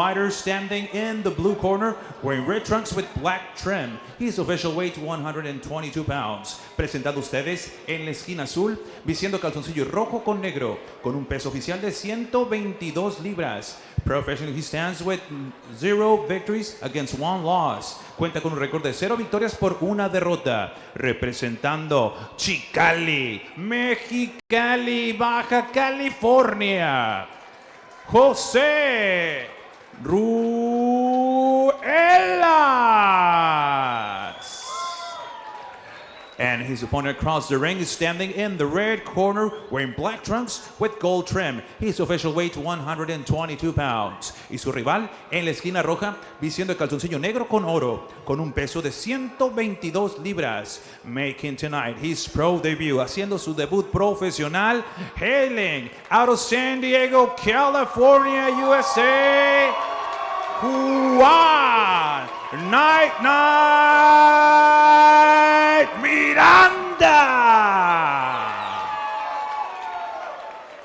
fighter standing in the blue corner, wearing red trunks with black trim. His official weight 122 pounds. Presentando ustedes en la esquina azul, vistiendo calzoncillo rojo con negro, con un peso oficial de 122 libras. Professionally, he stands with 0 victories against 1 loss. Cuenta con un récord de 0 victorias por 1 derrota. Representando Chicali, Mexicali, Baja California, José Ruelas. And his opponent across the ring is standing in the red corner, wearing black trunks with gold trim. His official weight 122 pounds. Y su rival en la esquina roja, vistiendo el calzoncillo negro con oro, con un peso de 122 libras. Making tonight his pro debut, haciendo su debut profesional, hailing out of San Diego, California, USA, Juan Night Miranda.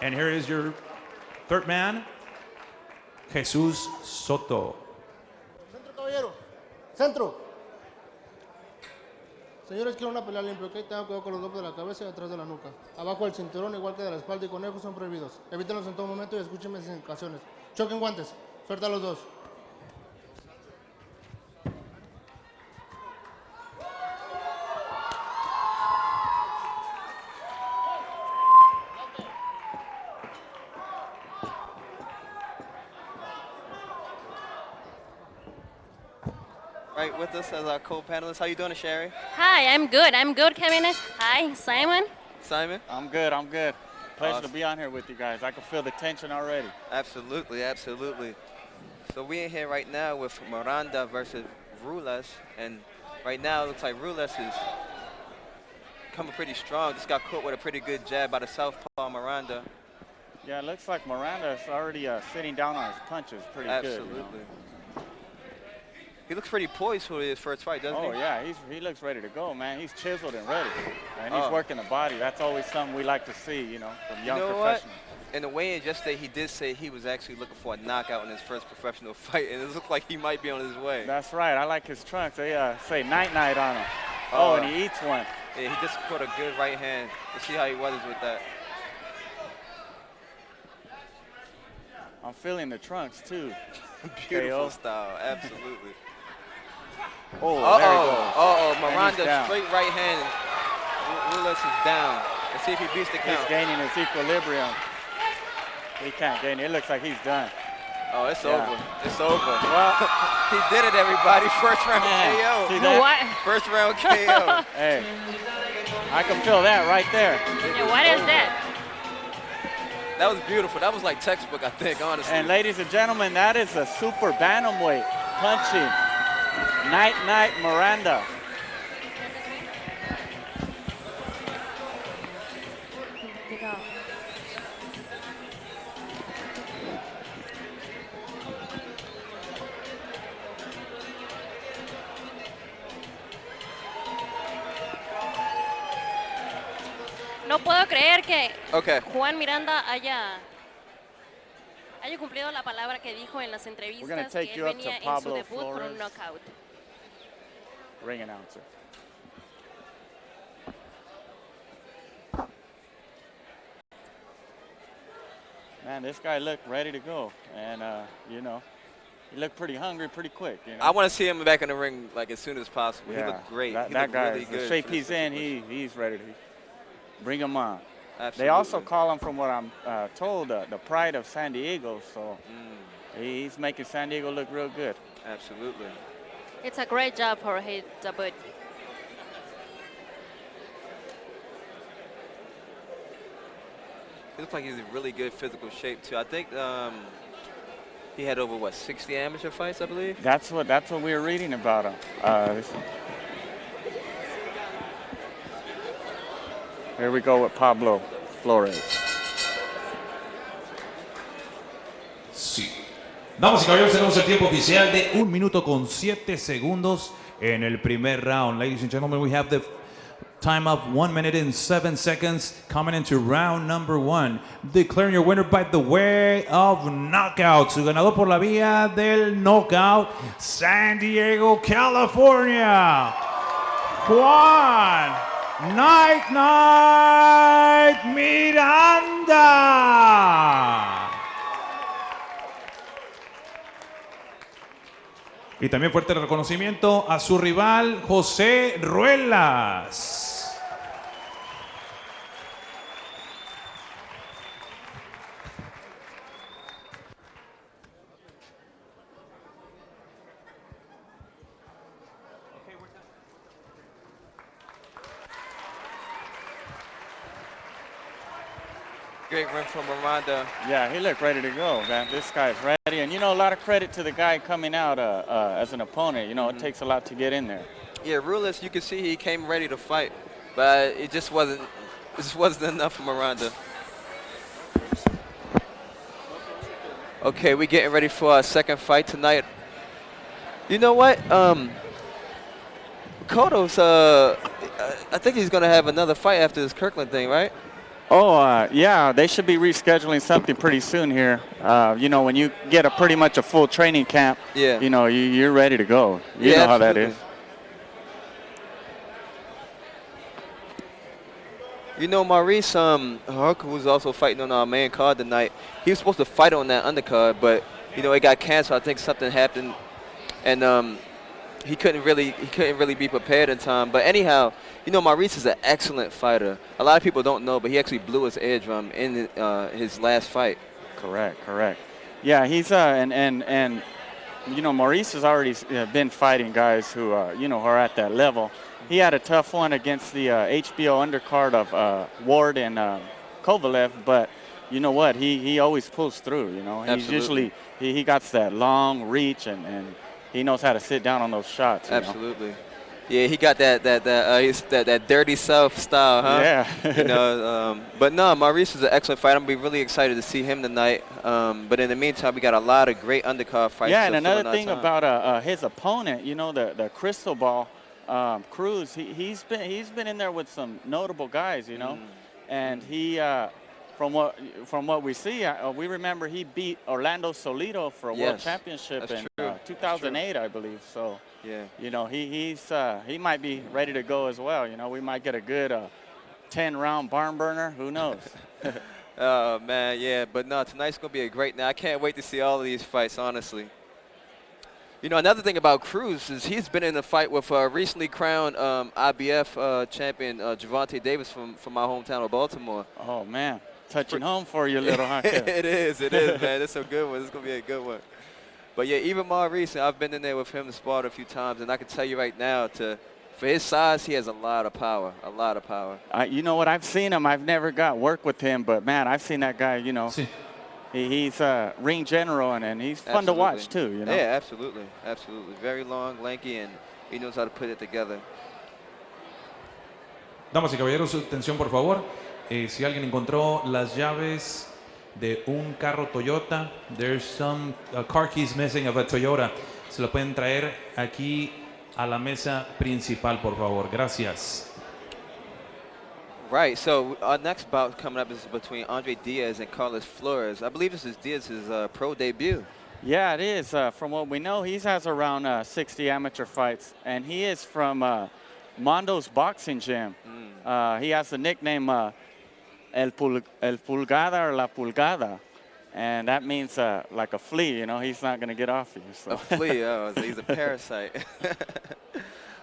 And here is your third man, Jesús Soto. Centro, caballero. Centro. Señores, quiero una pelea limpia, ¿ok? Tengan cuidado con los golpes de la cabeza y atrás de la nuca. Abajo del cinturón, igual que de la espalda y conejos, son prohibidos. Evítenlos en todo momento y escuchen mis indicaciones. Choquen guantes. Suelta a los dos. Right with us as our co-panelist. How you doing, Sherry? Hi, I'm good. I'm good, Kevin. Hi, Simon. Simon? I'm good. Pleasure to be on here with you guys. I can feel the tension already. Absolutely, absolutely. So we in here right now with Miranda versus Ruelas, and right now it looks like Ruelas is coming pretty strong. Just got caught with a pretty good jab by the southpaw Miranda. Yeah, it looks like Miranda is already sitting down on his punches pretty good. Absolutely. You know? He looks pretty poised for his first fight, doesn't he? Oh, yeah, he looks ready to go, man. He's chiseled and ready. And he's working the body. That's always something we like to see, you know, from young professionals. In the weigh-in yesterday, he did say he was actually looking for a knockout in his first professional fight, and it looks like he might be on his way. That's right. I like his trunks. They say night-night on him. Oh, and he eats one. Yeah, he just caught a good right hand. Let's see how he weathers with that. I'm feeling the trunks, too. Beautiful style, absolutely. Oh, there he goes. Miranda, straight right hand. Ruelas is down. Let's see if he beats the count. He's gaining his equilibrium. He can't gain it. It looks like he's done. Oh, it's over. It's over. Well, he did it, everybody. First round KO. See that? What? First round KO. Hey, I can feel that right there. Yeah, what is that? That was beautiful. That was like textbook, I think, honestly. And ladies and gentlemen, that is a super bantamweight punching. Night Miranda. No puedo creer que Okay. Juan Miranda haya cumplido la palabra que dijo en las entrevistas que él venía en su debut por un knockout. Ring announcer. Man, this guy looked ready to go, and you know, he looked pretty hungry, pretty quick. You know? I want to see him back in the ring like as soon as possible. Yeah, He looked great. That guy, really good the shape he's in, he's ready to bring him on. Absolutely. They also call him, from what I'm told, the pride of San Diego. So he's making San Diego look real good. Absolutely. It's a great job for his debut. He looks like he's in really good physical shape too. I think he had over what 60 amateur fights, I believe. That's what we were reading about him. Here we go with Pablo Flores. Sí. Damas y caballeros, tenemos el tiempo oficial de 1 minuto con 7 segundos en el primer round. Ladies and gentlemen, we have the Time of 1 minute and 7 seconds. Coming into round number 1. Declaring your winner by the way of knockout. Su ganador por la vía del knockout. San Diego, California. Juan Night Miranda. Y también fuerte reconocimiento a su rival, José Ruelas. Great win from Armando. Yeah, he looked ready to go, man. This guy's ready. And, you know, a lot of credit to the guy coming out as an opponent. You know, it takes a lot to get in there. Yeah, Ruelas, you can see he came ready to fight, but it just wasn't enough from Miranda. Okay, we're getting ready for our second fight tonight. You know what? Cotto's, I think he's going to have another fight after this Kirkland thing, right? Oh, yeah, they should be rescheduling something pretty soon here. You know, when you get pretty much a full training camp, yeah, you know, you're ready to go. You know how that is. You know, Maurice Hooker, who's also fighting on our main card tonight, he was supposed to fight on that undercard, but, you know, it got canceled. I think something happened, and he couldn't really be prepared in time. But anyhow, you know, Maurice is an excellent fighter. A lot of people don't know, but he actually blew his eardrum in his last fight. Correct. Yeah, he's and you know, Maurice has already been fighting guys who you know, are at that level. He had a tough one against the HBO undercard of Ward and Kovalev, but you know what? He always pulls through. You know, he's usually he got that long reach and he knows how to sit down on those shots. Absolutely. Yeah, he got that dirty South style, huh? Yeah. You know, but no, Maurice is an excellent fighter. I'm gonna be really excited to see him tonight. But in the meantime, we got a lot of great undercard fights. Yeah, and another thing about his opponent, you know, the Cristobal Cruz, he's been in there with some notable guys, you know, and he. From what we see, we remember he beat Orlando Solito for a world championship in 2008, I believe. So, yeah, you know, he might be ready to go as well. You know, we might get a good 10-round barn burner. Who knows? Oh man, yeah. But no, tonight's gonna be a great night. I can't wait to see all of these fights, honestly. You know, another thing about Cruz is he's been in a fight with recently crowned IBF champion Gervonta Davis from my hometown of Baltimore. Oh man. Touching home for you, little Hakeem. It is, man. It's a good one. It's going to be a good one. But, yeah, even Maurice, I've been in there with him and sparred a few times, and I can tell you right now, for his size, he has a lot of power, you know what? I've seen him. I've never got work with him, but, man, I've seen that guy, you know. He's a ring general, and he's fun to watch, too, you know. Yeah, absolutely. Very long, lanky, and he knows how to put it together. Damas y caballeros, su atención, por favor. Si alguien encontró las llaves de un carro Toyota, there's some car keys missing of a Toyota. Se lo pueden traer aquí a la mesa principal, por favor. Gracias. Right, so our next bout coming up is between Andre Diaz and Carlos Flores. I believe this is Diaz's pro debut. Yeah, it is. From what we know, he has around 60 amateur fights, and he is from Mondo's boxing gym. He has the nickname El Pulgada or La Pulgada, and that means like a flea, you know, he's not going to get off you. So. A flea, oh, so he's a parasite.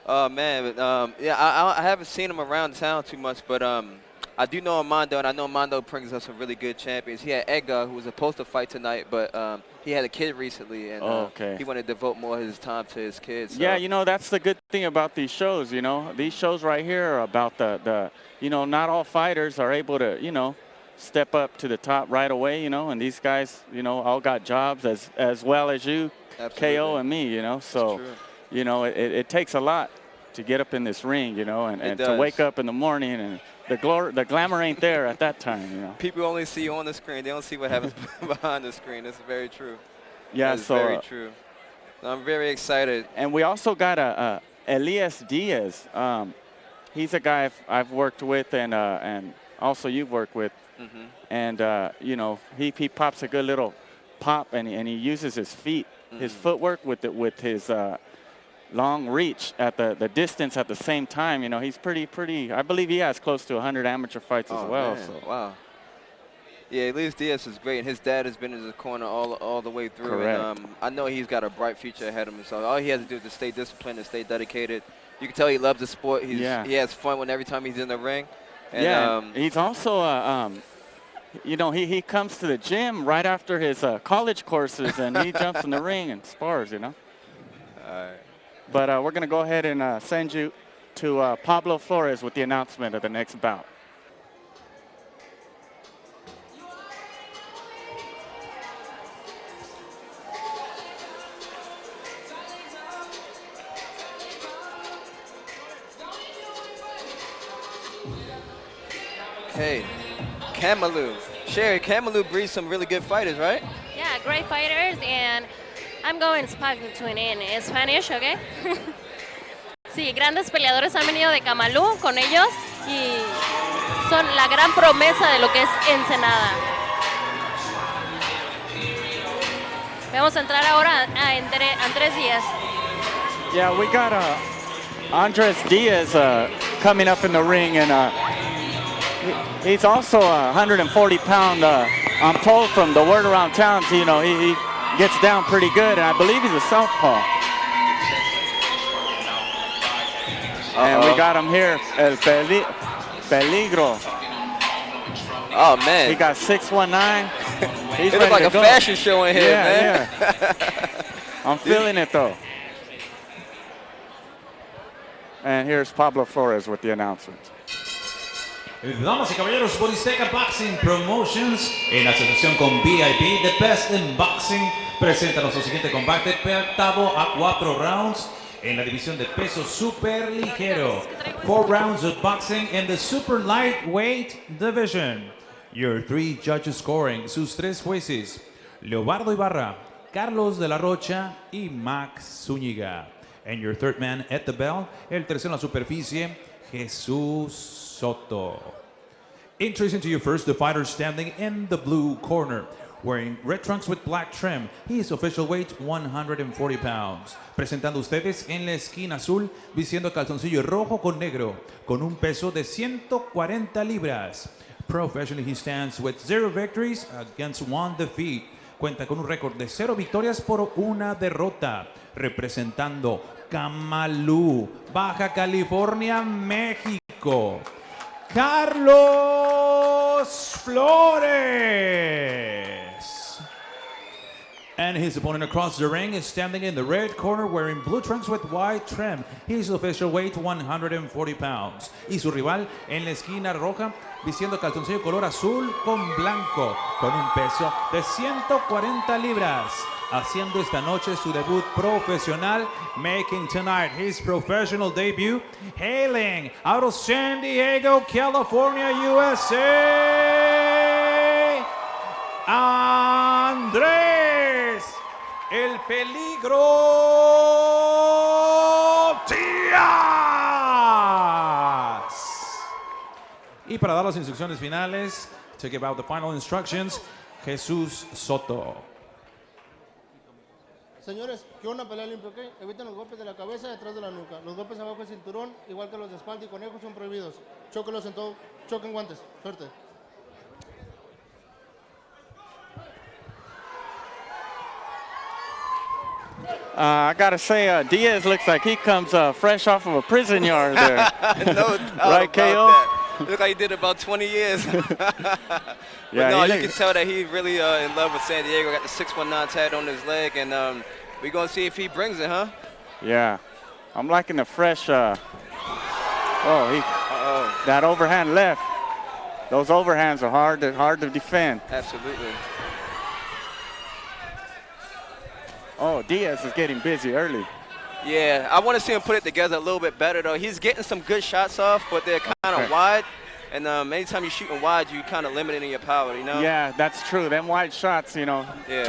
Oh, man, but, yeah, I haven't seen him around town too much, but I do know Armando, and I know Armando brings us some really good champions. He had Edgar, who was supposed to fight tonight, but he had a kid recently, and he wanted to devote more of his time to his kids. So. Yeah, you know, that's the good thing about these shows, you know. These shows right here are about the you know, not all fighters are able to, you know, step up to the top right away, you know, and these guys, you know, all got jobs as well as you, Absolutely. KO and me, you know. So, you know, it takes a lot to get up in this ring, you know, and to wake up in the morning and the glamour ain't there at that time, you know. People only see you on the screen. They don't see what happens behind the screen. That's very true. Yeah, so very true. I'm very excited. And we also got Elias Diaz. he's a guy I've worked with and also you've worked with. Mm-hmm. And, you know, he pops a good little pop, and he uses his feet, his footwork with his long reach at the distance at the same time. You know, he's pretty, I believe he has close to 100 amateur fights as well. Man. So. Wow. Yeah, Elias Diaz is great, and his dad has been in the corner all the way through. Correct. And I know he's got a bright future ahead of him, so all he has to do is to stay disciplined and stay dedicated. You can tell he loves the sport. He has fun every time he's in the ring. And, he's also, you know, he comes to the gym right after his college courses, and he jumps in the ring and spars, you know. All right. But we're going to go ahead and send you to Pablo Flores with the announcement of the next bout. Hey, Kamalu. Sherry, Kamalu breeds some really good fighters, right? Yeah, great fighters, and I'm going to speak in Spanish, okay? Sí, grandes peleadores han venido de Kamalu con ellos y son la gran promesa de lo que es Ensenada. Vamos a entrar ahora a Andrés Diaz. Yeah, we got Andres Diaz coming up in the ring, and he's also a 140-pound, I'm told from the word around town, you know, he gets down pretty good, and I believe he's a southpaw. And we got him here, El Peligro. Oh, man. He got 619. He's it looks like a fashion show in here, man. Yeah. I'm feeling it, though. And here's Pablo Flores with the announcement. Damas y caballeros, Boristeca Boxing Promotions, en asociación con VIP, The Best in Boxing, presenta nuestro siguiente combate, octavo a 4 rounds, en la división de peso super ligero. 4 rounds of boxing in the super lightweight division. Your 3 judges scoring, sus 3 jueces, Leobardo Ibarra, Carlos de la Rocha y Max Zúñiga. And your 3rd man at the bell, el tercero en la superficie, Jesús Soto. Introducing to you first the fighter standing in the blue corner, wearing red trunks with black trim. He is official weight 140 pounds. Presentando ustedes en la esquina azul, vistiendo calzoncillo rojo con negro, con un peso de 140 libras. Professionally, he stands with 0 victories against 1 defeat. Cuenta con un récord de 0 victorias por 1 derrota. Representando Kamalu, Baja California, México, Carlos Flores. And his opponent across the ring is standing in the red corner wearing blue trunks with white trim. His official weight 140 pounds. Y su rival en la esquina roja vistiendo calzoncillo color azul con blanco con un peso de 140 libras. Haciendo esta noche su debut profesional, making tonight his professional debut, hailing out of San Diego, California, USA, Andrés El Peligro Diaz. Y para dar las instrucciones finales, to give out the final instructions, Jesús Soto. Señores, que una pelea limpia, ¿ok? Eviten los golpes de la cabeza y detrás de la nuca. Los golpes abajo del cinturón, igual que los de espalda y conejo, son prohibidos. Chóquenlos en todo, choquen guantes. Suerte. I gotta say, Diaz looks like he comes fresh off of a prison yard there. No right, KO? That. Look like he did about 20 years. Yeah, no, you can tell that he's really in love with San Diego. Got the 619 tat on his leg, and we're going to see if he brings it, huh? Yeah. I'm liking the fresh, that overhand left. Those overhands are hard to defend. Absolutely. Oh, Diaz is getting busy early. Yeah, I want to see him put it together a little bit better, though. He's getting some good shots off, but they're kind of wide. And anytime you're shooting wide, you kind of limiting your power, you know? Yeah, that's true. Them wide shots, you know, could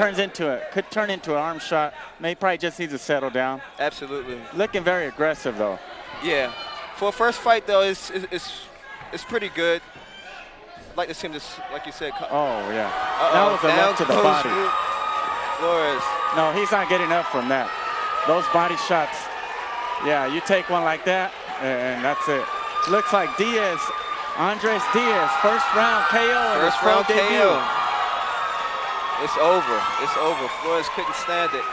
turn into an arm shot. Maybe probably just needs to settle down. Absolutely. Looking very aggressive, though. Yeah. For a first fight, though, it's pretty good. I'd like to see him just, like you said. Oh, yeah. That was a left to the body. Flores. No, he's not getting up from that. Those body shots, yeah, you take one like that, and that's it. Looks like Diaz, Andres Diaz, first round KO. First round KO. It's over. It's over. Flores couldn't stand it.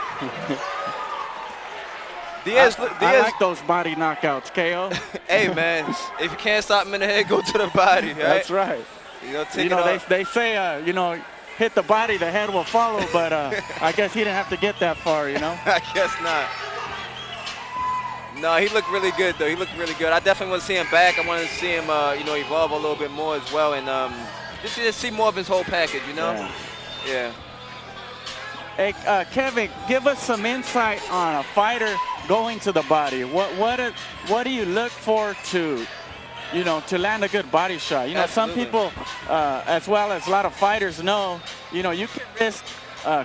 Diaz, I like those body knockouts, KO. Hey, man, if you can't stop him in the head, go to the body, right? That's right. They say, hit the body, the head will follow, but I guess he didn't have to get that far, I guess not. No, he looked really good, though. He looked really good. I definitely want to see him back. I want to see him, evolve a little bit more as well, and just to see more of his whole package, Yeah. Hey, Kevin, give us some insight on a fighter going to the body. What do you look for to land a good body shot? Some people, as well as a lot of fighters know, you can risk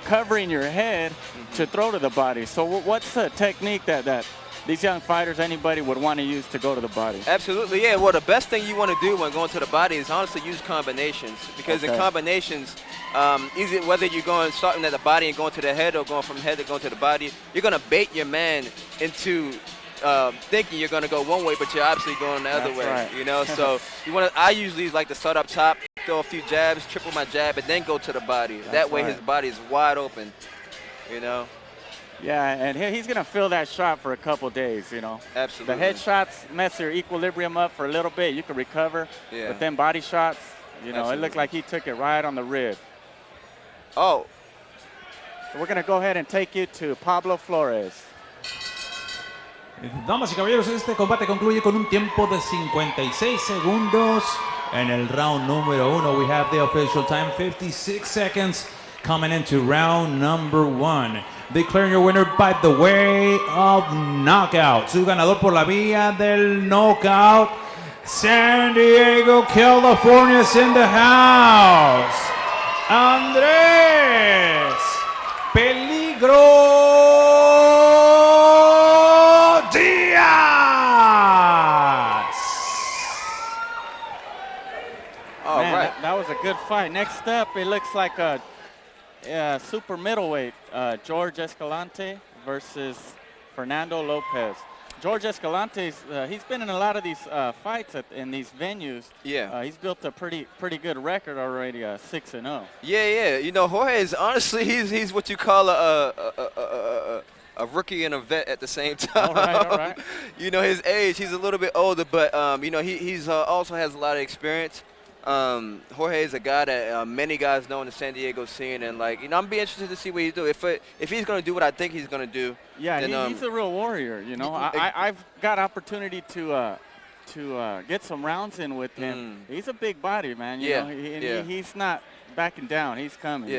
covering your head to throw to the body. So what's the technique that these young fighters, anybody would want to use to go to the body? Absolutely, yeah. Well, the best thing you want to do when going to the body is honestly use combinations, because in combinations, whether you're starting at the body and going to the head or going from head to going to the body, you're going to bait your man into thinking you're going to go one way, but you're obviously going the other way. Right. So I usually like to start up top, throw a few jabs, triple my jab, and then go to the body. That way his body is wide open. Yeah, and he's going to feel that shot for a couple days, Absolutely. The head shots mess your equilibrium up for a little bit. You can recover. Yeah. But then body shots, it looked like he took it right on the rib. Oh. So we're going to go ahead and take you to Pablo Flores. Damas y caballeros, este combate concluye con un tiempo de 56 segundos. En el round número 1, we have the official time, 56 seconds, coming into round number 1. Declaring your winner by the way of knockout. Su ganador por la vía del knockout, San Diego, California's in the house, Andrés Peligro Diaz. All right. That was a good fight. Next up, it looks like a super middleweight, George Escalante versus Fernando Lopez. George Escalante, he's been in a lot of these fights in these venues. Yeah. He's built a pretty good record already, 6-0. Yeah. Jorge is honestly, he's what you call a rookie and a vet at the same time. All right. His age, he's a little bit older, but he's also has a lot of experience. Jorge is a guy that many guys know in the San Diego scene, and I'm be interested to see what he do. If he's going to do what I think he's going to do. Yeah, then, he's a real warrior. I've got opportunity to get some rounds in with him. He's a big body, man. He's not backing down. He's coming.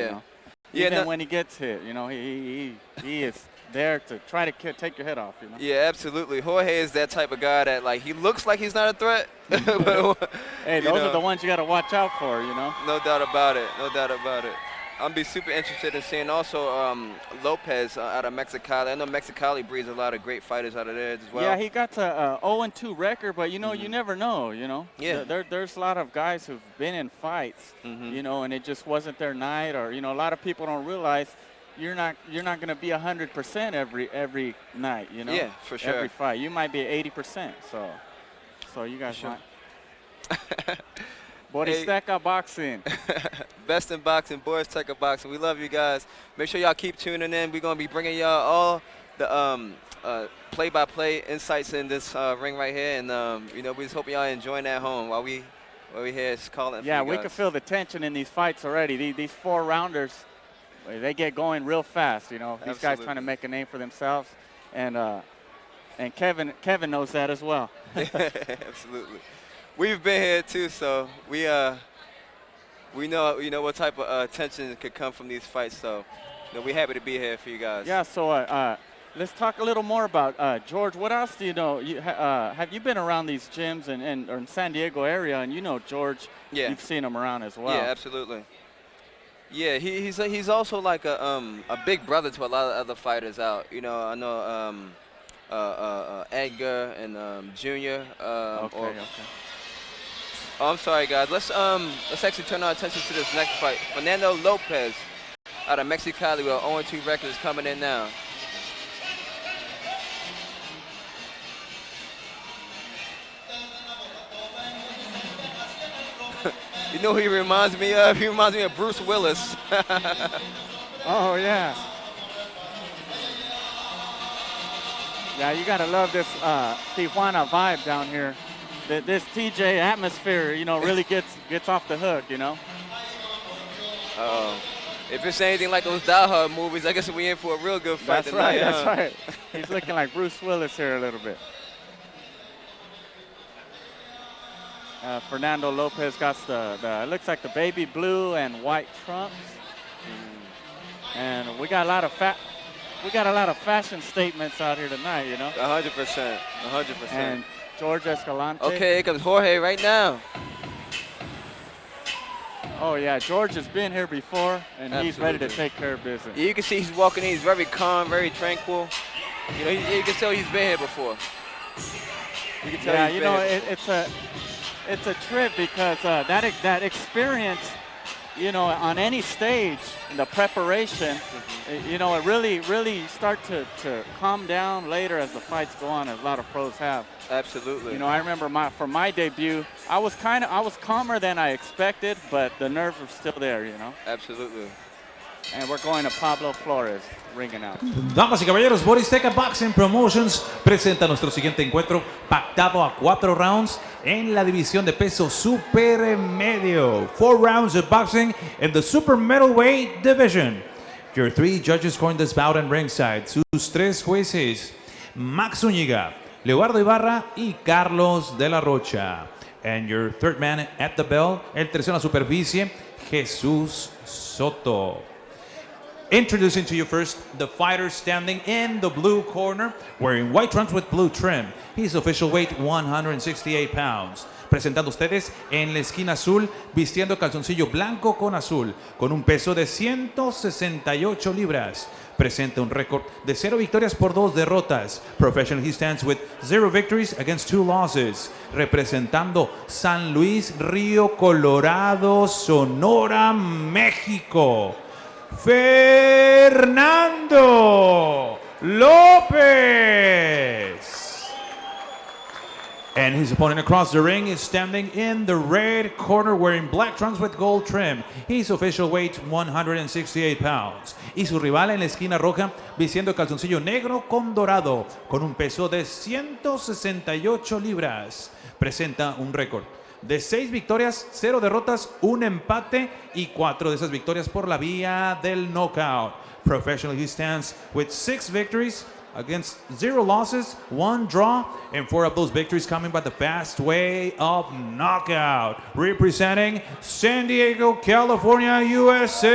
Even when he gets hit, he is there to try to take your head off. Yeah, absolutely. Jorge is that type of guy that he looks like he's not a threat. But, hey, those are the ones you got to watch out for. No doubt about it. No doubt about it. I'm be super interested in seeing also Lopez out of Mexicali. I know Mexicali breeds a lot of great fighters out of there as well. Yeah, he got to 0-2 record, but you never know. Yeah. There's a lot of guys who've been in fights, and it just wasn't their night, or a lot of people don't realize you're not going to be 100% every night. Yeah, for sure. Every fight, you might be 80%. So you guys sure. might. Boristeca Boxing. Best in boxing, Boristeca Boxing. We love you guys. Make sure y'all keep tuning in. We're going to be bringing y'all all the play-by-play insights in this ring right here. And, we just hope y'all enjoying that home while we here calling. Yeah, we can feel the tension in these fights already. These 4-rounders, they get going real fast. These Absolutely. guys trying to make a name for themselves. And Kevin knows that as well. Absolutely. We've been here too, so we know what type of tension could come from these fights. So we're happy to be here for you guys. Yeah. So let's talk a little more about George. What else do you know? Have you been around these gyms and in San Diego area? And George. Yeah. You've seen him around as well. Yeah, absolutely. Yeah, he's also like a big brother to a lot of other fighters out. I know Edgar and Junior. Okay. Oh, I'm sorry, guys. Let's actually turn our attention to this next fight. Fernando Lopez out of Mexicali with 0-2 record is coming in now. You know who he reminds me of? He reminds me of Bruce Willis. Oh, yeah. Yeah, you got to love this Tijuana vibe down here. This TJ atmosphere, you know, really gets off the hook, you know. If it's anything like those Die Hard movies, I guess we in for a real good fight tonight. That's right. He's looking like Bruce Willis here a little bit. Fernando Lopez got it looks like the baby blue and white trunks. And we got a lot of fashion statements out here tonight, you know. 100%. And George Escalante. Okay, here comes Jorge right now. Oh yeah, George has been here before, and he's ready to take care of business. Yeah, you can see he's walking in. He's very calm, very tranquil. You know, you can tell he's been here before. You can tell he's been here before. It's a trip because that experience, you know, on any stage, in the preparation, you know, it really start to calm down later as the fights go on, as a lot of pros have. Absolutely. You know, I remember for my debut, I was calmer than I expected, but the nerves were still there, you know. Absolutely. And we're going to Pablo Flores, ringing out. Damas y caballeros, Boristeca Boxing Promotions presenta nuestro siguiente encuentro pactado a 4 rounds en la división de peso super medio. 4 rounds of boxing in the super middleweight division. Your 3 judges scoring this bout in ringside. Sus 3 jueces, Max Zúñiga, Leobardo Ibarra y Carlos de la Rocha. And your 3rd man at the bell, el tercero en la superficie, Jesús Soto. Introducing to you first, the fighter standing in the blue corner, wearing white trunks with blue trim. His official weight, 168 pounds. Presentando ustedes en la esquina azul, vistiendo calzoncillo blanco con azul, con un peso de 168 libras. Presenta un récord de 0 victorias por 2 derrotas. Professionally, he stands with 0 victories against 2 losses. Representando San Luis, Río Colorado, Sonora, México, Fernando Lopez. And his opponent across the ring is standing in the red corner wearing black trunks with gold trim. His official weight, 168 pounds. Y su rival en la esquina roja, vistiendo calzoncillo negro con dorado, con un peso de 168 libras. Presenta un récord de 6 victorias, 0 derrotas, 1 empate y 4 de esas victorias por la vía del knockout. Professionally, he stands with 6 victories against 0 losses, 1 draw, and 4 of those victories coming by the fast way of knockout. Representing San Diego, California, USA,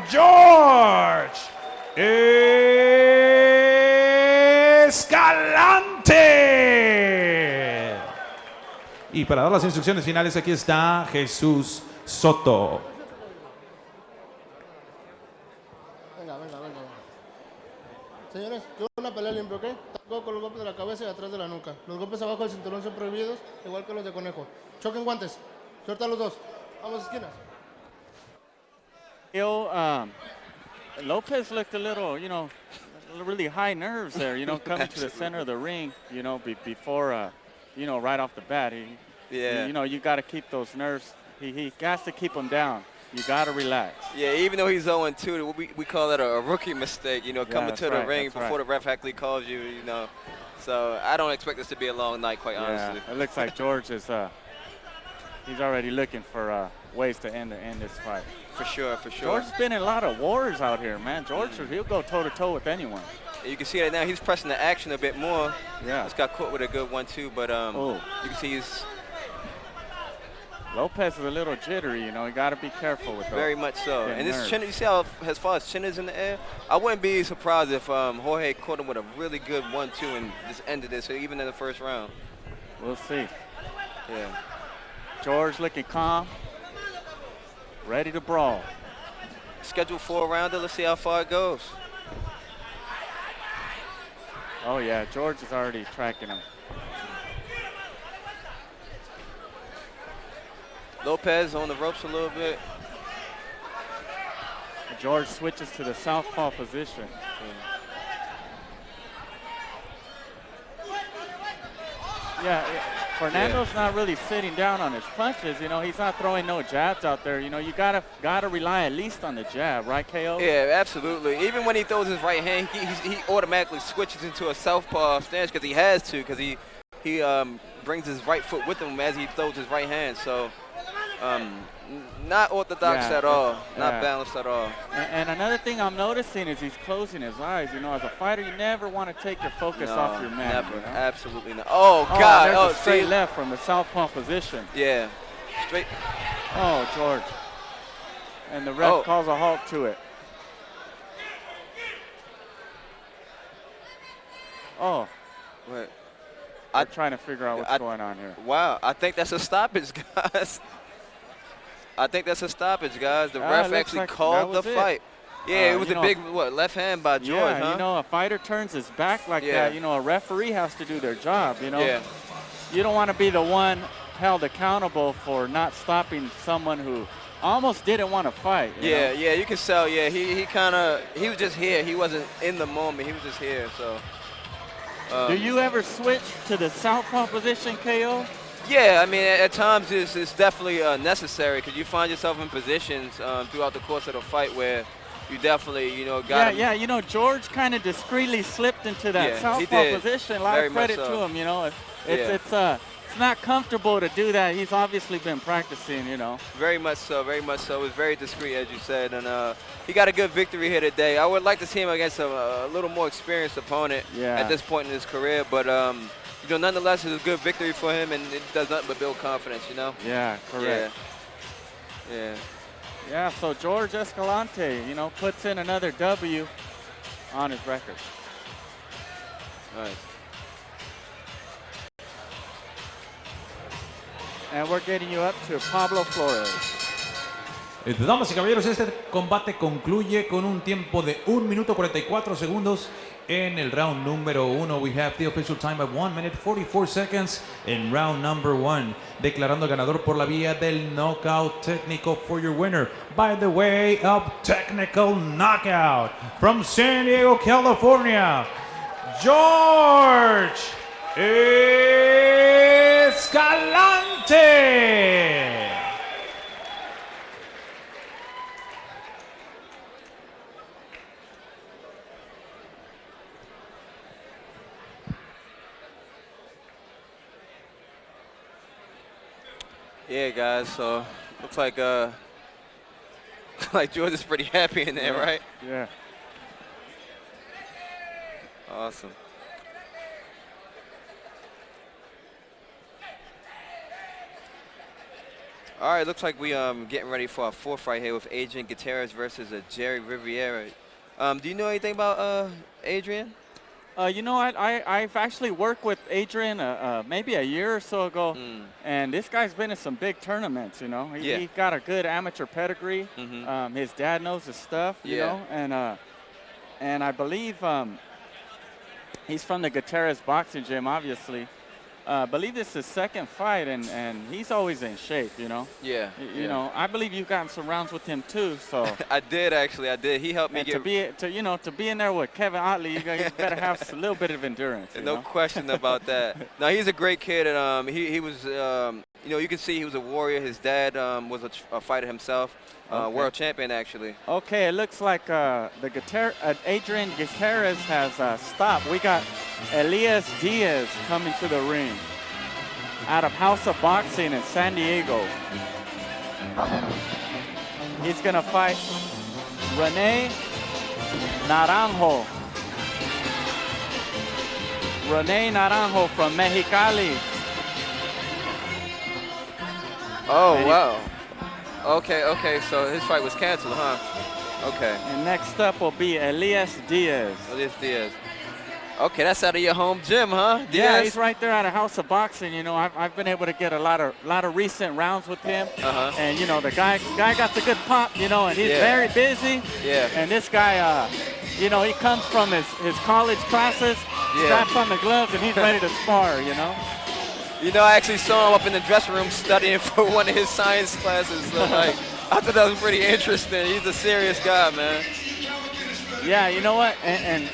George Escalante. Y para dar las instrucciones finales, aquí está Jesús Soto. Venga. Señores, yo una pelea limpia, ¿ok? Tampoco con los golpes de la cabeza y atrás de la nuca. Los golpes abajo del cinturón son prohibidos, igual que los de conejo. Choquen guantes. Suelta los dos. Vamos, esquinas. Lopez looked a little, you know, really high nerves there, you know, coming to the center of the ring, you know, before, you know, right off the bat. You know, you got to keep those nerves. He has to keep them down. You got to relax. Yeah, even though he's 0-2, we call that a rookie mistake, you know, coming to the ring before the ref actually calls you, you know. So I don't expect this to be a long night, quite honestly. It looks like George is, he's already looking for ways to end this fight. For sure. George's been in a lot of wars out here, man. George, he'll go toe-to-toe with anyone. You can see that now. He's pressing the action a bit more. Yeah. Just got caught with a good 1-2, but you can see he's... Lopez is a little jittery, you know. You got to be careful with that. Very much so. And this chin, you see how as far as chin is in the air? I wouldn't be surprised if Jorge caught him with a really good 1-2 and just ended it, so even in the first round. We'll see. Yeah. George looking calm, ready to brawl. Scheduled 4-rounder. Let's see how far it goes. Oh, yeah, George is already tracking him. Lopez on the ropes a little bit. George switches to the southpaw position. Yeah, Fernando's not really sitting down on his punches. You know, he's not throwing no jabs out there. You know, you gotta rely at least on the jab, right, KO? Yeah, absolutely. Even when he throws his right hand, he automatically switches into a southpaw stance because he has to, because he brings his right foot with him as he throws his right hand. So, not orthodox at all, not balanced at all. And another thing I'm noticing is he's closing his eyes. You know, as a fighter, you never want to take your focus off your man. Never, you know? absolutely not. Oh, God. There's a straight left from the southpaw position. Yeah, straight. Oh, George. And the ref calls a halt to it. Oh. Wait. I'm trying to figure out what's going on here. Wow, I think that's a stoppage, guys. I think that's a stoppage, guys. The ref actually called the fight. Yeah, it was a big, left hand by George, huh? You know, a fighter turns his back like that. You know, a referee has to do their job, you know. Yeah. You don't want to be the one held accountable for not stopping someone who almost didn't want to fight. You know? Yeah, you can tell. Yeah, he was just here. He wasn't in the moment. He was just here, so. Do you ever switch to the southpaw position, KO? Yeah, I mean, at times it's definitely necessary because you find yourself in positions throughout the course of the fight where you definitely, you know, got Yeah, you know, George kind of discreetly slipped into that southpaw position. A lot of credit to him, you know. It's not comfortable to do that. He's obviously been practicing, you know. Very much so, very much so. It was very discreet, as you said, and he got a good victory here today. I would like to see him against a little more experienced opponent at this point in his career, but you know, nonetheless, it's a good victory for him, and it does nothing but build confidence, you know? Yeah, correct. Yeah, so George Escalante, you know, puts in another W on his record. Nice. And we're getting you up to Pablo Flores. Damas y caballeros, este combate concluye con un tiempo de 1 minuto 44 segundos. En el round número 1, we have the official time of 1 minute 44 seconds in round number 1. Declarando ganador por la vía del knockout técnico for your winner by the way of technical knockout from San Diego, California, George Escalante. Yeah, guys, so looks like like George is pretty happy in there, right? Yeah. Awesome. All right, looks like we getting ready for our fourth fight here with Adrian Gutierrez versus Jerry Rivera. Do you know anything about Adrian? You know what? I've actually worked with Adrian maybe a year or so ago, and this guy's been in some big tournaments, you know. He got a good amateur pedigree. His dad knows his stuff, you know, and I believe he's from the Gutierrez boxing gym, obviously. I believe this is his second fight, and he's always in shape, you know. Yeah. You know, I believe you've gotten some rounds with him too. So I did actually. I did. He helped me get to be in there with Kevin Otley. You better have a little bit of endurance. No question about that. No, he's a great kid, and he was. You know, you can see he was a warrior. His dad was a fighter himself, world champion actually. Okay, it looks like Adrian Gutierrez has stopped. We got Elias Diaz coming to the ring out of House of Boxing in San Diego. He's gonna fight Rene Naranjo. Rene Naranjo from Mexicali. Oh, wow. Okay, so his fight was canceled, huh? Okay. And next up will be Elias Diaz. Elias Diaz. Okay, that's out of your home gym, huh? Diaz? Yeah, he's right there at a House of Boxing. You know, I've been able to get a lot of recent rounds with him. And you know, the guy got the good pop. You know, and he's very busy. Yeah. And this guy, you know, he comes from his college classes. straps on the gloves, and he's ready to spar, you know? You know, I actually saw him up in the dressing room studying for one of his science classes. So, like, I thought that was pretty interesting. He's a serious guy, man. Yeah, you know what? And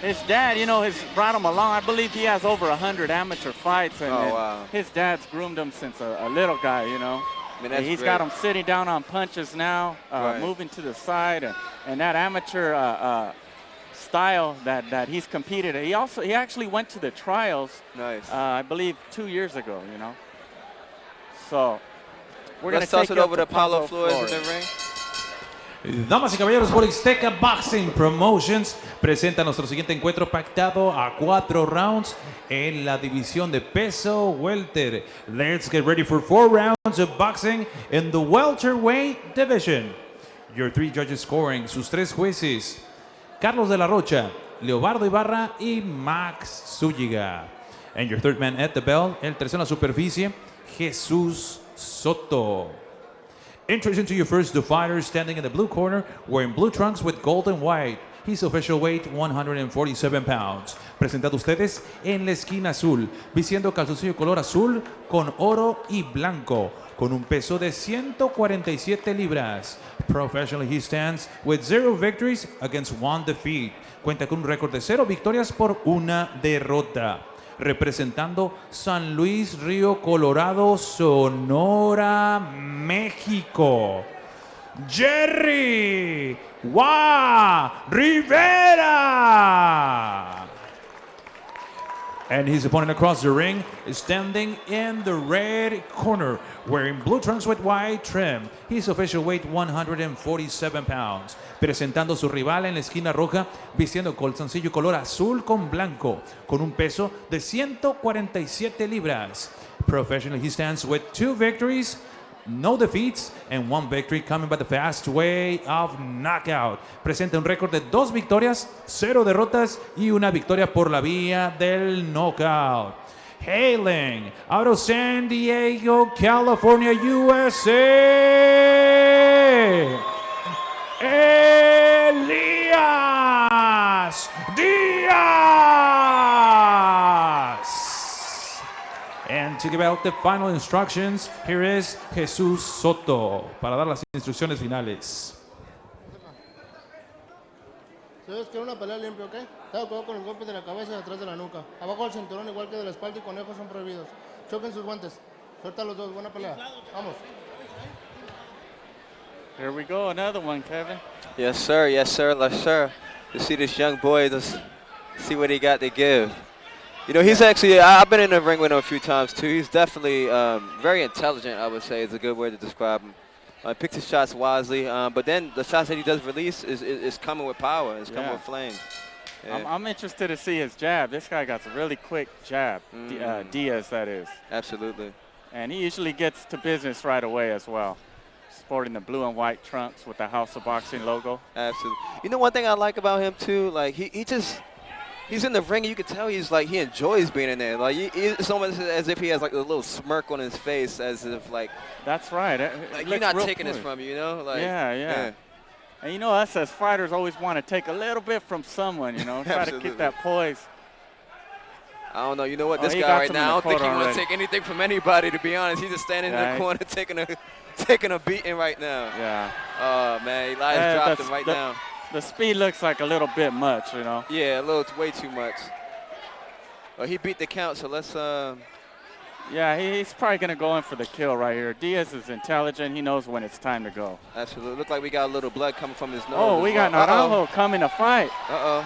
his dad, you know, has brought him along. I believe he has over 100 amateur fights, and, wow. his dad's groomed him since a little guy, you know. I mean, that's he's great. got him sitting down on punches now, moving to the side, and that amateur style that he's competed at. He actually went to the trials. Nice. I believe 2 years ago, you know. So we're going to toss take it over to Pablo Flores in the ring. Damas y caballeros, por Ixteca Boxing Promotions presenta nuestro siguiente encuentro pactado a 4 rounds en la división de peso welter. Let's get ready for 4 rounds of boxing in the welterweight division. Your 3 judges scoring, sus 3 jueces, Carlos de la Rocha, Leobardo Ibarra y Max Zúñiga. And your 3rd man at the bell, el tercero en la superficie, Jesús Soto. Introducing to you first the fighter standing in the blue corner, wearing blue trunks with gold and white. His official weight, 147 pounds. Presentado ustedes en la esquina azul, vistiendo calzoncillo color azul con oro y blanco, con un peso de 147 libras. Professionally, he stands with 0 victories against 1 defeat. Cuenta con un récord de 0 victorias por 1 derrota. Representando San Luis Río Colorado, Sonora, México, Jerry Rivera. And his opponent across the ring is standing in the red corner, wearing blue trunks with white trim. His official weight, 147 pounds. Presentando su rival en la esquina roja, vistiendo calzoncillo color azul con blanco, con un peso de 147 libras. Professionally, he stands with 2 victories, no defeats, and 1 victory coming by the fast way of knockout. Presenta un récord de 2 victorias, 0 derrotas y 1 victoria por la vía del knockout. Hailing out of San Diego, California, USA, Elias Diaz. And to give out the final instructions, here is Jesús Soto para dar las instrucciones finales. Ustedes quieren una pelea limpia, ¿ok? Tengo cuidado con los golpes de la cabeza y detrás de la nuca. Abajo del cinturón, igual que de la espalda y conejos son prohibidos. Choquen sus guantes. Suelta los dos. Buena pelea. Vamos. Here we go, another one, Kevin. Yes, sir. Yes, sir. Yes, sir. To see this young boy, let's see what he got to give. You know, he's actually, I've been in the ring with him a few times, too. He's definitely very intelligent, I would say, is a good word to describe him. Picks his shots wisely, but then the shots that he does release is coming with power. It's coming with flames. Yeah. I'm interested to see his jab. This guy got a really quick jab, Diaz, that is. Absolutely. And he usually gets to business right away as well. Sporting the blue and white trunks with the House of Boxing logo. Absolutely. You know, one thing I like about him, too, like, he's in the ring, and you can tell he enjoys being in there. Like, it's almost as if he has, like, a little smirk on his face, as if, like. That's right. Like, you're not taking this from you know? Like, yeah. And, you know, us as fighters always want to take a little bit from someone, you know, try to keep that poise. I don't know. You know what? This guy right now, I don't think he wants to take anything from anybody, to be honest. He's just standing in the corner taking a beating right now. Yeah. Oh, man. Elias dropped him right now. The speed looks like a little bit much, you know. Yeah, way too much. Well, he beat the count, so let's. Yeah, he's probably going to go in for the kill right here. Diaz is intelligent. He knows when it's time to go. Absolutely. Look like we got a little blood coming from his nose. Oh, we got Naranjo coming to fight. Uh-oh.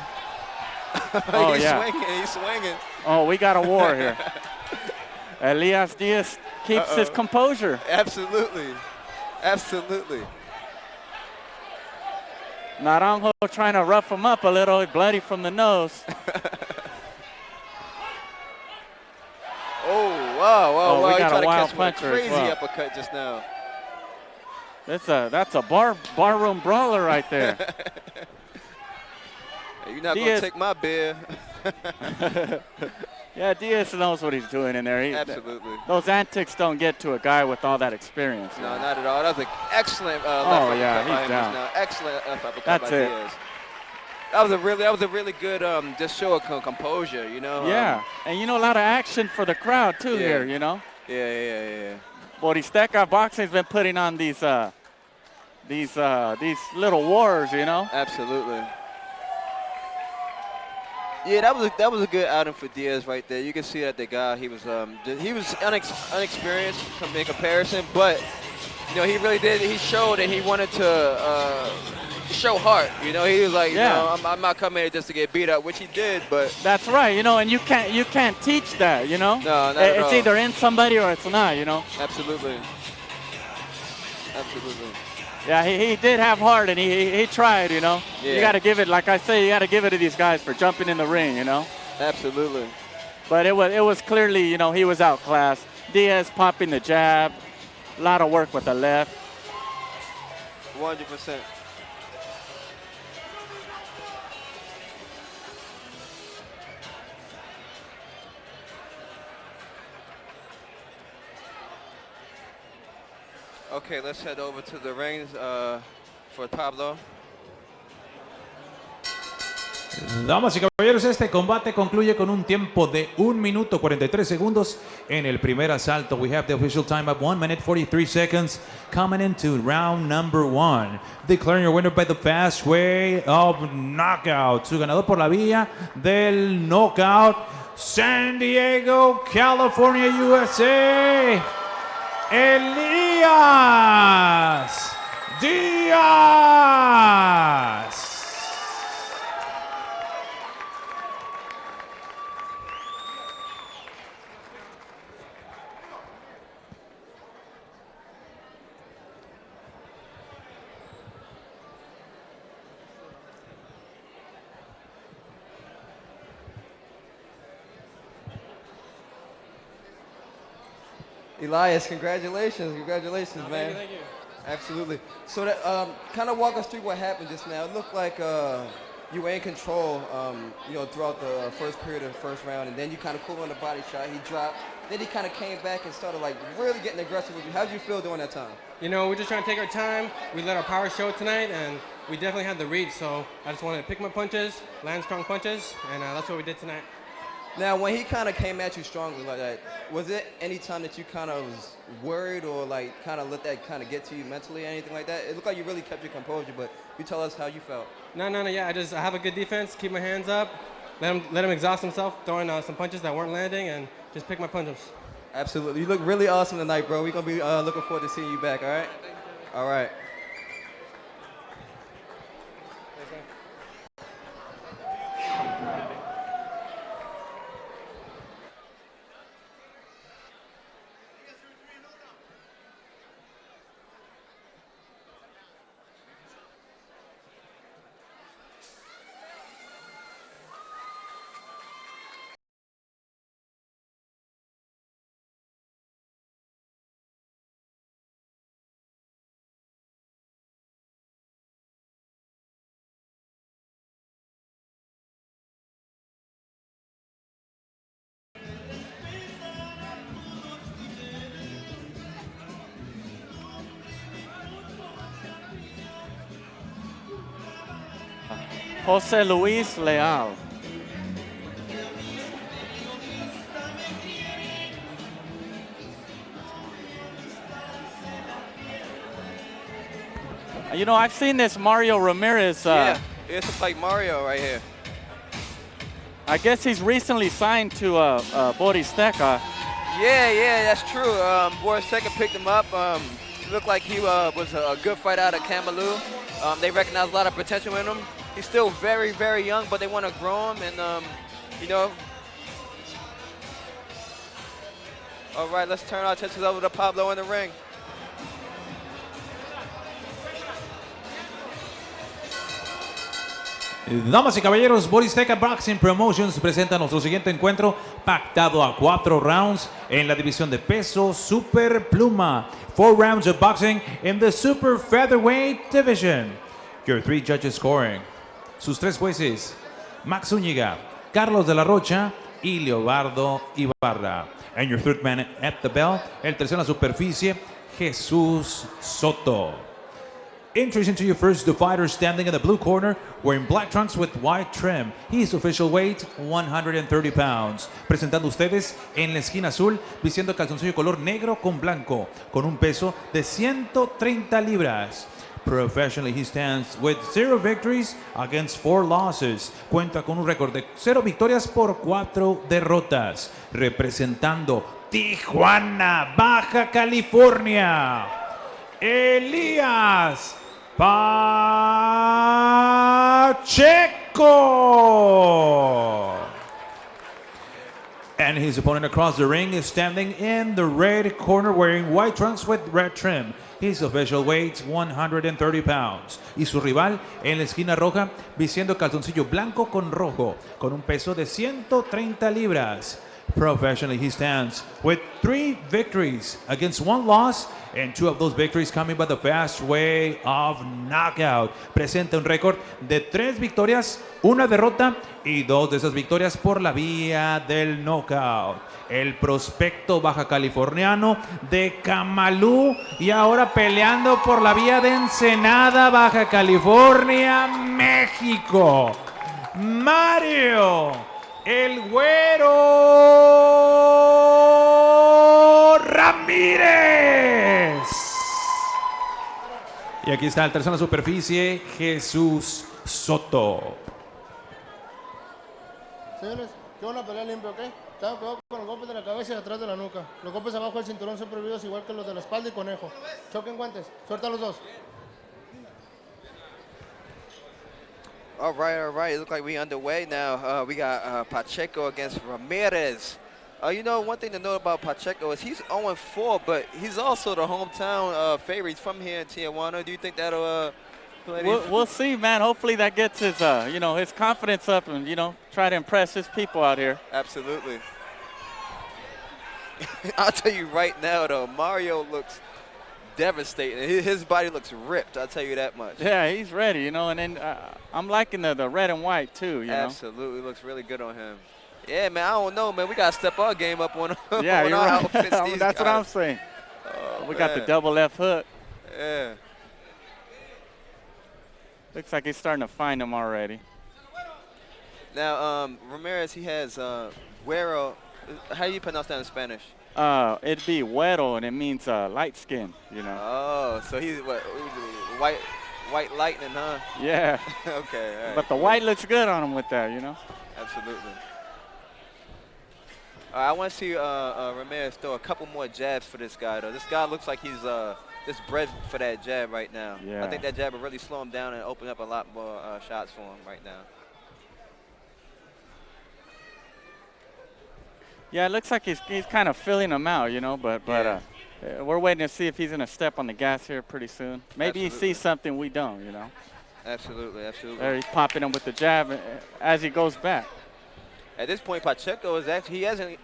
He's swinging. Oh, we got a war here. Elias Diaz keeps his composure. Absolutely. Naranjo trying to rough him up a little, bloody from the nose. Wow. We He got tried a to wild catch puncher a crazy as well. uppercut just now. That's a barroom brawler right there. You're not going to take my beer. Yeah, Diaz knows what he's doing in there. Absolutely. Those antics don't get to a guy with all that experience. No, not at all. That was an excellent left uppercut by him he's down. just now. Excellent left uppercut by Diaz. That was a really good just show of composure, you know. Yeah, and you know, a lot of action for the crowd too here, you know. Yeah. Boristeca Boxing's been putting on these little wars, you know. Absolutely. Yeah, that was a good outing for Diaz right there. You can see that the guy, he was unexperienced in comparison, but you know, he really did. He showed that he wanted to show heart. You know, he was like, you know, I'm not coming here just to get beat up, which he did. But that's right. You know, and you can't teach that. You know, no, not at all. It's either in somebody or it's not. You know. Absolutely. Yeah, he did have heart, and he tried, you know. Yeah. You got to give it, like I say, you got to give it to these guys for jumping in the ring, you know. Absolutely. But it was clearly, you know, he was outclassed. Diaz popping the jab, a lot of work with the left. 100%. Okay, let's head over to the rings for Pablo. Damas y caballeros, este combate concluye con un tiempo de 1 minuto 43 segundos en el primer asalto. We have the official time of 1 minute 43 seconds coming into round number 1. Declaring your winner by the fast way of knockout. Su ganador por la vía del knockout, San Diego, California, USA, Elias Diaz. Elias, congratulations, man. Thank you. Absolutely. So that kind of walk us through what happened just now. It looked like you were in control, you know, throughout the first period of the first round, and then you kind of pulled on the body shot. He dropped. Then he kind of came back and started like really getting aggressive with you. How did you feel during that time? You know, we're just trying to take our time. We let our power show tonight, and we definitely had the read. So I just wanted to pick my punches, land strong punches, and that's what we did tonight. Now, when he kind of came at you strongly like that, was it any time that you kind of was worried or like kind of let that kind of get to you mentally or anything like that? It looked like you really kept your composure, but you tell us how you felt. No, yeah, I have a good defense, keep my hands up, let him exhaust himself, throwing some punches that weren't landing, and just pick my punches. Absolutely. You look really awesome tonight, bro. We're going to be looking forward to seeing you back, all right? All right. Jose Luis Leal. You know, I've seen this Mario Ramirez. Yeah, it's just like Mario right here. I guess he's recently signed to Boristeca. Yeah, that's true. Boristeca picked him up. Looked like he was a good fight out of Camalú. They recognize a lot of potential in him. He's still very, very young, but they want to grow him, and you know. All right, let's turn our attention over to Pablo in the ring. Damas y caballeros, Boristeca Boxing Promotions presenta nuestro siguiente encuentro pactado a 4 rounds en la división de peso super pluma. 4 rounds of boxing in the super featherweight division. Your 3 judges scoring. Sus 3 jueces, Max Zúñiga, Carlos de la Rocha y Leobardo Ibarra. And your 3rd man at the bell, el tercero en la superficie, Jesús Soto. Introducing to you first the fighter standing in the blue corner, wearing black trunks with white trim. His official weight, 130 pounds. Presentando ustedes en la esquina azul, vistiendo calzoncillo color negro con blanco, con un peso de 130 libras. Professionally, he stands with 0 victories against 4 losses. Cuenta con un récord de 0 victorias por 4 derrotas. Representando Tijuana, Baja California, Elias Pacheco. And his opponent across the ring is standing in the red corner wearing white trunks with red trim. His official weight, 130 pounds. Y su rival en la esquina roja, vistiendo calzoncillo blanco con rojo, con un peso de 130 libras. Professionally, he stands with 3 victories against 1 loss, and 2 of those victories coming by the fast way of knockout. Presenta un récord de 3 victorias, 1 derrota y 2 de esas victorias por la vía del knockout. El prospecto baja californiano de Camalú y ahora peleando por la vía de Ensenada, Baja California, México. Mario, el güero Ramirez. Y aquí está el tercero en la superficie, Jesús Soto. Señores, que una pelea limpia, ¿ok? Tengo que ver con los golpes de la cabeza y atrás de la nuca. Los golpes abajo del cinturón son prohibidos igual que los de la espalda y conejo. Choquen guantes. Suelta los dos. All right. It looks like we're underway now. We got Pacheco against Ramirez. You know, one thing to note about Pacheco is he's 0-4, but he's also the hometown favorite. He's from here in Tijuana. Do you think that'll play? We'll see, man. Hopefully that gets his, his confidence up and, try to impress his people out here. Absolutely. I'll tell you right now, though, Mario looks devastating. His body looks ripped, I'll tell you that much. Yeah, he's ready, and then I'm liking the red and white, too, Absolutely. Looks really good on him. Yeah, man, I don't know, man. We got to step our game up on, yeah, on you're our right. outfits. That's what I'm saying. Oh, we got the double left hook. Yeah. Looks like he's starting to find him already. Now, Ramirez, he has güero. How do you pronounce that in Spanish? It'd be güero, and it means light skin, Oh, so he's what, white lightning, huh? Yeah. Okay, all right. But the white looks good on him with that, Absolutely. I want to see Ramirez throw a couple more jabs for this guy, though. This guy looks like he's just bred for that jab right now. Yeah. I think that jab will really slow him down and open up a lot more shots for him right now. Yeah, it looks like he's kind of filling them out, but we're waiting to see if he's going to step on the gas here pretty soon. Maybe he sees something we don't, Absolutely. There he's popping him with the jab as he goes back. At this point, Pacheco is actually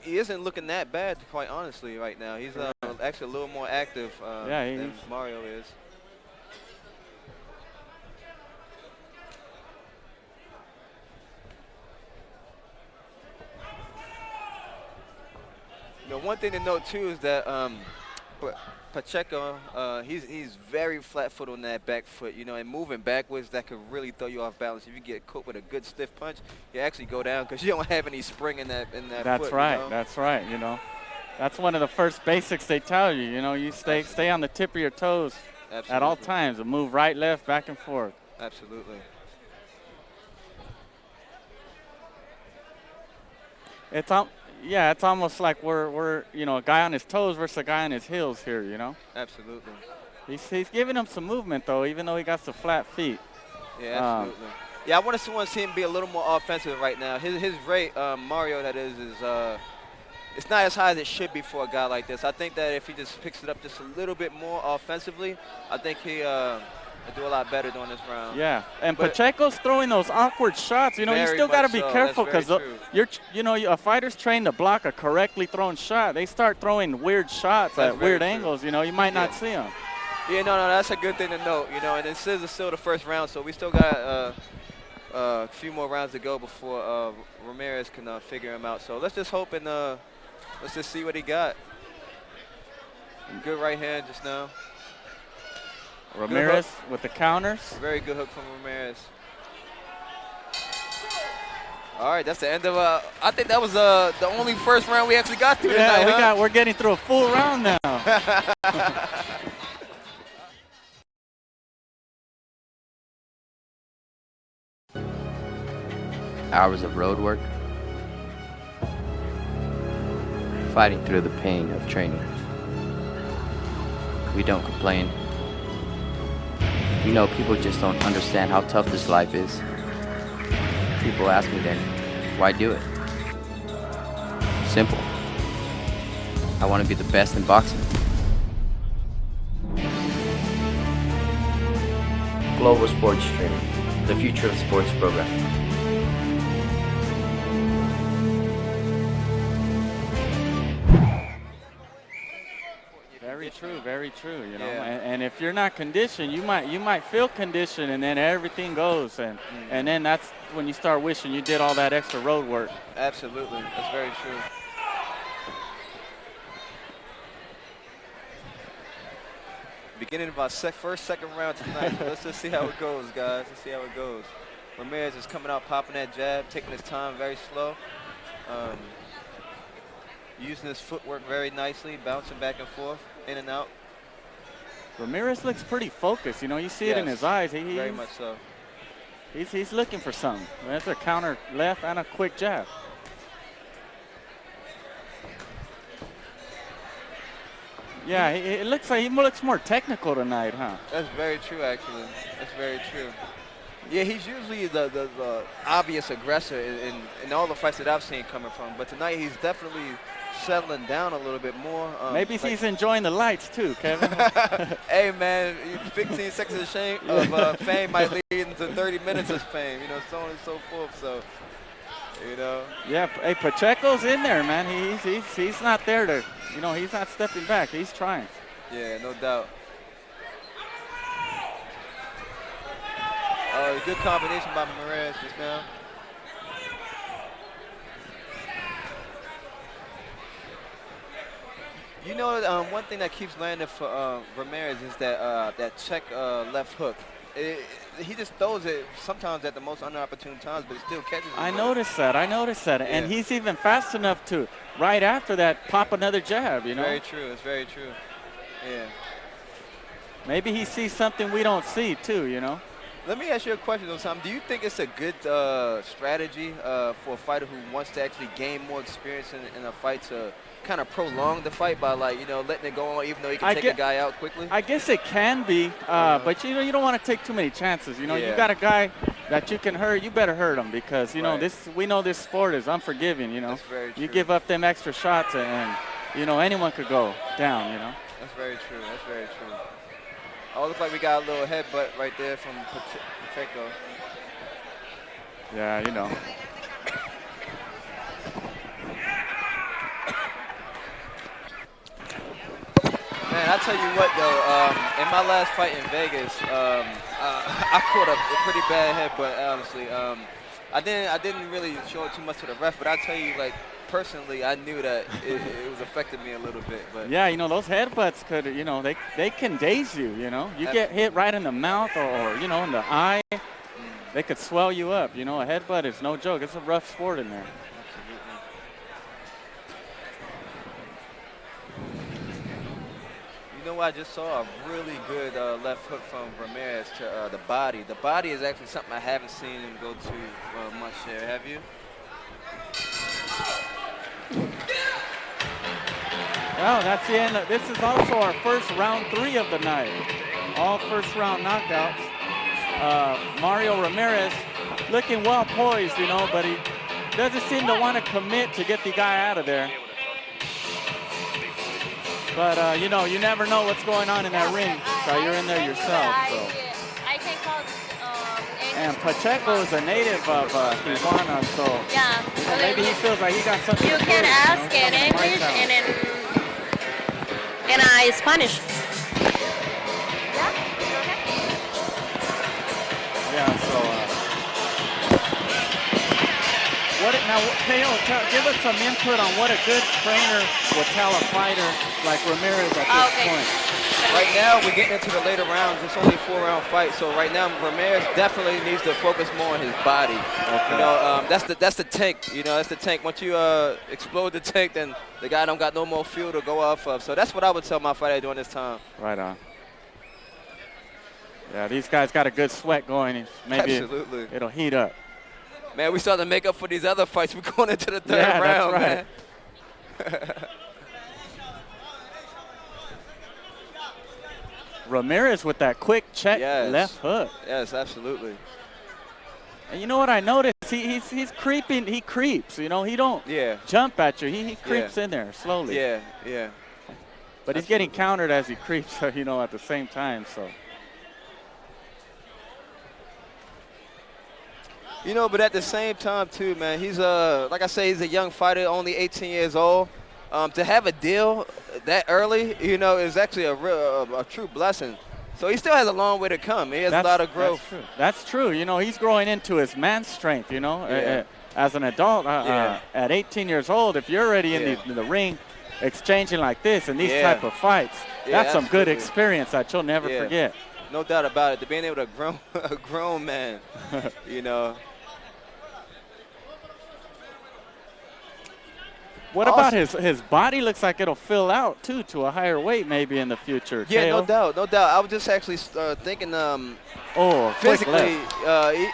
he isn't looking that bad, quite honestly, right now. He's actually a little more active than Mario is. One thing to note too is that Pacheco, he's very flat-footed on that back foot, and moving backwards, that could really throw you off balance. If you get caught with a good stiff punch, you actually go down because you don't have any spring in that That's foot. Right. That's right. That's one of the first basics they tell you. You stay on the tip of your toes at all times and move right, left, back and forth. Absolutely. It's almost like we're a guy on his toes versus a guy on his heels here, Absolutely. He's giving him some movement, though, even though he got the flat feet. Yeah, absolutely. I want to see him be a little more offensive right now. His rate, Mario, that is it's not as high as it should be for a guy like this. I think that if he just picks it up just a little bit more offensively, I think he do a lot better during this round. Yeah, and Pacheco's throwing those awkward shots. You still got to be careful because a fighter's trained to block a correctly thrown shot. They start throwing weird shots at weird angles. You might not see them. Yeah, no, that's a good thing to note. And this is still the first round, so we still got a few more rounds to go before Ramirez can figure him out. So let's just hope and let's just see what he got. Good right hand just now. Ramirez with the counters. Very good hook from Ramirez. All right, that's the end of I think that was the only first round we actually got through tonight. Yeah, we're getting through a full round now. Hours of road work, fighting through the pain of training. We don't complain. You know, people just don't understand how tough this life is. People ask me then, why do it? Simple. I want to be the best in boxing. Global Sports Stream, the future of sports programming. Very true. You know, and if you're not conditioned, you might feel conditioned, and then everything goes, and then that's when you start wishing you did all that extra road work. Absolutely, that's very true. Beginning of our second round tonight. So let's just see how it goes, guys. Let's see how it goes. Ramirez is coming out, popping that jab, taking his time, very slow. Using his footwork very nicely, bouncing back and forth, in and out. Ramirez looks pretty focused. You know, you see it in his eyes. Very much so. He's looking for something. That's a counter left and a quick jab. Yeah, it looks like he looks more technical tonight, huh? That's very true, actually. That's very true. Yeah, he's usually the obvious aggressor in all the fights that I've seen coming from. But tonight he's definitely settling down a little bit more. Maybe he's enjoying the lights too, Kevin. Hey, man, 15 seconds of fame might lead into 30 minutes of fame, you know, so on and so forth. So, you know. Yeah, hey, Pacheco's in there, man. He's not there to, you know, he's not stepping back. He's trying. Yeah, no doubt. Good combination by Ramirez just now. You know, one thing that keeps landing for Ramirez is that check left hook. He just throws it sometimes at the most inopportune times, but it still catches it. I noticed that. Yeah. And he's even fast enough to, right after that, pop another jab, you know? Very true. It's very true. Yeah. Maybe he sees something we don't see, too, you know? Let me ask you a question, though, Tom. Do you think it's a good strategy for a fighter who wants to actually gain more experience in a fight to kind of prolong the fight by, like, you know, letting it go on even though he can take a guy out quickly? I guess it can be, but, you know, you don't want to take too many chances. You know, you got a guy that you can hurt, you better hurt him because, you know, we know this sport is unforgiving, you know. That's very true. You give up them extra shots and, you know, anyone could go down, you know. That's very true. That's very true. Oh, looks like we got a little headbutt right there from Pacheco. Yeah, you know. Man, I tell you what, though, in my last fight in Vegas, I caught a pretty bad headbutt, honestly. I didn't really show it too much to the ref, but I tell you, like, personally, I knew that it was affecting me a little bit. But yeah, you know, those headbutts could, you know, they can daze you, you know. You get hit right in the mouth or, you know, in the eye, they could swell you up. You know, a headbutt is no joke. It's a rough sport in there. Absolutely. You know what? I just saw a really good left hook from Ramirez to the body. The body is actually something I haven't seen him go to much there. Have you? Well, that's the end. This is also our first round 3 of the night. All first round knockouts. Mario Ramirez looking well poised, you know, but he doesn't seem to want to commit to get the guy out of there. But, you know, you never know what's going on in that ring. So you're in there yourself. So. I can call and Pacheco is a native of Tijuana, so yeah, you know, maybe he feels like he got something you to can prove, ask you know, in English and in Spanish. Yeah, so Now, Teo, give us some input on what a good trainer would tell a fighter like Ramirez at this point. Right now, we're getting into the later rounds. It's only a 4-round fight, so right now, Ramirez definitely needs to focus more on his body. Okay. You know, that's the tank. You know, that's the tank. Once you explode the tank, then the guy don't got no more fuel to go off of. So that's what I would tell my fighter during this time. Right on. Yeah, these guys got a good sweat going. Maybe Absolutely. it'll heat up. Man, we starting to make up for these other fights. We're going into the third round, that's right. man. Ramirez with that quick check left hook. Yes, absolutely. And you know what I noticed? He's creeping. He creeps. You know, he don't jump at you. He creeps in there slowly. Yeah. But he's getting countered as he creeps. You know, at the same time. So. You know, but at the same time, too, man, he's like I say, he's a young fighter, only 18 years old. To have a deal that early, you know, is actually a true blessing. So he still has a long way to come. He has a lot of growth. That's true. You know, he's growing into his man strength, you know. As an adult, at 18 years old, if you're already in the ring exchanging like this and these type of fights, that's some good experience that you'll never forget. No doubt about it. To being able to grow a grown man, you know. What about his body? Looks like it'll fill out, too, to a higher weight maybe in the future. Yeah, Teo? no doubt, no doubt. I was just actually thinking physically,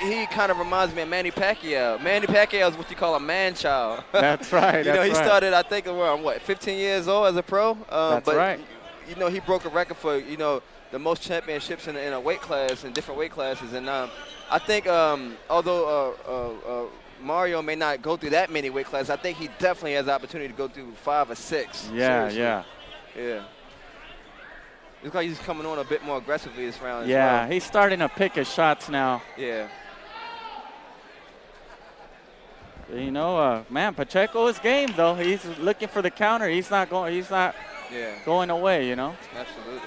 he kind of reminds me of Manny Pacquiao. Manny Pacquiao is what you call a man-child. That's right, You know, he started, I think, around, 15 years old as a pro? That's right. You know, he broke a record for, you know, the most championships in a weight class, in different weight classes. And I think although Mario may not go through that many weight classes, I think he definitely has the opportunity to go through 5 or 6. Yeah. Looks like he's coming on a bit more aggressively this round as well. He's starting to pick his shots now. Yeah. You know, man, Pacheco is game, though. He's looking for the counter. He's not going away, you know. Absolutely.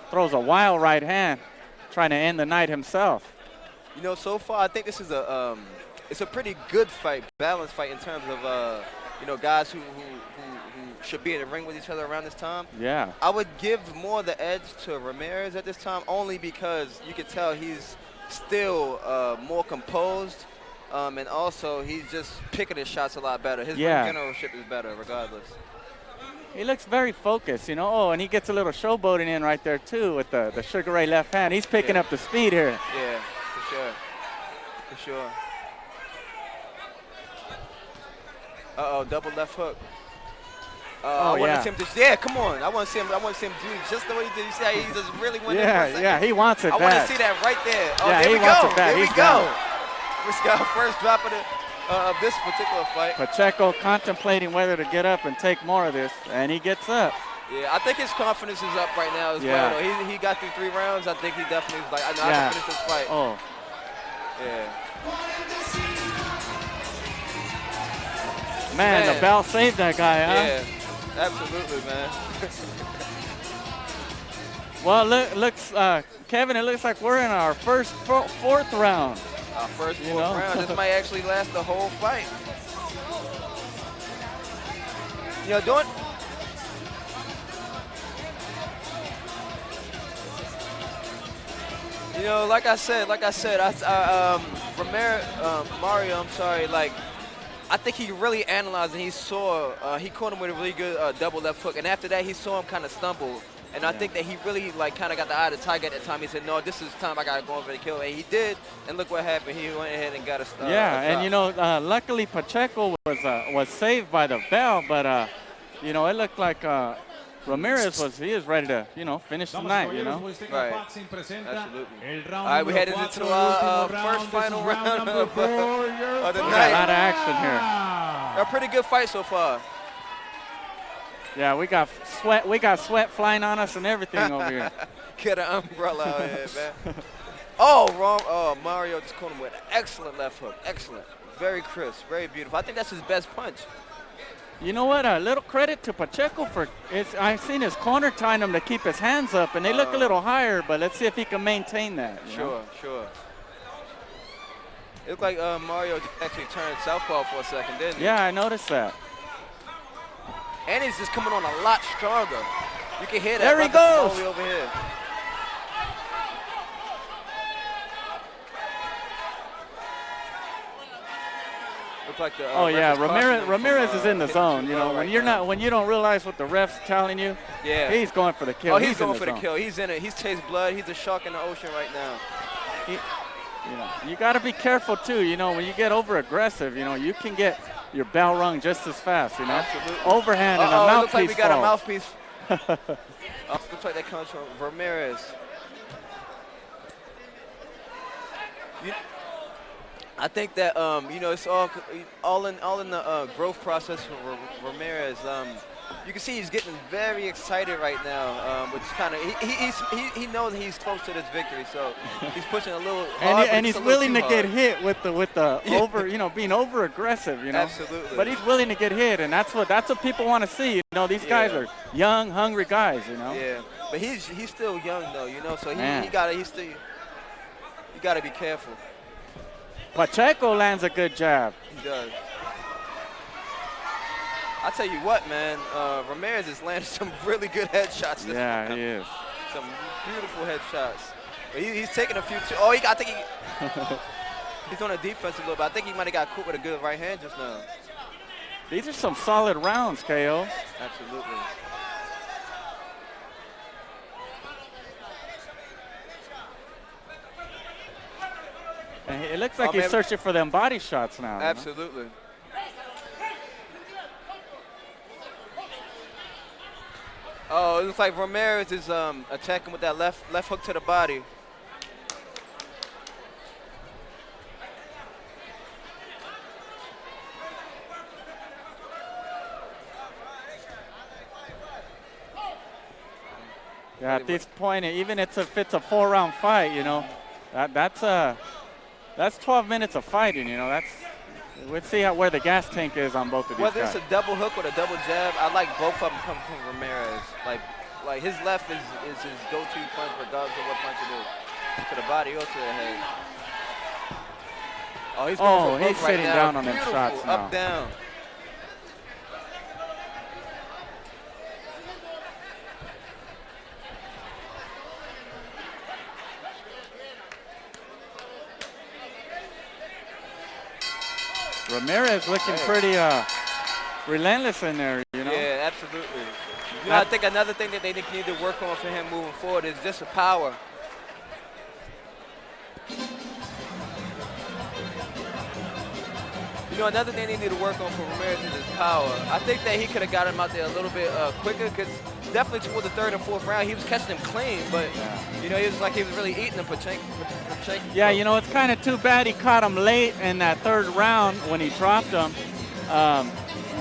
Throws a wild right hand, trying to end the night himself. You know, so far, I think this is it's a pretty good fight, balanced fight in terms of, you know, guys who should be in the ring with each other around this time. Yeah. I would give more the edge to Ramirez at this time, only because you could tell he's still more composed, and also he's just picking his shots a lot better. His ring generalship is better regardless. He looks very focused, you know. Oh, and he gets a little showboating in right there, too, with the Sugar Ray left hand. He's picking up the speed here. Yeah, for sure. Uh-oh, double left hook. I want to see him just, come on. I want to see him do just the way he did. You see how he just really went in for a second? Yeah, he wants it I want to see that right there. Oh, yeah, there we wants go. It back. There we go. We got our first drop of this particular fight. Pacheco contemplating whether to get up and take more of this, and he gets up. Yeah, I think his confidence is up right now as well. Though. He got through 3 rounds. I think he definitely was like, I know I can finish this fight. Oh. Yeah. Man, the bell saved that guy, huh? Yeah, absolutely, man. Well, looks, Kevin, it looks like we're in our first fourth round. Our first fourth round. This might actually last the whole fight. You know, you know, like I said, Mario, I'm sorry, like, I think he really analyzed and he saw, he caught him with a really good double left hook. And after that, he saw him kind of stumble. And I think that he really, like, kind of got the eye of the tiger at that time. He said, no, this is time I got to go over the kill. And he did. And look what happened. He went ahead and got a stop. And, you know, luckily Pacheco was saved by the bell. But, you know, it looked like Ramirez he is ready to, you know, finish the night, you know. Right. Absolutely. All right, we headed into our first final round of the night. A lot of action here. A pretty good fight so far. Yeah, we got sweat flying on us and everything over here. Get an umbrella out here, man. Oh, wrong. Oh, Mario just caught him with an excellent left hook. Excellent. Very crisp. Very beautiful. I think that's his best punch. You know what? A little credit to Pacheco for I've seen his corner tying him to keep his hands up, and they look a little higher, but let's see if he can maintain that. Sure. It looked like Mario actually turned southpaw for a second, didn't he? Yeah, I noticed that. And he's just coming on a lot stronger. You can hear that. There he goes. All the way over here. Look like the, oh yeah, Ramirez is in the zone. You know, when you're not, when you don't realize what the ref's telling you, yeah, he's going for the kill. Oh, he's going for the zone. kill. He's in it. He's chased blood. He's a shark in the ocean right now. You know, you got to be careful too. You know, when you get over aggressive, you know, you can get your bell rung just as fast. You know, absolutely. Overhand and a mouthpiece. Looks like we got falls. a mouthpiece. Looks like that comes from Ramirez. I think that you know, it's all in the growth process for Ramirez. You can see he's getting very excited right now, which kind of he knows he's close to this victory, so he's pushing a little hard, and he's willing to get hit with the over, you know, being over aggressive, you know. Absolutely. But he's willing to get hit, and that's what people want to see. You know, these guys are young, hungry guys, you know. Yeah, but he's still young though, you know, so you gotta be careful. Pacheco lands a good jab. He does. I tell you what, man, Ramirez has landed some really good headshots. He is. Some beautiful headshots. But he's taking a few too. Oh, I think he's on a defensive little bit. I think he might have got caught with a good right hand just now. These are some solid rounds, KO. Absolutely. And it looks like he's searching for them body shots now. Absolutely. You know? Oh, it looks like Ramirez is attacking with that left hook to the body. Yeah, at this point, even if it's a 4-round fight, you know, that's 12 minutes of fighting. You know, we'll see where the gas tank is on both of these Whether guys. it's a double hook or a double jab, I like both of them coming from Ramirez. Like his left is his go-to punch, regardless of what punch it is, to the body or to the head. Oh, he's going for he's sitting down on them shots now. Up, down. Ramirez looking pretty relentless in there, you know? Yeah, absolutely. You know, I think another thing that they need to work on for him moving forward is just the power. You know, another thing they need to work on for Ramirez is his power. I think that he could have got him out there a little bit quicker, because definitely toward the third and fourth round, he was catching him clean, but, you know, he was really eating him, Pacheco. Yeah, you know, it's kind of too bad he caught him late in that third round when he dropped him,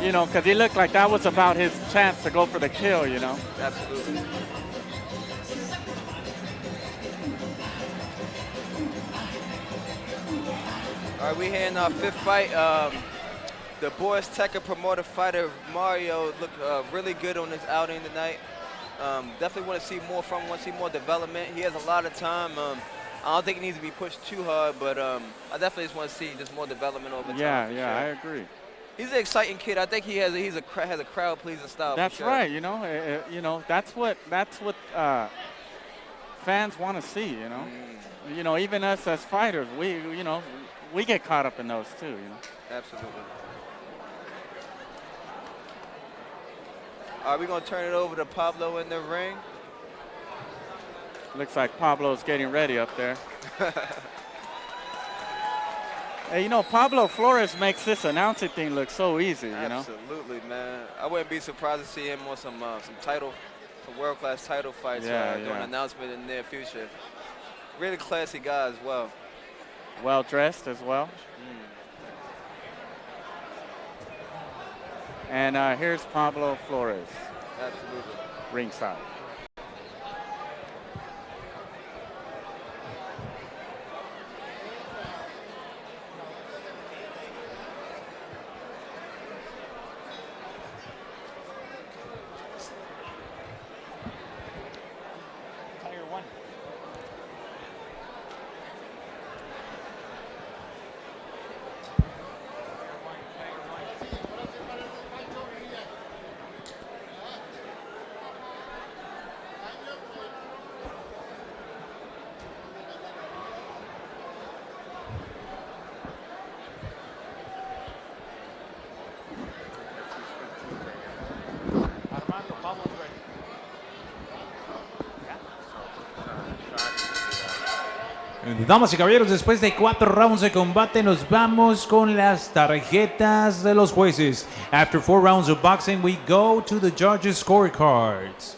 you know, because he looked like that was about his chance to go for the kill, you know? Absolutely. All right, we here in our fifth fight. The Boris Tecker promoter fighter Mario looked really good on his outing tonight. Definitely want to see more from him, want to see more development. He has a lot of time. I don't think he needs to be pushed too hard, but I definitely just want to see just more development over time. Yeah, sure. I agree. He's an exciting kid. I think he has a crowd pleasing style. That's for sure. right. You know, that's what fans want to see. You know, you know, even us as fighters, we get caught up in those too. You know. Absolutely. Are we gonna turn it over to Pablo in the ring? Looks like Pablo's getting ready up there. Hey, you know, Pablo Flores makes this announcing thing look so easy, you know? Absolutely, man. I wouldn't be surprised to see him on some world-class title fights doing an announcement in the near future. Really classy guy as well. Well-dressed as well. And here's Pablo Flores. Absolutely. Ringside. Damas y caballeros, después de 4 rounds de combate, nos vamos con las tarjetas de los jueces. After 4 rounds of boxing, we go to the judges' scorecards.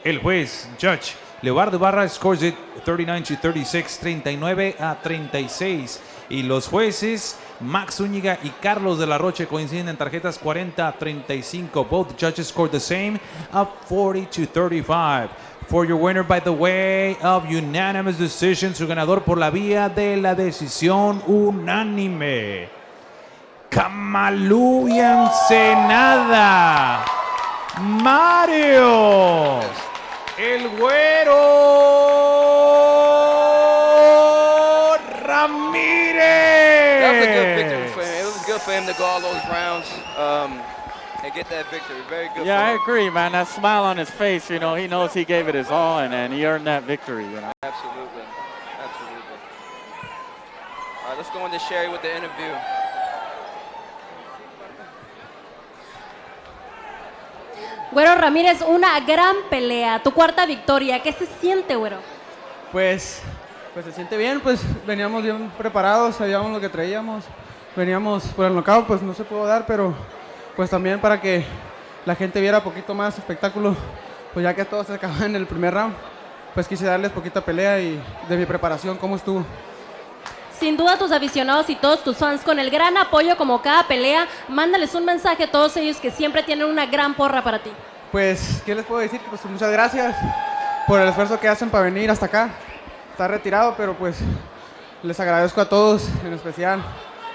El juez, Judge Leobardo Barra, scores it 39-36, 39-36. Y los jueces, Max Zúñiga y Carlos de la Roche, coinciden en tarjetas 40-35. Both judges scored the same, of 40-35. For your winner by the way of unanimous decision, su ganador por la vía de la decisión unánime, Camalú y Ensenada, Mario, el güero Ramirez. That was a good victory for him. It was good for him to go all those rounds and get that victory. Very good. Yeah, for I him. agree, man. That smile on his face, you know, he knows he gave it his all, and he earned that victory, you know. Absolutely. Absolutely. All right, let's go into Sherry with the interview. Güero Ramírez, una gran pelea, tu cuarta victoria. ¿Qué se siente, güero? Pues se siente bien, pues veníamos bien preparados, sabíamos lo que traíamos, veníamos por el knockout, pues no se pudo dar, pero pues también para que la gente viera poquito más espectáculo, pues ya que todo se acabó en el primer round, pues quise darles poquita pelea y de mi preparación, cómo estuvo. Sin duda tus aficionados y todos tus fans, con el gran apoyo como cada pelea, mándales un mensaje a todos ellos que siempre tienen una gran porra para ti. Pues, ¿qué les puedo decir? Pues muchas gracias por el esfuerzo que hacen para venir hasta acá. Está retirado, pero pues les agradezco a todos, en especial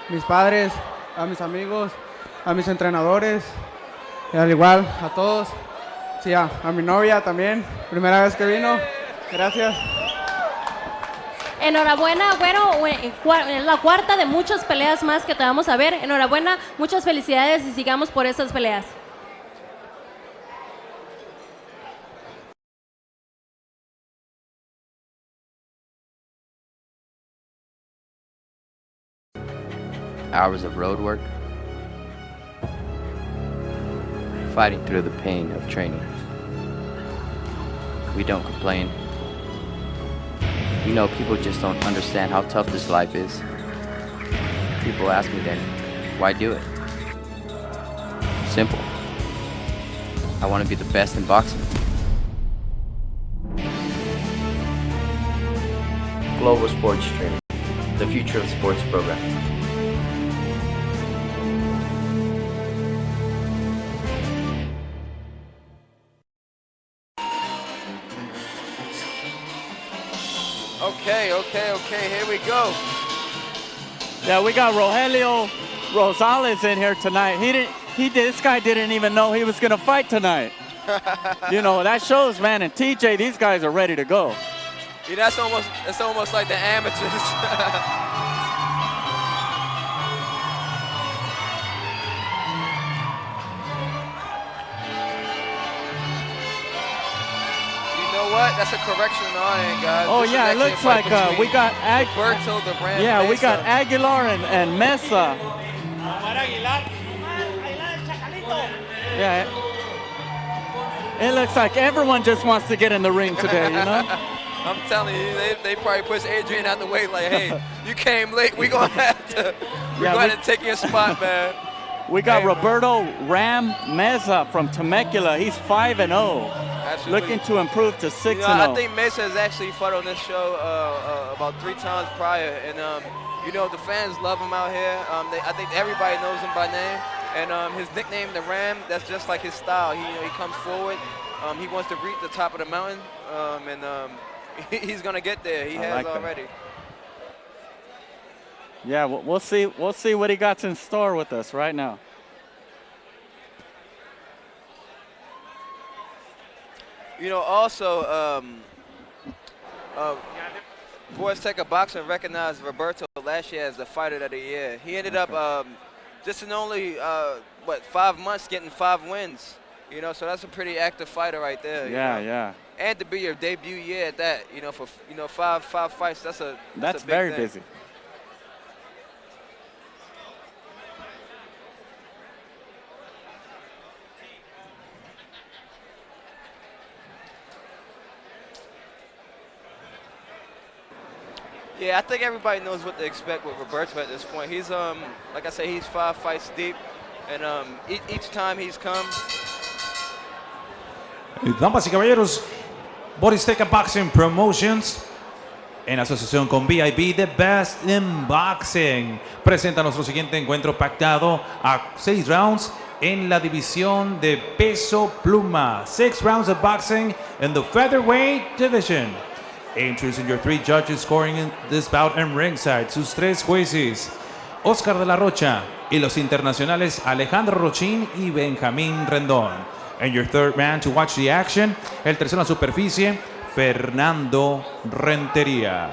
mis padres, a mis amigos, a mis entrenadores, y al igual a todos. Sí, a mi novia también, primera vez que vino. Gracias. Enhorabuena, güero, es la cuarta de muchas peleas más que te vamos a ver. Enhorabuena, muchas felicidades y sigamos por esas peleas. Hours of road work, fighting through the pain of training. We don't complain. You know, people just don't understand how tough this life is. People ask me then, why do it? Simple. I want to be the best in boxing. Global Sports Training, the future of sports programming. Okay, here we go. Yeah, we got Rogelio Rosales in here tonight. This guy didn't even know he was gonna fight tonight. You know, that shows, man, and TJ, these guys are ready to go. Yeah, that's almost like the amateurs. What? That's a correction on our end, guys. Oh, yeah, it looks like we got Roberto, the brand yeah, we Meza. got Aguilar and Meza. Omar Aguilar. Yeah, it looks like everyone just wants to get in the ring today, you know? I'm telling you, they probably push Adrian out the way like, hey, you came late, we're going to have to take your spot, man. We got Roberto Ram Meza from Temecula. He's 5-0. Absolutely. Looking to improve to 6-0. I think Meza has actually fought on this show about 3 times prior, and you know, the fans love him out here. I think everybody knows him by name, and his nickname, the Ram, that's just like his style. He comes forward, he wants to reach the top of the mountain, and he's gonna get there. He has already. Yeah, we'll see what he got in store with us right now. You know, also, Azteca Boxing recognized Roberto last year as the fighter of the year. He ended up just in only 5 months getting 5 wins. You know, so that's a pretty active fighter right there. Yeah, you know? yeah. And to be your debut year at that, you know, for five fights, that's a big very thing. busy. Yeah, I think everybody knows what to expect with Roberto at this point. He's, like I said, he's 5 fights deep, and each time he's come. Damas y caballeros, Boristeca Boxing Promotions, en asociación con VIP, The Best in Boxing, presenta nuestro siguiente encuentro pactado a 6 rounds en la división de peso pluma. 6 rounds of boxing in the featherweight division. Introducing your 3 judges scoring in this bout and ringside. Sus 3 jueces, Oscar de la Rocha, y los internacionales Alejandro Rochín y Benjamín Rendón. And your third man to watch the action, el tercero en la superficie, Fernando Rentería.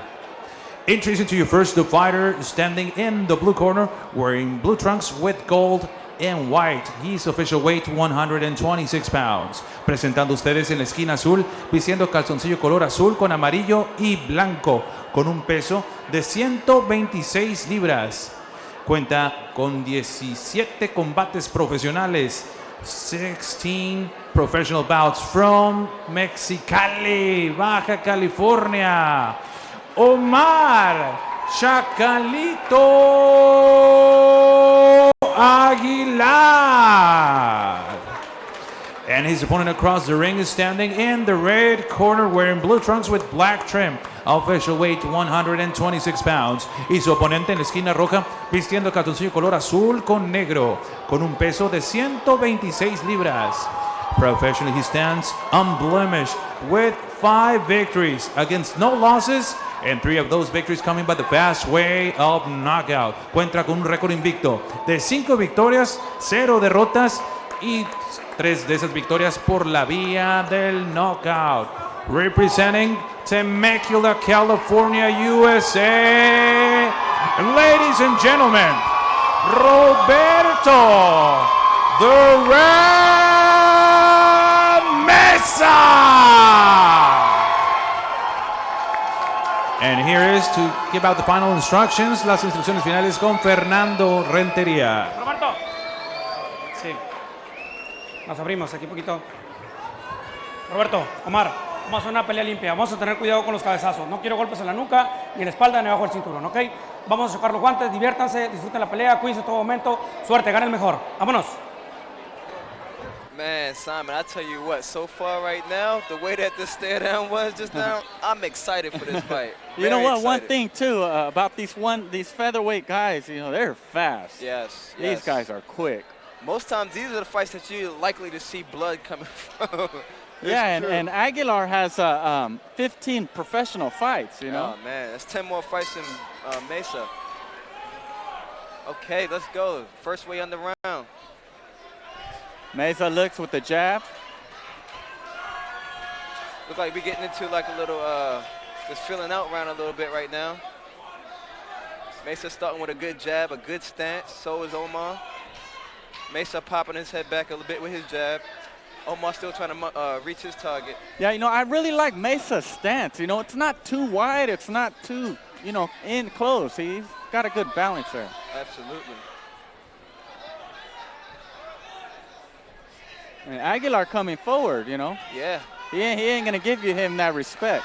Introducing to you first the fighter standing in the blue corner, wearing blue trunks with gold and white. He's official weight 126 pounds. Presentando ustedes en la esquina azul, vistiendo calzoncillo color azul con amarillo y blanco, con un peso de 126 libras. Cuenta con 17 combates profesionales, 16 professional bouts from Mexicali, Baja California. Omar Chacalito Aguilar. And his opponent across the ring is standing in the red corner wearing blue trunks with black trim. Official weight 126 pounds. Y su oponente en la esquina roja vistiendo calzoncillo color azul con negro con un peso de 126 libras. Professionally, he stands unblemished with 5 victories against no losses, and 3 of those victories coming by the fast way of knockout. Cuenta con un récord invicto de 5 victorias, 0 derrotas y 3 de esas victorias por la vía del knockout. Representing Temecula, California, USA, ladies and gentlemen, Roberto, the Red Meza. And here is to give out the final instructions, las instrucciones finales con Fernando Rentería. Roberto. Sí. Nos abrimos aquí un poquito. Roberto, Omar, vamos a hacer una pelea limpia. Vamos a tener cuidado con los cabezazos. No quiero golpes en la nuca, ni en la espalda, ni abajo del cinturón, ¿ok? Vamos a chocar los guantes, diviértanse, disfruten la pelea, cuídense en todo momento. Suerte, gane el mejor. Vámonos. Man, Simon, I tell you what, so far right now, the way that this stare down was just now, I'm excited for this fight. You know what? Very One excited. thing too about these featherweight guys, you know, they're fast. Yes, These yes. guys are quick. Most times, these are the fights that you're likely to see blood coming from. Yeah, It's true. and Aguilar has 15 professional fights, you know. Oh, man, that's 10 more fights than Meza. Okay, let's go. First way on the round. Meza looks with the jab. Look like we're getting into like a little, just filling out round a little bit right now. Meza starting with a good jab, a good stance. So is Omar. Meza popping his head back a little bit with his jab. Omar still trying to reach his target. Yeah, you know, I really like Mesa's stance. You know, it's not too wide. It's not too, you know, in close. He's got a good balance there. Absolutely. And Aguilar coming forward, you know. Yeah. He ain't going to give him that respect.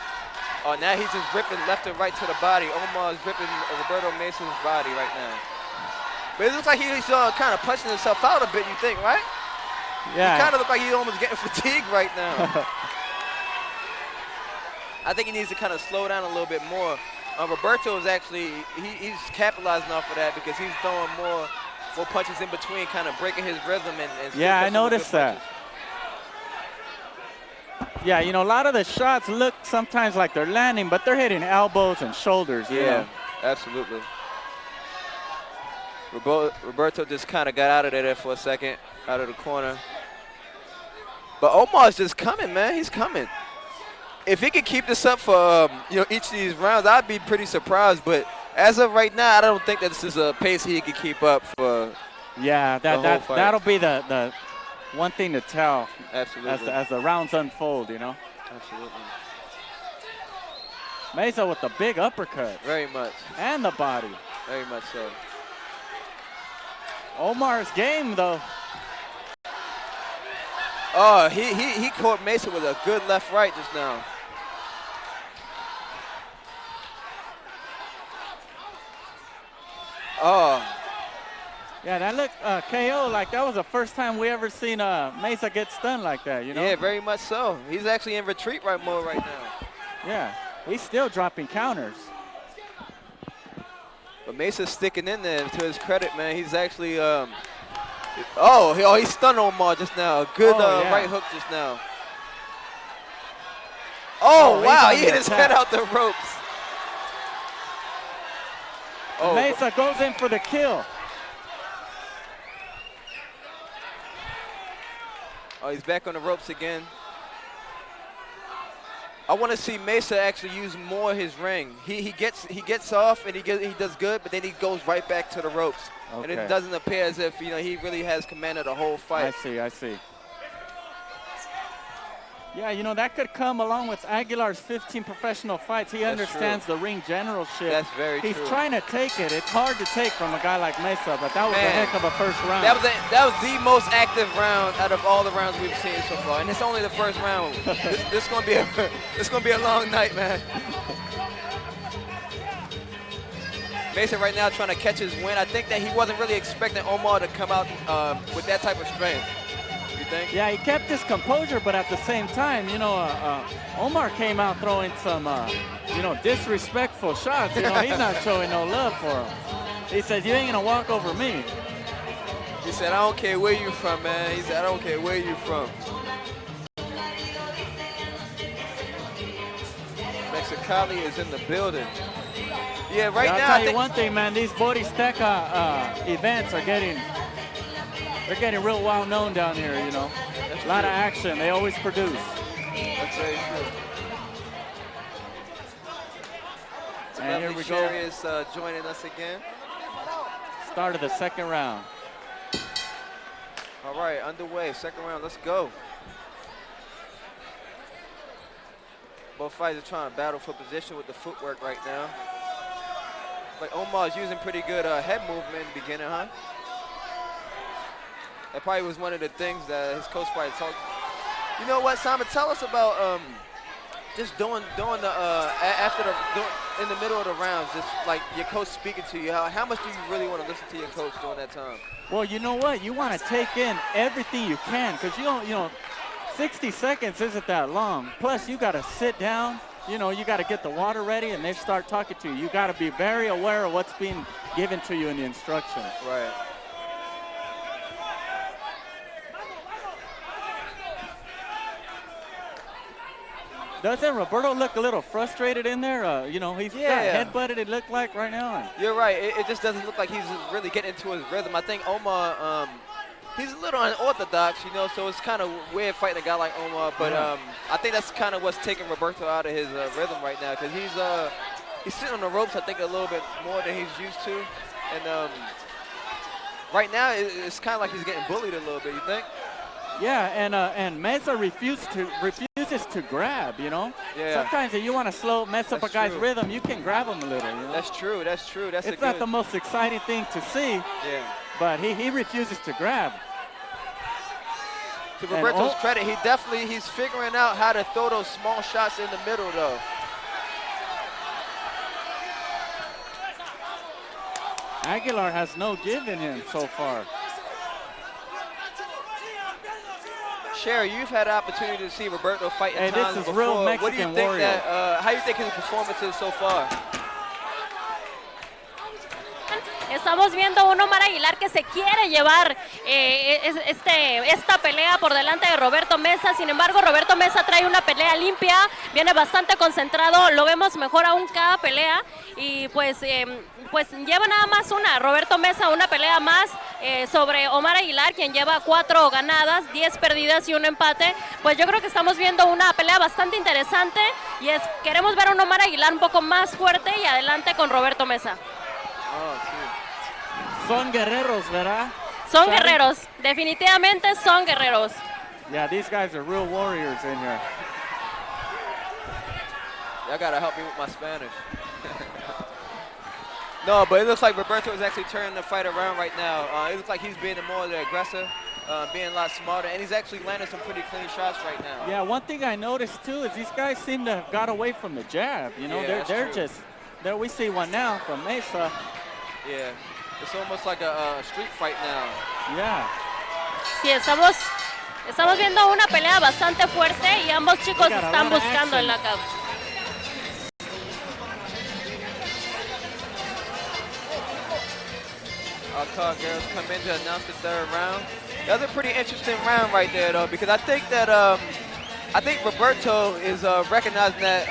Oh, now he's just ripping left and right to the body. Omar is ripping Roberto Mesa's body right now. But it looks like he's kind of punching himself out a bit, you think, right? Yeah. He kind of looks like he's almost getting fatigued right now. I think he needs to kind of slow down a little bit more. Roberto is actually, he's capitalizing off of that because he's throwing more punches in between, kind of breaking his rhythm. And yeah, I noticed that. Yeah, you know, a lot of the shots look sometimes like they're landing, but they're hitting elbows and shoulders. You know? Absolutely. Roberto just kind of got out of there for a second, out of the corner. But Omar's just coming, man. He's coming. If he could keep this up for each of these rounds, I'd be pretty surprised. But as of right now, I don't think that this is a pace he could keep up for. Yeah, that'll be the one thing to tell. Absolutely. As the rounds unfold, you know. Absolutely. Meza with the big uppercut. Very much. And the body. Very much so. Omar's game, though. Oh, he caught Meza with a good left right just now. Oh. Yeah, that looked KO like that was the first time we ever seen Meza get stunned like that, you know? Yeah, very much so. He's actually in retreat mode right now. Yeah, he's still dropping counters. But Mesa's sticking in there, to his credit, man. He's actually, he stunned Omar just now. A good right hook just now. Oh, wow, he hit his head out the ropes. Oh. Meza goes in for the kill. Oh, he's back on the ropes again. I want to see Meza actually use more of his ring. He gets off and he does good, but then he goes right back to the ropes. Okay. And it doesn't appear as if he really has command of the whole fight. I see. Yeah, that could come along with Aguilar's 15 professional fights. He understands the ring generalship. That's very true. He's trying to take it. It's hard to take from a guy like Meza, but that was a heck of a first round. That was the most active round out of all the rounds we've seen so far, and it's only the first round. This gonna be a long night, man. Meza right now trying to catch his win. I think that he wasn't really expecting Omar to come out with that type of strength. You think? Yeah, he kept his composure, but at the same time, Omar came out throwing some, disrespectful shots. He's not showing no love for him. He said, "You ain't gonna walk over me." He said, "I don't care where you from, man." He said, "I don't care where you from." Mexicali is in the building. Yeah, right now. I'll tell you one thing, man. These Boristeca events are getting real well known down here. A lot of action. They always produce. That's very true. And here we go. Is joining us again. Start of the second round. All right, underway. Second round. Let's go. Both fighters are trying to battle for position with the footwork right now. Like Omar's using pretty good head movement in the beginning, huh? That probably was one of the things that his coach probably talked. You know what, Simon? Tell us about just doing the in the middle of the rounds, just like your coach speaking to you. How much do you really want to listen to your coach during that time? Well, you know what? You want to take in everything you can, because 60 seconds isn't that long. Plus, you got to sit down. You got to get the water ready, and they start talking to you. You got to be very aware of what's being given to you in the instructions. Right. Doesn't Roberto look a little frustrated in there? He's got headbutted, it looked like right now. You're right. It just doesn't look like he's really getting into his rhythm. I think Omar, he's a little unorthodox, so it's kind of weird fighting a guy like Omar. But I think that's kind of what's taking Roberto out of his rhythm right now, because he's sitting on the ropes, I think, a little bit more than he's used to. And right now, it's kind of like he's getting bullied a little bit, you think? Yeah, and Meza refuses to grab, Yeah. Sometimes if you want to mess up a guy's rhythm, you can grab him a little, That's true. It's not the most exciting thing to see. Yeah. But he refuses to grab. To Roberto's credit, he's figuring out how to throw those small shots in the middle, though. Aguilar has no give in him so far. Sherry, you've had the opportunity to see Roberto fight in times this is before. real Mexican what do you think warrior. How do you think his performance is so far? Estamos viendo un Omar Aguilar que se quiere llevar esta pelea por delante de Roberto Meza. Sin embargo, Roberto Meza trae una pelea limpia, viene bastante concentrado, lo vemos mejor aún cada pelea y pues lleva nada más Roberto Meza una pelea más sobre Omar Aguilar, quien lleva 4 ganadas, 10 perdidas y un empate. Pues yo creo que estamos viendo una pelea bastante interesante y queremos ver a un Omar Aguilar un poco más fuerte y adelante con Roberto Meza. Son guerreros, ¿verdad? Son guerreros, definitivamente son guerreros. Yeah, these guys are real warriors in here. Y'all gotta help me with my Spanish. No, but it looks like Roberto is actually turning the fight around right now. It looks like he's being more aggressive, being a lot smarter, and he's actually landing some pretty clean shots right now. Yeah, one thing I noticed too is these guys seem to have got away from the jab. They're just there. We see one now from Meza. Yeah. It's almost like a street fight now. Yeah. Sí, estamos viendo una pelea bastante fuerte y ambos chicos están buscando el knockout. Our call girls come in to announce the third round. That was a pretty interesting round right there, though, because I think that Roberto is recognizing that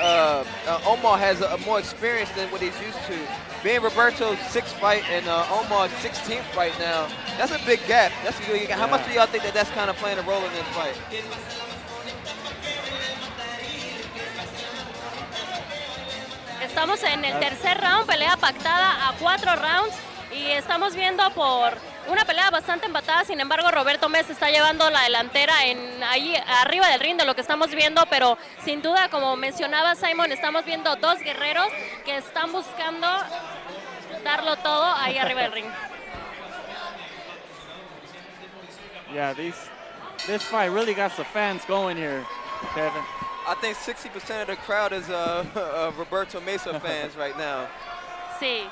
Omar has a more experience than what he's used to. Being Roberto's 6th fight and Omar's 16th fight now, that's a big gap. That's a big gap. How much do y'all think that that's kind of playing a role in this fight? Estamos en el tercer round, pelea pactada a 4 rounds y estamos viendo por una pelea bastante empatada. Sin embargo, Roberto Meza está llevando la delantera ahí arriba del ring de lo que estamos viendo, pero sin duda, como mencionaba Simon, estamos viendo dos guerreros que están buscando darlo todo ahí arriba del ring. Yeah, this fight really got the fans going here, Kevin. I think 60% of the crowd is Roberto Meza fans right now. Sí.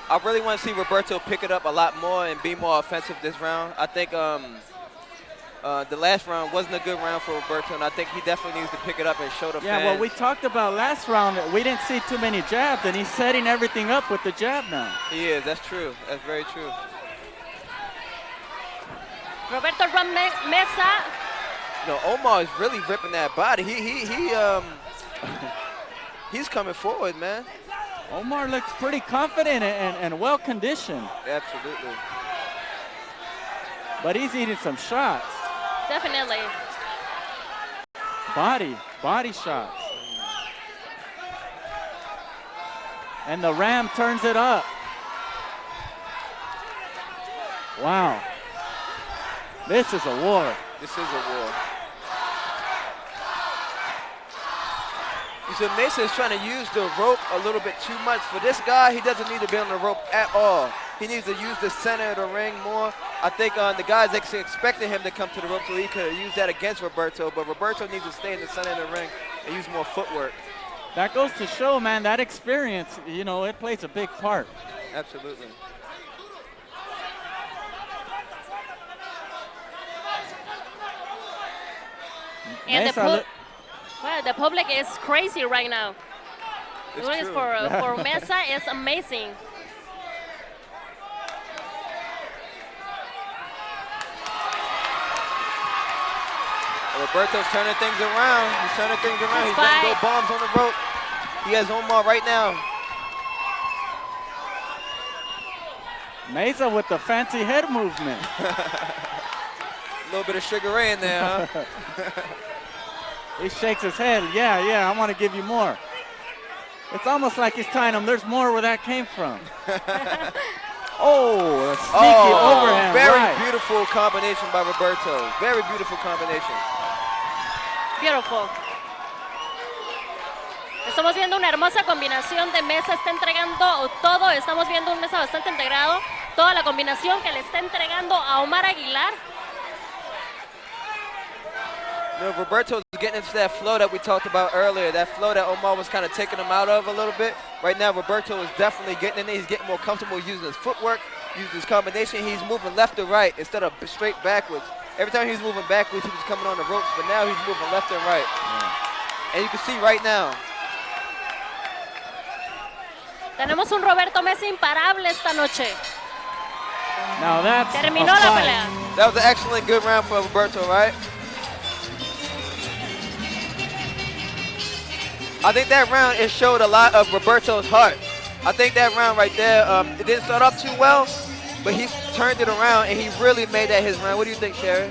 I really want to see Roberto pick it up a lot more and be more offensive this round. I think the last round wasn't a good round for Roberto, and I think he definitely needs to pick it up and show the fans. Yeah, well, we talked about last round. We didn't see too many jabs, and he's setting everything up with the jab now. He is. That's true. That's very true. Roberto Meza. No, Omar is really ripping that body. He's coming forward, man. Omar looks pretty confident and well conditioned. Absolutely. But he's eating some shots. Definitely. Body shots. And the Ram turns it up. Wow. This is a war. This is a war. So Meza is trying to use the rope a little bit too much. For this guy, he doesn't need to be on the rope at all. He needs to use the center of the ring more. I think the guys expected him to come to the rope so he could use that against Roberto, but Roberto needs to stay in the center of the ring and use more footwork. That goes to show, man, that experience, you know, it plays a big part. Absolutely. And the public is crazy right now. It's true. For Meza, it's amazing. Roberto's turning things around. He's turning things around. He's letting go bombs on the rope. He has Omar right now. Meza with the fancy head movement. A little bit of Sugar Ray in there, huh? He shakes his head. Yeah, I want to give you more. It's almost like he's telling him there's more where that came from. Oh, a sneaky overhand. Very right. beautiful combination by Roberto. Very beautiful combination. Beautiful. Estamos viendo una hermosa combinación de Meza, está entregando todo, estamos viendo un Meza bastante integrado, toda la combinación que le está entregando a Omar Aguilar. You know, Roberto's getting into that flow that we talked about earlier, that flow that Omar was kind of taking him out of a little bit. Right now, Roberto is definitely getting in there. He's getting more comfortable using his footwork, using his combination. He's moving left to right instead of straight backwards. Every time he's moving backwards, he was coming on the ropes, but now he's moving left and right. Yeah. And you can see right now. Tenemos un Roberto Meza imparable esta noche. Now that's Terminó la pelea. That was an excellent, good round for Roberto, right? I think that round, it showed a lot of Roberto's heart. I think that round right there, it didn't start off too well, but he turned it around and he really made that his round. What do you think, Sherry?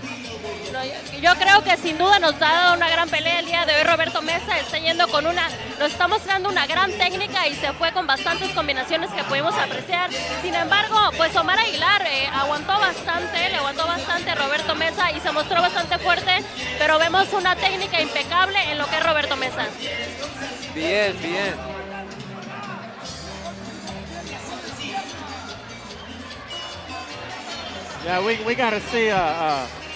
Yo creo que sin duda nos ha dado una gran pelea el día de hoy. Roberto Meza está yendo con nos está mostrando una gran técnica y se fue con bastantes combinaciones que pudimos apreciar. Sin embargo, pues Omar Aguilar le aguantó bastante a Roberto Meza y se mostró bastante fuerte, pero vemos una técnica impecable en lo que es Roberto Meza. Bien. Yeah, we got to see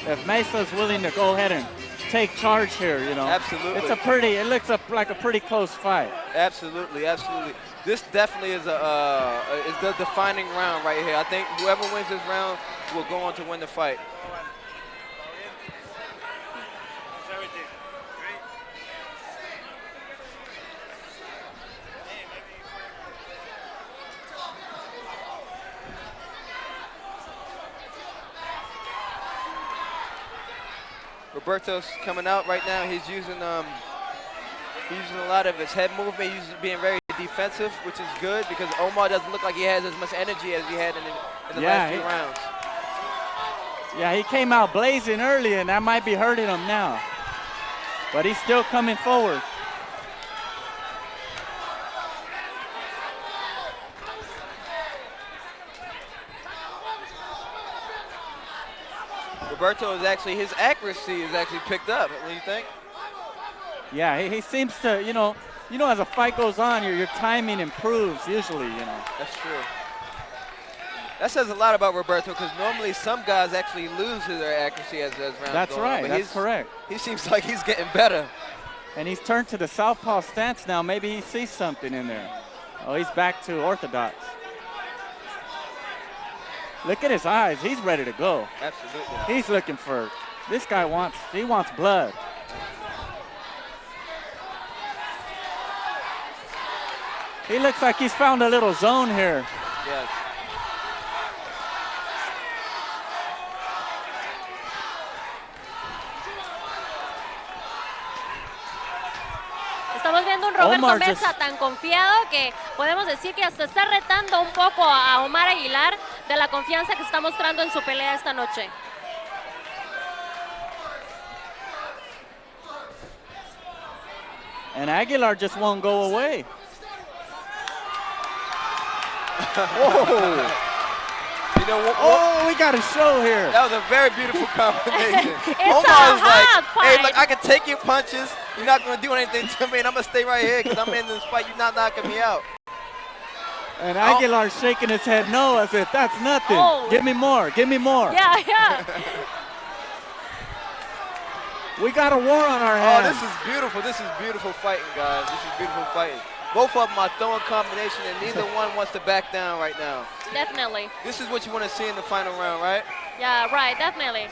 if Meza's willing to go ahead and take charge here, you know. Absolutely. It looks like a pretty close fight. Absolutely, absolutely. This definitely is the defining round right here. I think whoever wins this round will go on to win the fight. Roberto's coming out right now. He's using a lot of his head movement. He's being very defensive, which is good because Omar doesn't look like he has as much energy as he had in the last few rounds. Yeah, he came out blazing early, and that might be hurting him now. But he's still coming forward. Roberto is actually, his accuracy is actually picked up. What do you think? Yeah, he seems to, you know, as a fight goes on, your timing improves usually, you know. That's true. That says a lot about Roberto because normally some guys actually lose their accuracy as rounds That's go right, on, that's correct. He seems like he's getting better. And he's turned to the southpaw stance now. Maybe he sees something in there. Oh, he's back to orthodox. Look at his eyes. He's ready to go. Absolutely. He's looking for, this guy wants blood. He looks like he's found a little zone here. Yes. Estamos viendo un Roberto Omar Meza tan confiado que podemos decir que hasta está retando un poco a Omar Aguilar de la confianza que está mostrando en su pelea esta noche. And Aguilar just won't go away. Whoa. You know what? Oh, we got a show here. That was a very beautiful combination. It's Omar a was like, hot hey, fight. look, I can take your punches. You're not going to do anything to me, and I'm going to stay right here because I'm in this fight. You're not knocking me out. And Aguilar's shaking his head no as if that's nothing. Oh. Give me more, give me more. Yeah, yeah. We got a war on our hands. Oh, this is beautiful. This is beautiful fighting, guys. This is beautiful fighting. Both of them are throwing combination, and neither one wants to back down right now. Definitely. This is what you want to see in the final round, right? Yeah, right, definitely.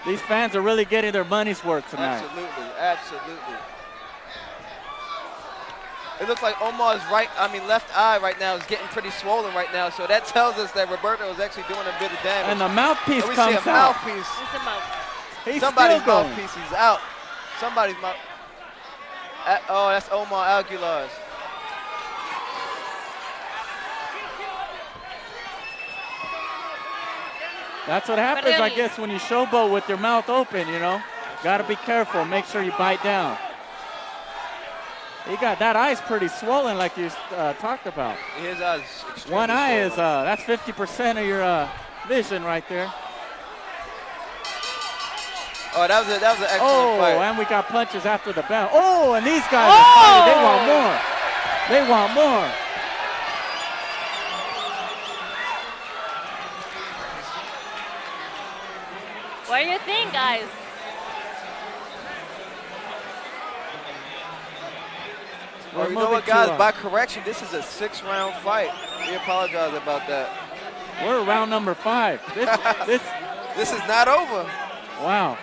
These fans are really getting their money's worth tonight. Absolutely, absolutely. It looks like Omar's left eye right now is getting pretty swollen right now, so that tells us that Roberto is actually doing a bit of damage. And the mouthpiece we comes see a out. mouthpiece. It's a mouth. He's Somebody's still going. mouthpiece is out. Somebody's mouth. Oh, that's Omar Aguilar's. That's what happens, I guess, when you showboat with your mouth open, you know. Got to be careful. Make sure you bite down. He got that eye's pretty swollen like you talked about. His eye's extremely One eye is, swollen. that's 50% of your vision right there. Oh, that was an excellent fight. And we got punches after the bell. Oh, and these guys are fighting. They want more. They want more. What do you think, guys? Oh, you know what, guys? By correction, this is a 6-round fight. We apologize about that. We're round number 5. This is not over. Wow.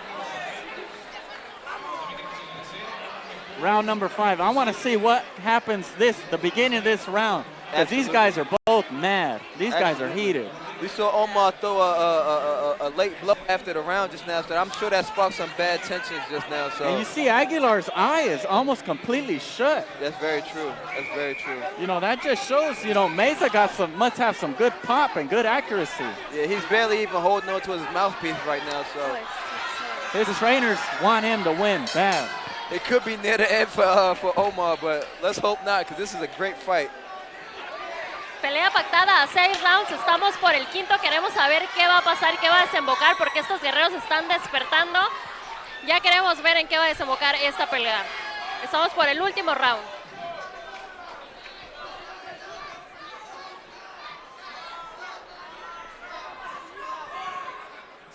Round number 5. I want to see what happens the beginning of this round. Because these guys are both mad. These guys are heated. We saw Omar throw a late blow after the round just now, so I'm sure that sparked some bad tensions just now. So. And you see Aguilar's eye is almost completely shut. That's very true. That's very true. You know, that just shows, you know, Meza must have some good pop and good accuracy. Yeah, he's barely even holding on to his mouthpiece right now, so. His trainers want him to win bad. It could be near the end for Omar, but let's hope not, because this is a great fight. Pelea pactada a 6 rounds, estamos por el quinto, queremos saber qué va a pasar, qué va a desembocar, porque estos guerreros están despertando. Ya queremos ver en qué va a desembocar esta pelea. Estamos por el último round.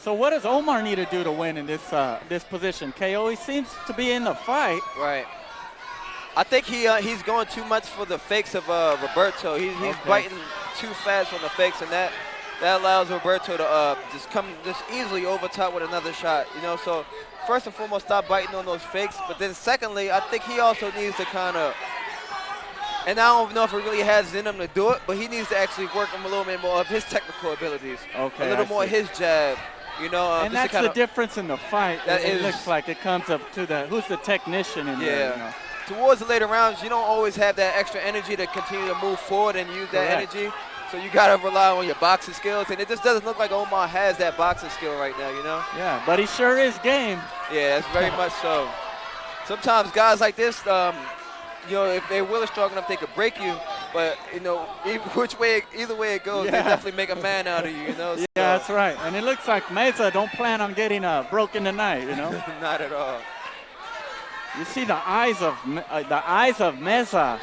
So what does Omar need to do to win in this position? KO, he seems to be in the fight. Right. I think he's going too much for the fakes of Roberto. He's biting too fast on the fakes, and that allows Roberto to just come easily over top with another shot. You know, so first and foremost, stop biting on those fakes. But then secondly, I think he also needs to kind of, and I don't know if he really has in him to do it, but he needs to actually work on a little bit more of his technical abilities. Okay, a little more his jab. You know, and that's the difference in the fight. It looks like it comes up to who's the technician in there. You know? Towards the later rounds, you don't always have that extra energy to continue to move forward and use that energy. So you got to rely on your boxing skills, and it just doesn't look like Omar has that boxing skill right now, you know? Yeah, but he sure is game. Yeah, that's very much so. Sometimes guys like this, you know, if they're willing strong enough, they could break you. But, you know, either way it goes, they definitely make a man out of you, you know? Yeah, that's right. And it looks like Meza don't plan on getting broken tonight, you know? Not at all. You see the eyes of Meza.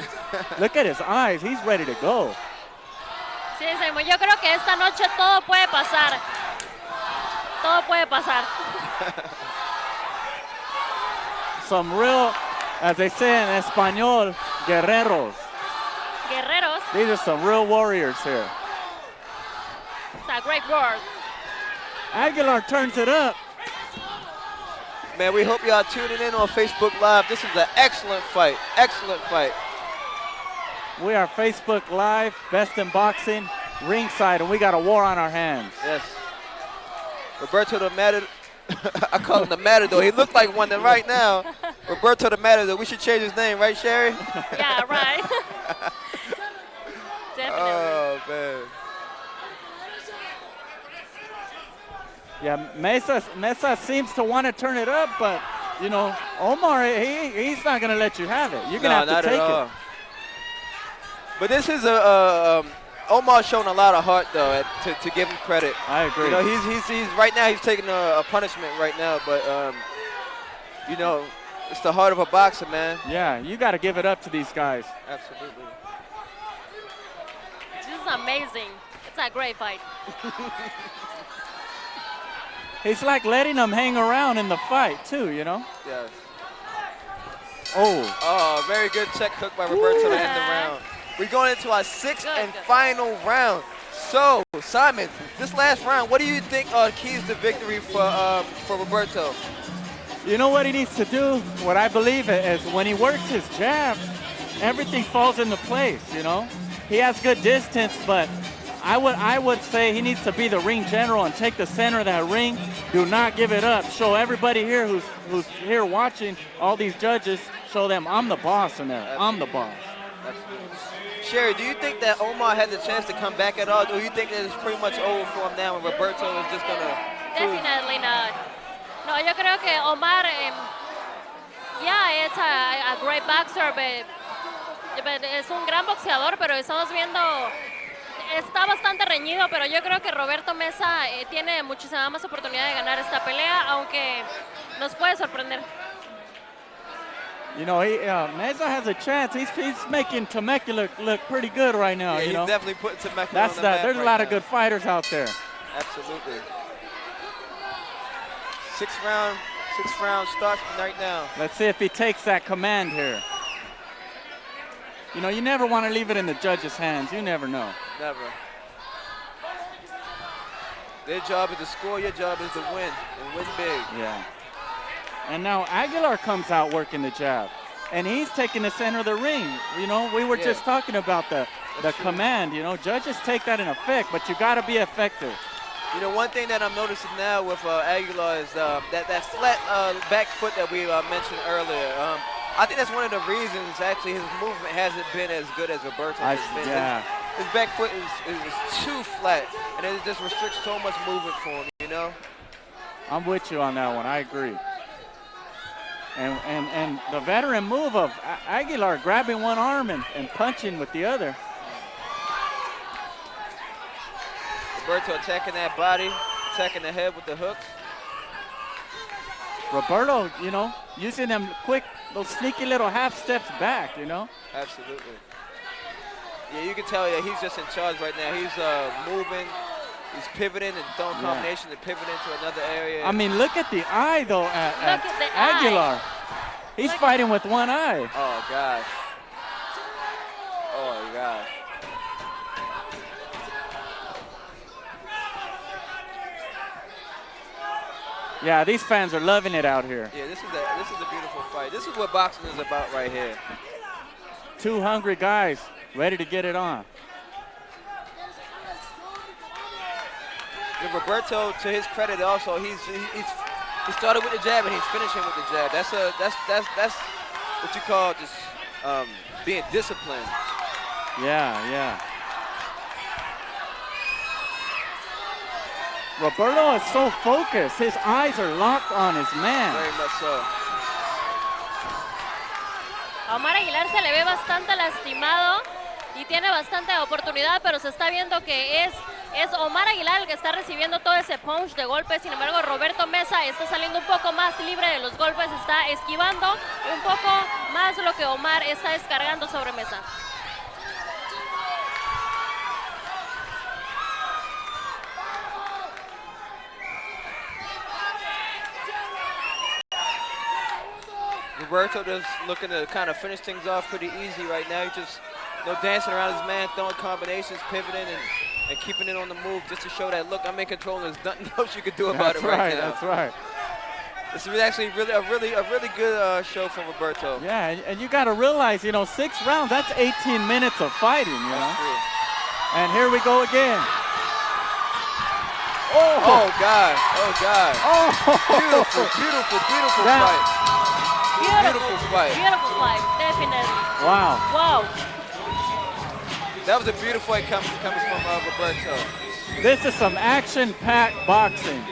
Look at his eyes. He's ready to go. Sí, Simon, yo creo que esta noche todo puede pasar. Todo puede pasar. Some real, as they say in Espanol, guerreros. Guerreros. These are some real warriors here. It's a great word. Aguilar turns it up. Man, we hope y'all tuning in on Facebook Live. This is an excellent fight. Excellent fight. We are Facebook Live, Best in Boxing, ringside, and we got a war on our hands. Yes. Roberto the Matador. I call him the Matador. He looked like one right now. Roberto the Matador. We should change his name, right, Sherry? Yeah, right. Definitely. Oh, man. Yeah, Meza seems to want to turn it up, but, you know, Omar, he's not going to let you have it. You're going to have to take it. But this is Omar's shown a lot of heart, though, to give him credit. I agree. You know, he's right now he's taking a punishment right now, but, you know, it's the heart of a boxer, man. Yeah, you got to give it up to these guys. Absolutely. This is amazing. It's a great fight. He's like letting them hang around in the fight, too, you know? Yes. Oh, very good check hook by Roberto to end the round. We're going into our sixth and final round. So, Simon, this last round, what do you think are keys to victory for Roberto? You know what he needs to do? What I believe is when he works his jab, everything falls into place, you know? He has good distance, but I would say he needs to be the ring general and take the center of that ring. Do not give it up. Show everybody here who's here watching, all these judges, show them I'm the boss in there. I'm the boss. Absolutely. Sherry, do you think that Omar has a chance to come back at all? Do you think that it's pretty much over for him now and Roberto is just going to... Definitely not. No, yo creo que Omar, it's a great boxer, but es un gran boxeador, pero estamos viendo, está bastante reñido, pero yo creo que Roberto Meza tiene muchísima más oportunidad de ganar esta pelea, aunque nos puede sorprender. You know, Meza has a chance. He's making Temecula look pretty good right now. Yeah, you know? He's definitely putting Temecula on the map There's a lot of good fighters out there. Absolutely. Sixth round starts right now. Let's see if he takes that command here. You know, you never want to leave it in the judges' hands. You never know. Never. Their job is to score. Your job is to win and win big. Yeah. And now Aguilar comes out working the jab. And he's taking the center of the ring. You know, we were just talking about the command. You know, judges take that in effect, but you got to be effective. You know, one thing that I'm noticing now with Aguilar is that flat back foot that we mentioned earlier. I think that's one of the reasons, actually, his movement hasn't been as good as Roberto's has been. Yeah. His back foot is too flat, and it just restricts so much movement for him, you know? I'm with you on that one. I agree. And the veteran move of Aguilar grabbing one arm and punching with the other. Roberto attacking that body, attacking the head with the hooks. Roberto, you know, using them quick, those sneaky little half steps back, you know? Absolutely. Yeah, you can tell he's just in charge right now. He's moving, He's pivoting and throwing combinations and pivoting to another area. I mean, look at the eye, though, at the Aguilar. He's fighting with one eye. Oh, gosh. Oh, gosh. Yeah, these fans are loving it out here. Yeah, this is a beautiful fight. This is what boxing is about right here. Two hungry guys ready to get it on. And Roberto, to his credit, also he started with the jab and he's finishing with the jab. That's what you call just being disciplined. Yeah. Roberto is so focused. His eyes are locked on his man. Very much so. A Omar Aguilar se le ve bastante lastimado y tiene bastante oportunidad, pero se está viendo que es Omar Aguilar el que está recibiendo todo ese punch de golpes. Sin embargo, Roberto Meza está saliendo un poco más libre de los golpes, está esquivando un poco más lo que Omar está descargando sobre Meza. Roberto just looking to kind of finish things off pretty easy right now. He's just dancing around his man, throwing combinations, pivoting, and keeping it on the move just to show that, look, I'm in control and there's nothing else you can do about it right now. That's right. This is actually a really good show from Roberto. Yeah, and you got to realize, 6 rounds, that's 18 minutes of fighting, That's true. And here we go again. Oh, God. Oh. Beautiful fight. Beautiful fight. Beautiful fight, definitely. Wow. That was a beautiful fight coming from Roberto. This is some action-packed boxing.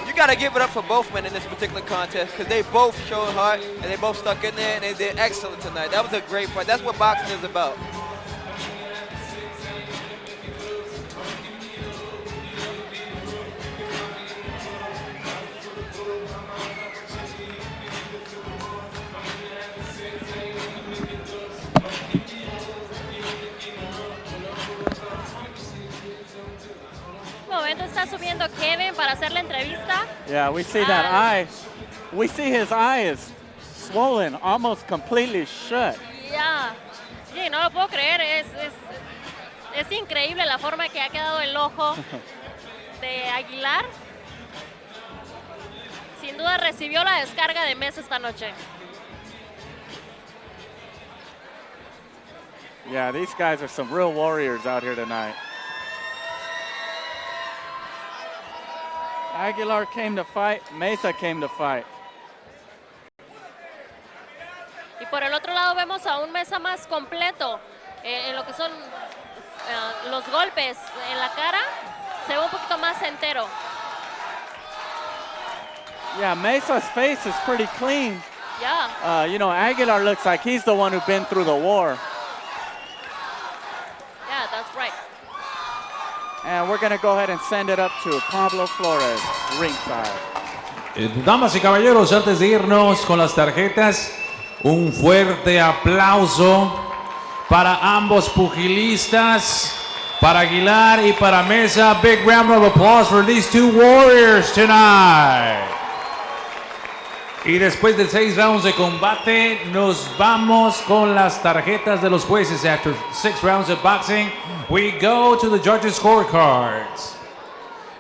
You got to give it up for both men in this particular contest because they both showed heart and they both stuck in there and they did excellent tonight. That was a great fight. That's what boxing is about. Está subiendo Kevin para hacer la entrevista. Yeah, we see that eye. We see his eye is swollen, almost completely shut. Yeah. Sí, no lo puedo creer. Es increíble la forma que ha quedado el ojo de Aguilar. Sin duda recibió la descarga de Meza esta noche. Yeah, these guys are some real warriors out here tonight. Aguilar came to fight, Meza came to fight. Y por el otro lado vemos a un Meza más completo en lo que son los golpes en la cara. Se ve un poquito más entero. Yeah, Meza's face is pretty clean. Yeah. Aguilar looks like he's the one who's been through the war. Yeah, that's right. And we're going to go ahead and send it up to Pablo Flores, ringside. Damas y caballeros, antes de irnos con las tarjetas, un fuerte aplauso para ambos pugilistas, para Aguilar y para Meza. Big round of applause for these two warriors tonight. Y después de 6 rounds de combate, nos vamos con las tarjetas de los jueces. After 6 rounds of boxing, we go to the judges' scorecards.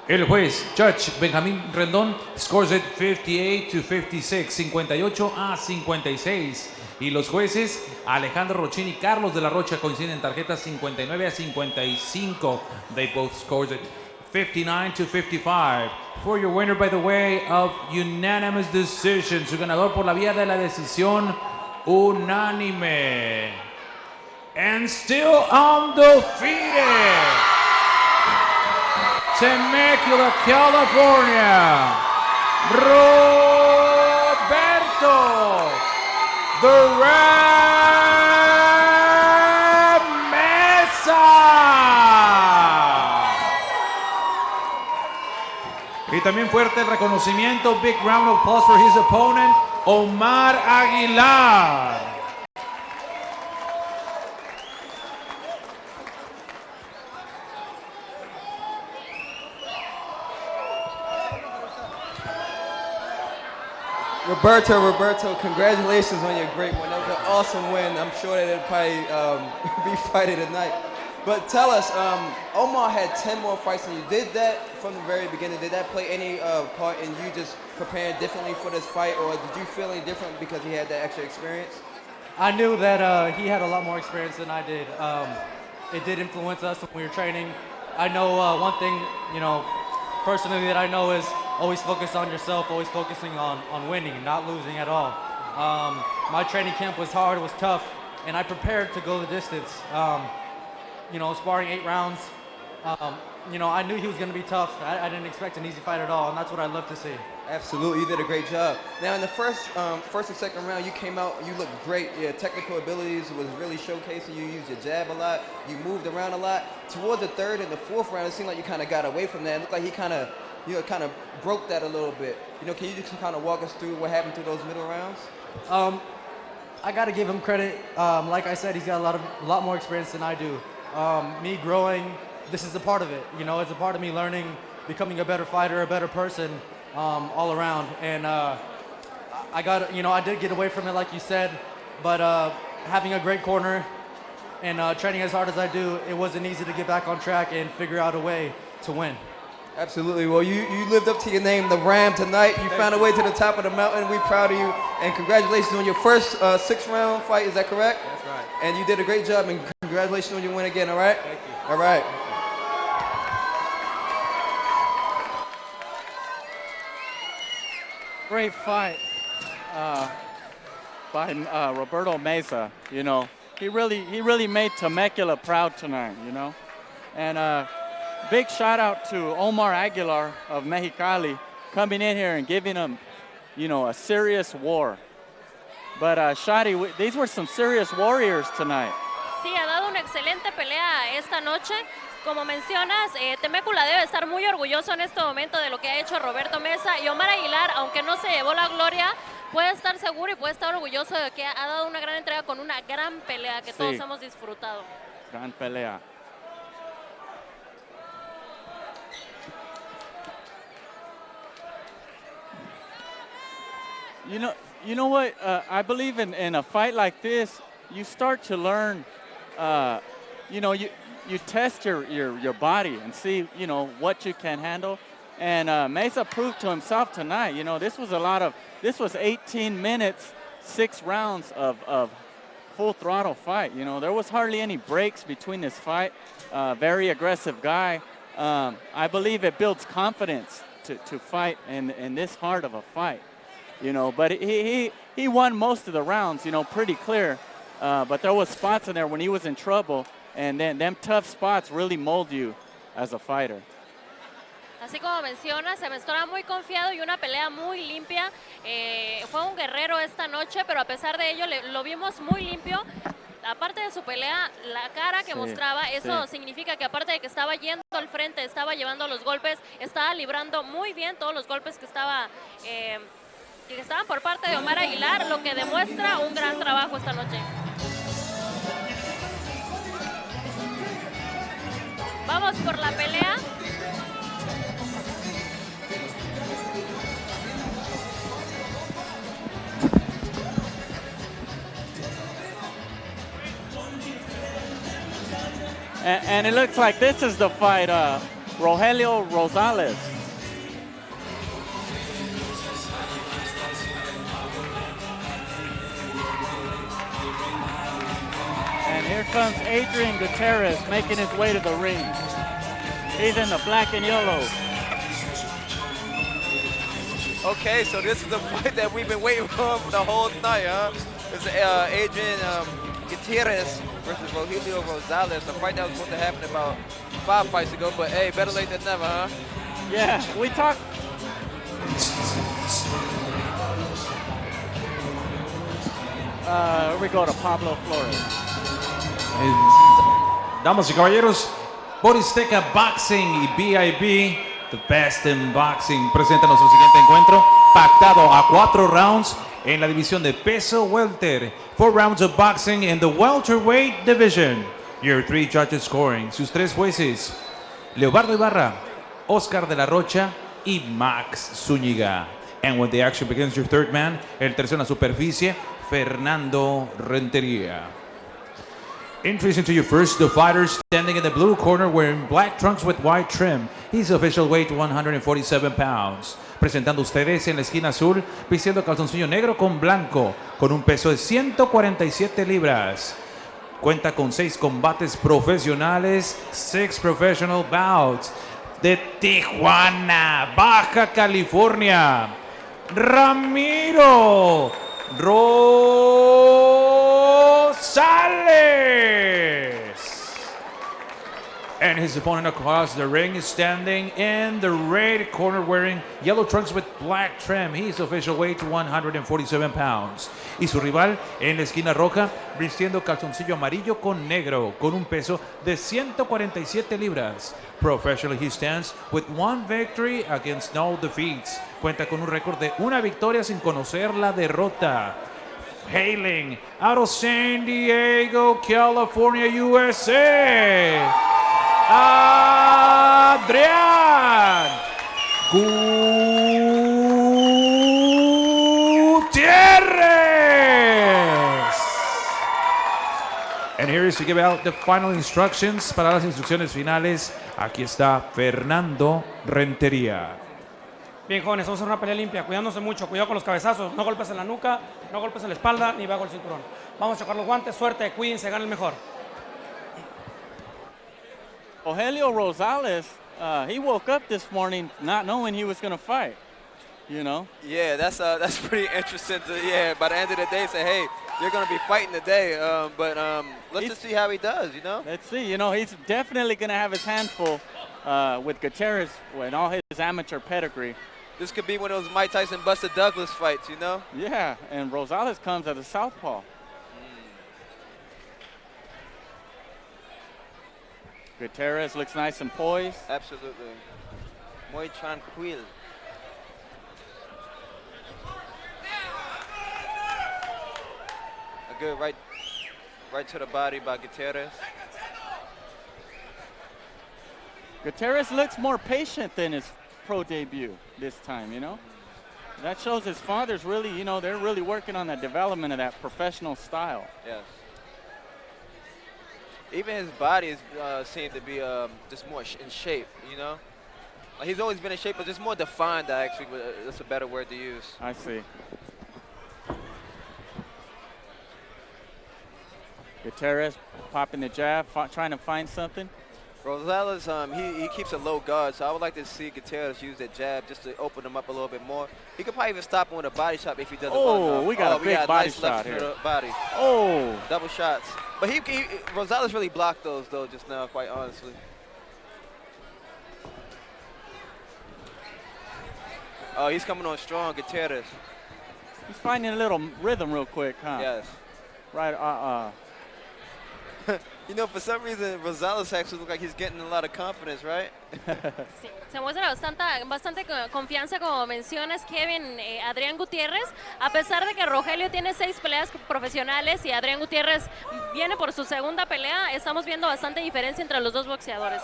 El juez, Judge Benjamín Rendón, scores it 58-56, 58-56. Y los jueces, Alejandro Rochín y Carlos de la Rocha, coinciden en tarjetas 59-55. They both scored it 59-55. For your winner, by the way, of unanimous decision. Su ganador por la vía de la decisión unánime. And still undefeated. Temecula, California. Roberto. The Red Meza. Y también fuerte el reconocimiento, big round of applause for his opponent, Omar Aguilar. Roberto, congratulations on your great win. That was an awesome win. I'm sure that it'll probably be fighting tonight. But tell us, Omar had 10 more fights than you. Did that from the very beginning? Did that play any part in you just preparing differently for this fight, or did you feel any different because he had that extra experience? I knew that he had a lot more experience than I did. It did influence us when we were training. I know one thing, personally that I know is always focus on yourself, always focusing on winning, not losing at all. My training camp was hard, it was tough, and I prepared to go the distance. Sparring 8 rounds, I knew he was going to be tough. I didn't expect an easy fight at all, and that's what I love to see. Absolutely, you did a great job. Now, in the first and second round, you came out, you looked great. Your technical abilities was really showcasing. You used your jab a lot. You moved around a lot. Towards the third and the fourth round, it seemed like you kind of got away from that. It looked like he kind of broke that a little bit. Can you just kind of walk us through what happened through those middle rounds? I got to give him credit. Like I said, he's got a lot more experience than I do. Me growing, this is a part of it. It's a part of me learning, becoming a better fighter, a better person. All around, and I did get away from it like you said, but having a great corner and training as hard as I do, it wasn't easy to get back on track and figure out a way to win. Absolutely. Well, you lived up to your name, the Ram, tonight. You found a way to the top of the mountain. We're proud of you, and congratulations on your first 6-round fight. Is that correct? That's right. And you did a great job, and congratulations on your win again. All right. Thank you. All right. Great fight by Roberto Meza. He really made Temecula proud tonight. And big shout out to Omar Aguilar of Mexicali coming in here and giving him, a serious war. But Shadi, these were some serious warriors tonight. Sí, ha dado una excelente pelea esta noche. Como mencionas, Temecula debe estar muy orgulloso en este momento de lo que ha hecho Roberto Meza, y Omar Aguilar, aunque no se llevó la gloria, puede estar seguro y puede estar orgulloso de que ha dado una gran entrega con una gran pelea que todos hemos disfrutado. Gran pelea. You know what? I believe in a fight like this, you start to learn, you test your body and see, what you can handle. And Meza proved to himself tonight, this was 18 minutes, 6 rounds of full throttle fight. There was hardly any breaks between this fight. Very aggressive guy. I believe it builds confidence to fight in this hard of a fight. But he won most of the rounds, pretty clear. But there was spots in there when he was in trouble. And then them tough spots really mold you as a fighter. Así como menciona, se mostraba muy confiado y una pelea muy limpia. Fue un guerrero esta noche, pero a pesar de ello lo vimos muy limpio. Aparte de su pelea, la cara que mostraba, eso significa que aparte de que estaba yendo al frente, estaba llevando los golpes, estaba librando muy bien todos los golpes que estaban por parte de Omar Aguilar, lo que demuestra un gran trabajo esta noche. Vamos por la pelea. And it looks like this is the fight, Rogelio Rosales. And here comes Adrian Gutierrez making his way to the ring. He's in the black and yellow. Okay, so this is the fight that we've been waiting for the whole night, huh? It's Adrian Gutierrez versus Rogelio Rosales, a fight that was supposed to happen about 5 fights ago, but hey, better late than never, huh? Yeah, we talked. Here we go to Pablo Flores. Damas y caballeros, Boristeca Boxing y BIB, the best in boxing, presenta nuestro siguiente encuentro, pactado a 4 rounds en la división de peso welter. 4 rounds of boxing in the welterweight division. Your 3 judges scoring. Sus 3 jueces, Leobardo Ibarra, Oscar de la Rocha y Max Zúñiga. And when the action begins, your third man, el tercero en la superficie, Fernando Renteria. Introducing to you first, the fighter standing in the blue corner wearing black trunks with white trim. His official weight 147 pounds. Presentando ustedes en la esquina azul, vistiendo calzoncillo negro con blanco, con un peso de 147 libras. Cuenta con 6 combates profesionales, 6 professional bouts. De Tijuana, Baja California, Ramiro Rosales. And his opponent across the ring is standing in the red corner wearing yellow trunks with black trim. His official weight 147 pounds. Y su rival en la esquina roja vistiendo calzoncillo amarillo con negro con un peso de 147 libras. Professionally he stands with 1 victory against no defeats. Cuenta con un récord de 1 victoria sin conocer la derrota. Hailing out of San Diego, California, USA. Adrian Gutierrez. And here is to give out the final instructions. Para las instrucciones finales, aquí está Fernando Renteria. Bien, jóvenes, vamos a hacer una pelea limpia, cuidándose mucho, cuidado con los cabezazos, no golpes en la nuca, no golpes en la espalda, ni bajo el cinturón. Vamos a chocar los guantes, suerte, cuídense, gane el mejor. Julio Rosales, he woke up this morning not knowing he was going to fight, you know? Yeah, that's pretty interesting to, by the end of the day, say, hey, you're going to be fighting today, but let's just see how he does, you know? Let's see, you know, he's definitely going to have his hand full with Gutierrez and all his amateur pedigree. This could be one of those Mike Tyson Buster Douglas fights, you know? Yeah, and Rosales comes as a southpaw. Gutierrez looks nice and poised. Absolutely. Muy tranquil. A good right to the body by Gutierrez. Gutierrez looks more patient than his pro debut this time, you know? That shows his father's really, you know, they're really working on the development of that professional style. Yes. Even his body seemed to be just more in shape, you know? Like he's always been in shape, but just more defined, actually. That's a better word to use. I see. Gutierrez popping the jab, trying to find something. Rosales, he keeps a low guard, so I would like to see Gutierrez use that jab just to open him up a little bit more. He could probably even stop him with a body shot if he doesn't. Oh, we got a big body nice shot left here. Body. Oh. Double shots. But Rosales really blocked those, though, just now, quite honestly. Oh, he's coming on strong, Gutierrez. He's finding a little rhythm real quick, huh? Yes. Right, You know, for some reason, Rosales actually looks like he's getting a lot of confidence, right? Sí, se muestra bastante confianza, como mencionas, Kevin. Adrian Gutierrez, a pesar de que Rogelio tiene 6 peleas profesionales y Adrian Gutierrez viene por su segunda pelea, estamos viendo bastante diferencia entre los dos boxeadores.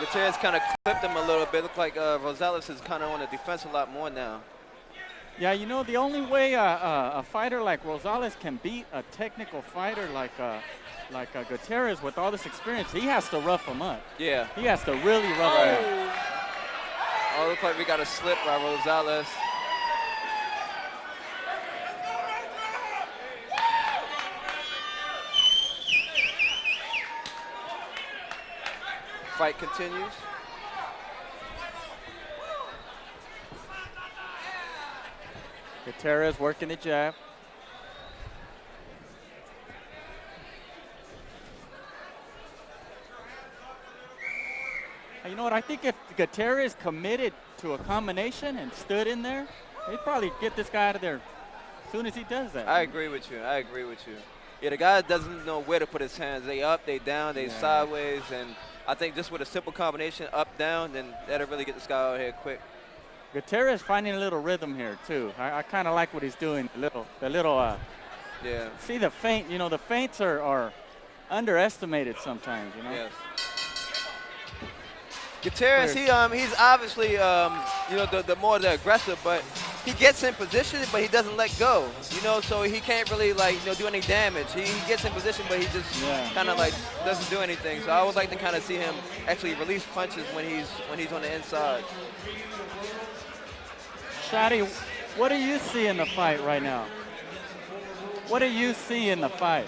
Gutierrez kind of clipped him a little bit. Looked like Rosales is kind of on the defense a lot more now. Yeah, you know, the only way a fighter like Rosales can beat a technical fighter like Gutierrez with all this experience, he has to rough him up. Yeah. He has to really rough him up. Oh, looks like we got a slip by Rosales. Fight continues. Gutierrez working the jab. You know what, I think if Gutierrez committed to a combination and stood in there, they'd probably get this guy out of there as soon as he does that. I agree with you. I agree with you. Yeah, the guy doesn't know where to put his hands. They up, they down, they sideways, and I think just with a simple combination, up, down, then that'll really get this guy out here quick. Gutierrez finding a little rhythm here too. I kind of like what he's doing. The little. Yeah. See the feint. You know, the feints are underestimated sometimes. You know. Yes. Gutierrez, he's obviously, you know, the more the aggressive, but he gets in position, but he doesn't let go. You know, so he can't really like, you know, do any damage. He gets in position, but he just kind of like doesn't do anything. So I would like to kind of see him actually release punches when he's on the inside. Shadi, what do you see in the fight right now? What do you see in the fight?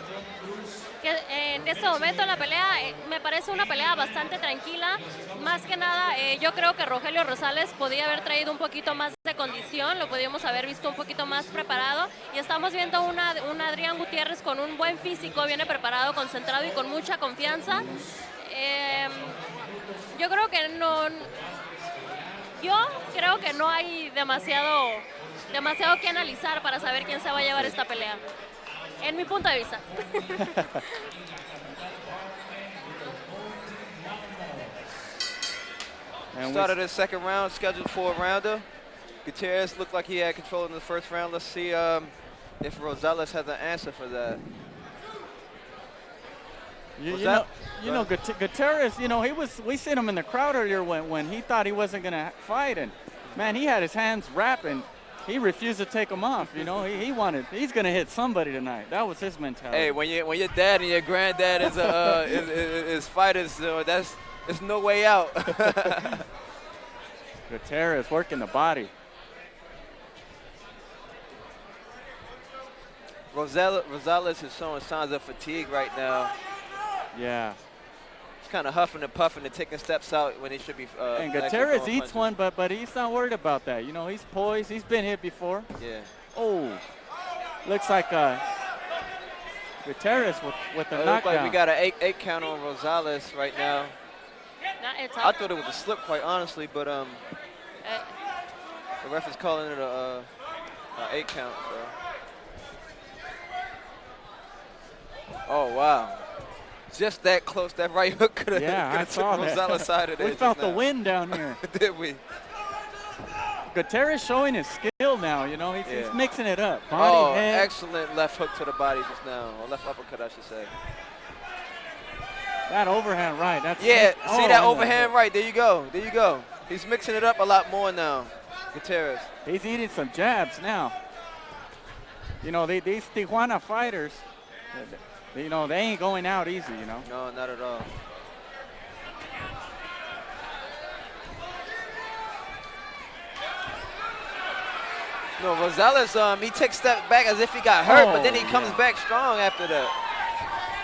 En este momento en la pelea me parece una pelea bastante tranquila. Más que nada, yo creo que Rogelio Rosales podía haber traído un poquito más de condición, lo podíamos haber visto un poquito más preparado. Y estamos viendo un Adrian Gutierrez con un buen físico, viene preparado, concentrado y con mucha confianza. Yo creo que no hay demasiado que analizar para saber quién se va a llevar esta pelea. En mi punto de vista. Started the second round, scheduled for a rounder. Gutierrez looked like he had control in the first round. Let's see if Rosales has an answer for that. You know, Gutierrez, you know, we seen him in the crowd earlier when he thought he wasn't going to fight, and man, he had his hands wrapped and he refused to take them off. You know, he's going to hit somebody tonight. That was his mentality. Hey, when your dad and your granddad is fighters, there's no way out. Gutierrez working the body. Rosales is showing signs of fatigue right now. Yeah. He's kind of huffing and puffing and taking steps out when he should be. And Gutierrez eats one, but he's not worried about that. You know, he's poised. He's been hit before. Yeah. Oh, looks like Gutierrez with the knockdown. Looks like we got an 8 count on Rosales right now. I thought it was a slip, quite honestly, but the ref is calling it a 8 count. So. Oh wow. Just that close, that right hook could have took Rosales side of it. We felt the wind down here. Did we? Gutierrez showing his skill now, you know, he's mixing it up. Body, head. Excellent left hook to the body just now, or left uppercut, I should say. That overhand right, that's see that overhand right, there you go. He's mixing it up a lot more now, Gutierrez. He's eating some jabs now. You know, these Tijuana fighters, you know, they ain't going out easy, you know. No, not at all. No, Rosales, he takes step back as if he got hurt, but then he comes back strong after that.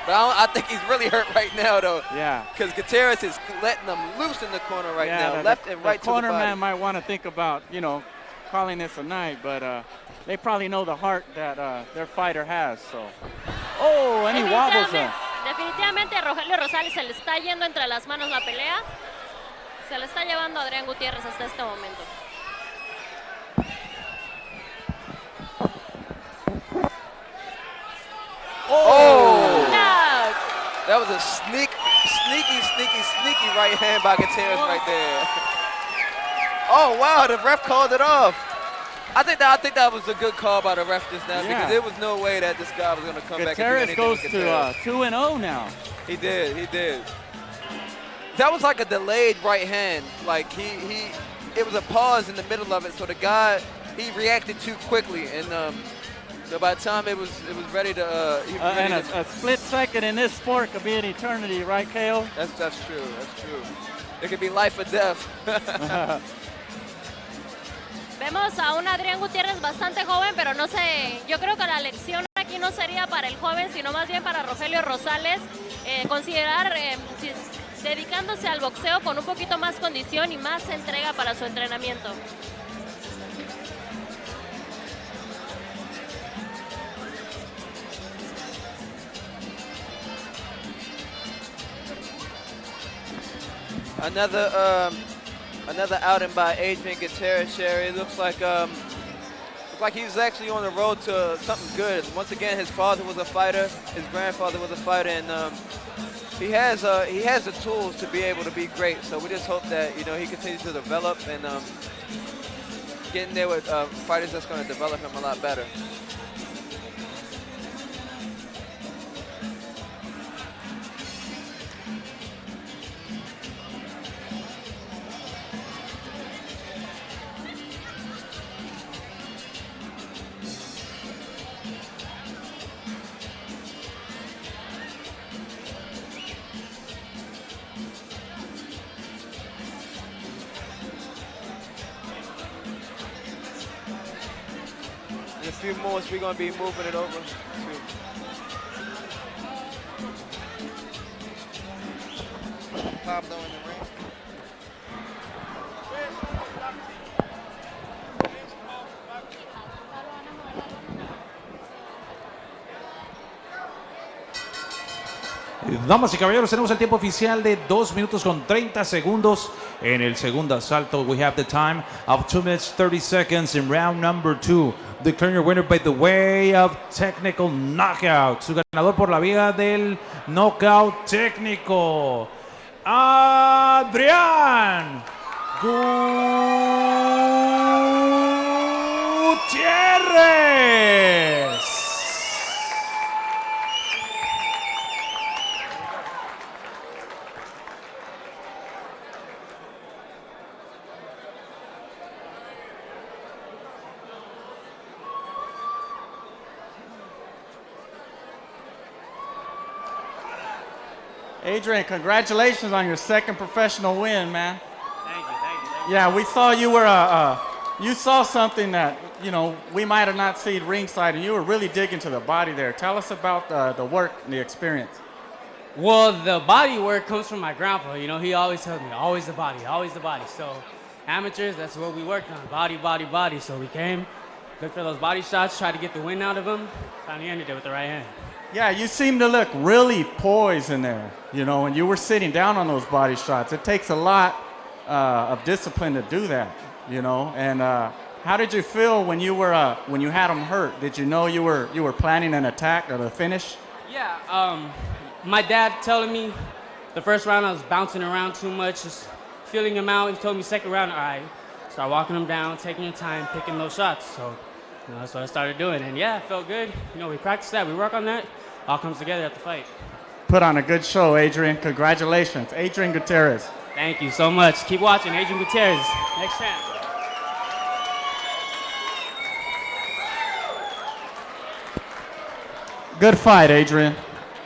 But I think he's really hurt right now, though. Yeah. Because Gutierrez is letting them loose in the corner right now, left and right to the body. The corner man might want to think about, you know, calling this a night, but they probably know the heart that their fighter has, so. Oh, and he wobbles him. Definitivamente Rogelio Rosales se le está yendo entre las manos la pelea. Se le está llevando a Adrian Gutierrez hasta este momento. Oh! That was a sneaky right hand by Gutierrez right there. Oh wow, the ref called it off. I think that was a good call by the ref just now because there was no way that this guy was going to come back and do anything. Gutierrez goes to 2-0 now. He did. That was like a delayed right hand. Like it was a pause in the middle of it, so the guy he reacted too quickly and. So by the time it was ready to, and a split second in this sport could be an eternity, right, Kale? That's true. It could be life or death. Vemos a un Adrian Gutierrez bastante joven, pero no sé, yo creo que la lección aquí no sería para el joven, sino más bien para Rogelio Rosales, considerar dedicándose al boxeo con un poquito más condición y más entrega para su entrenamiento. Another outing by Adrian Gutierrez. Sherry. It looks like he's actually on the road to something good. Once again, his father was a fighter, his grandfather was a fighter, and he has the tools to be able to be great. So we just hope that he continues to develop and get in there with fighters that's going to develop him a lot better. few moves, we're going to be moving it over to Pablo in the ring. Damas y caballeros, tenemos el tiempo oficial de 2 minutos con 30 segundos en el segundo asalto. We have the time of 2 minutes 30 seconds in round number 2. Declaring your winner by the way of technical knockout. Su ganador por la vía del knockout técnico, Adrian Gutierrez. Adrian, congratulations on your second professional win, man. Thank you. Yeah, we saw you were you saw something that, you know, we might have not seen ringside, and you were really digging to the body there. Tell us about the work and the experience. Well, the body work comes from my grandpa. You know, he always tells me, always the body, always the body. So amateurs, that's what we worked on, body, body, body. So we came, looked for those body shots, tried to get the win out of them, finally ended it with the right hand. Yeah, you seem to look really poised in there, you know, and you were sitting down on those body shots. It takes a lot of discipline to do that, you know. And how did you feel when you had them hurt? Did you know you were planning an attack or a finish? Yeah, my dad telling me the first round I was bouncing around too much, just feeling him out. He told me second round, all right, start walking him down, taking your time, picking those shots. So, you know, that's what I started doing. And yeah, it felt good. You know, we practiced that, we work on that. All comes together at the fight. Put on a good show, Adrian. Congratulations. Adrian Gutierrez. Thank you so much. Keep watching. Adrian Gutierrez. Next champ. Good fight, Adrian.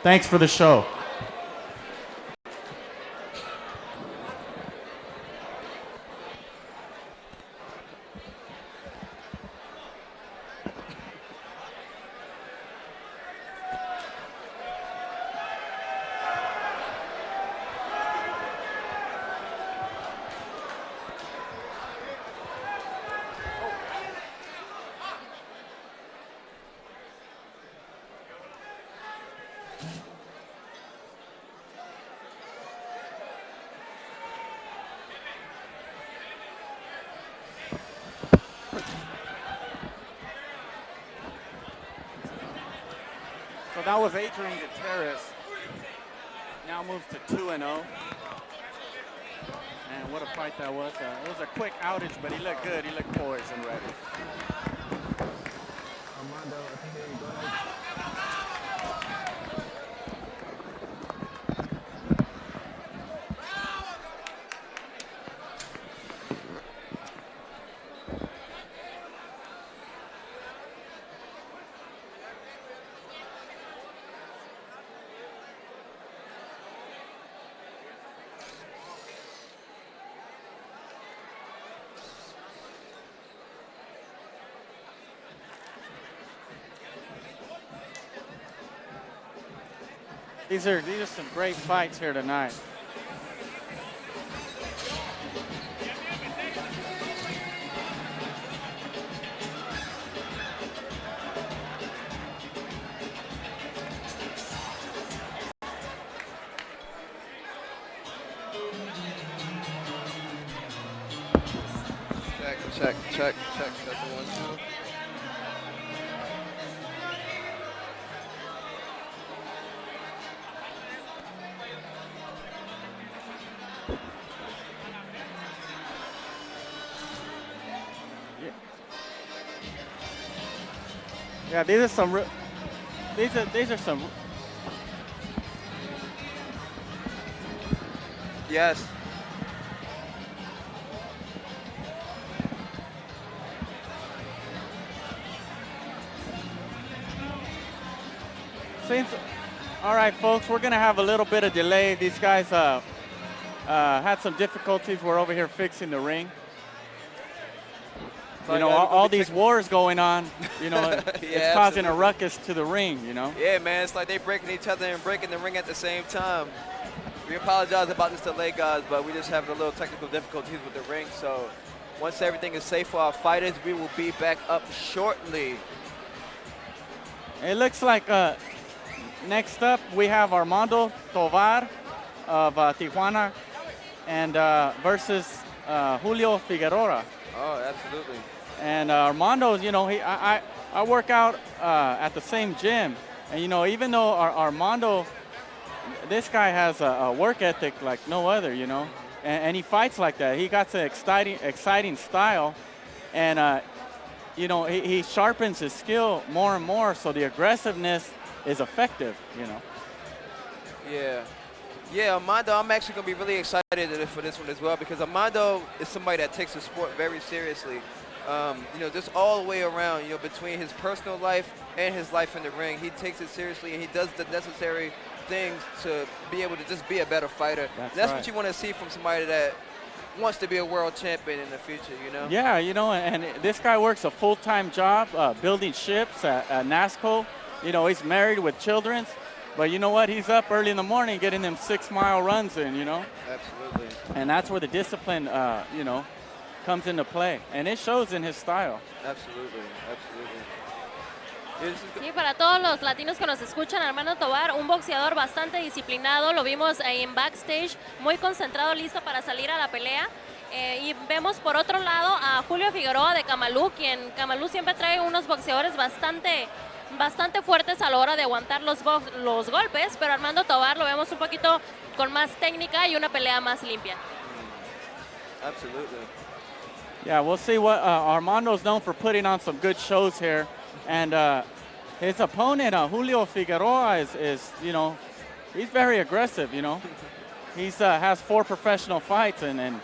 Thanks for the show. So that was Adrian Gutierrez. Now moves to 2-0. And what a fight that was. It was a quick outage, but he looked good. He looked poised and ready. Armando, I think they go ahead. These are some great fights here tonight. Check. That's the 1-2. Yeah, these are some. These are some. Yes. All right, folks, we're gonna have a little bit of delay. These guys had some difficulties. We're over here fixing the ring. You know, all these wars going on, you know, it's causing a ruckus to the ring, you know? Yeah, man, it's like they breaking each other and breaking the ring at the same time. We apologize about this delay, guys, but we just having a little technical difficulties with the ring. So once everything is safe for our fighters, we will be back up shortly. It looks like next up we have Armando Tovar of Tijuana and versus Julio Figueroa. Oh, absolutely. And Armando, you know, I work out at the same gym. And, you know, even though Armando, this guy has a work ethic like no other, you know. And he fights like that. He got an exciting style. And, you know, he sharpens his skill more and more. So the aggressiveness is effective, you know. Yeah. Yeah, Armando, I'm actually going to be really excited for this one as well because Armando is somebody that takes the sport very seriously. You know, just all the way around, you know, between his personal life and his life in the ring. He takes it seriously and he does the necessary things to be able to just be a better fighter. That's right. What you want to see from somebody that wants to be a world champion in the future, you know? Yeah, you know, and this guy works a full-time job building ships at NASCO. You know, he's married with children. But you know what? He's up early in the morning getting them 6-mile runs in, you know? Absolutely. And that's where the discipline, you know, comes into play. And it shows in his style. Absolutely, absolutely. Sí, para todos los latinos que nos escuchan, Armando Tovar, un boxeador bastante disciplinado, lo vimos ahí en backstage, muy concentrado, listo para salir a la pelea. Y vemos por otro lado a Julio Figueroa de Camalú, quien Camalú siempre trae unos boxeadores bastante fuertes a la hora de aguantar los golpes, pero Armando Tovar lo vemos un poquito con más técnica y una pelea más limpia. Absolutely. Yeah, we'll see what Armando's known for putting on some good shows here. And his opponent, Julio Figueroa, is, you know, he's very aggressive, you know. He's has 4 professional fights, and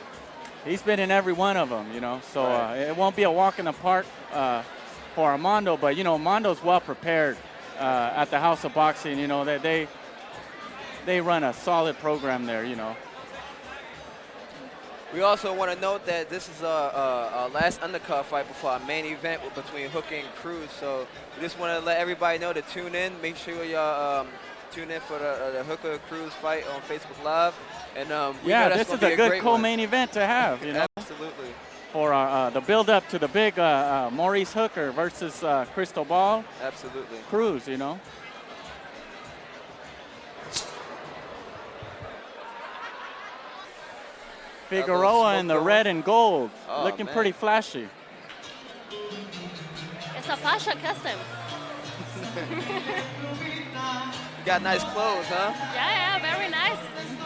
he's been in every one of them, you know. So it won't be a walk in the park for Armando, but, you know, Armando's well prepared at the House of Boxing. You know, they run a solid program there, you know. We also want to note that this is our last undercard fight before our main event between Hooker and Cruz. So we just want to let everybody know to tune in. Make sure y'all tune in for the Hooker Cruz fight on Facebook Live. And yeah, this is a good co-main event to have, you know. Absolutely. For the build-up to the big Maurice Hooker versus Cristobal Cruz, you know. Figueroa in the red and gold, looking pretty flashy. It's a fashion custom. You got nice clothes, huh? Yeah, very nice.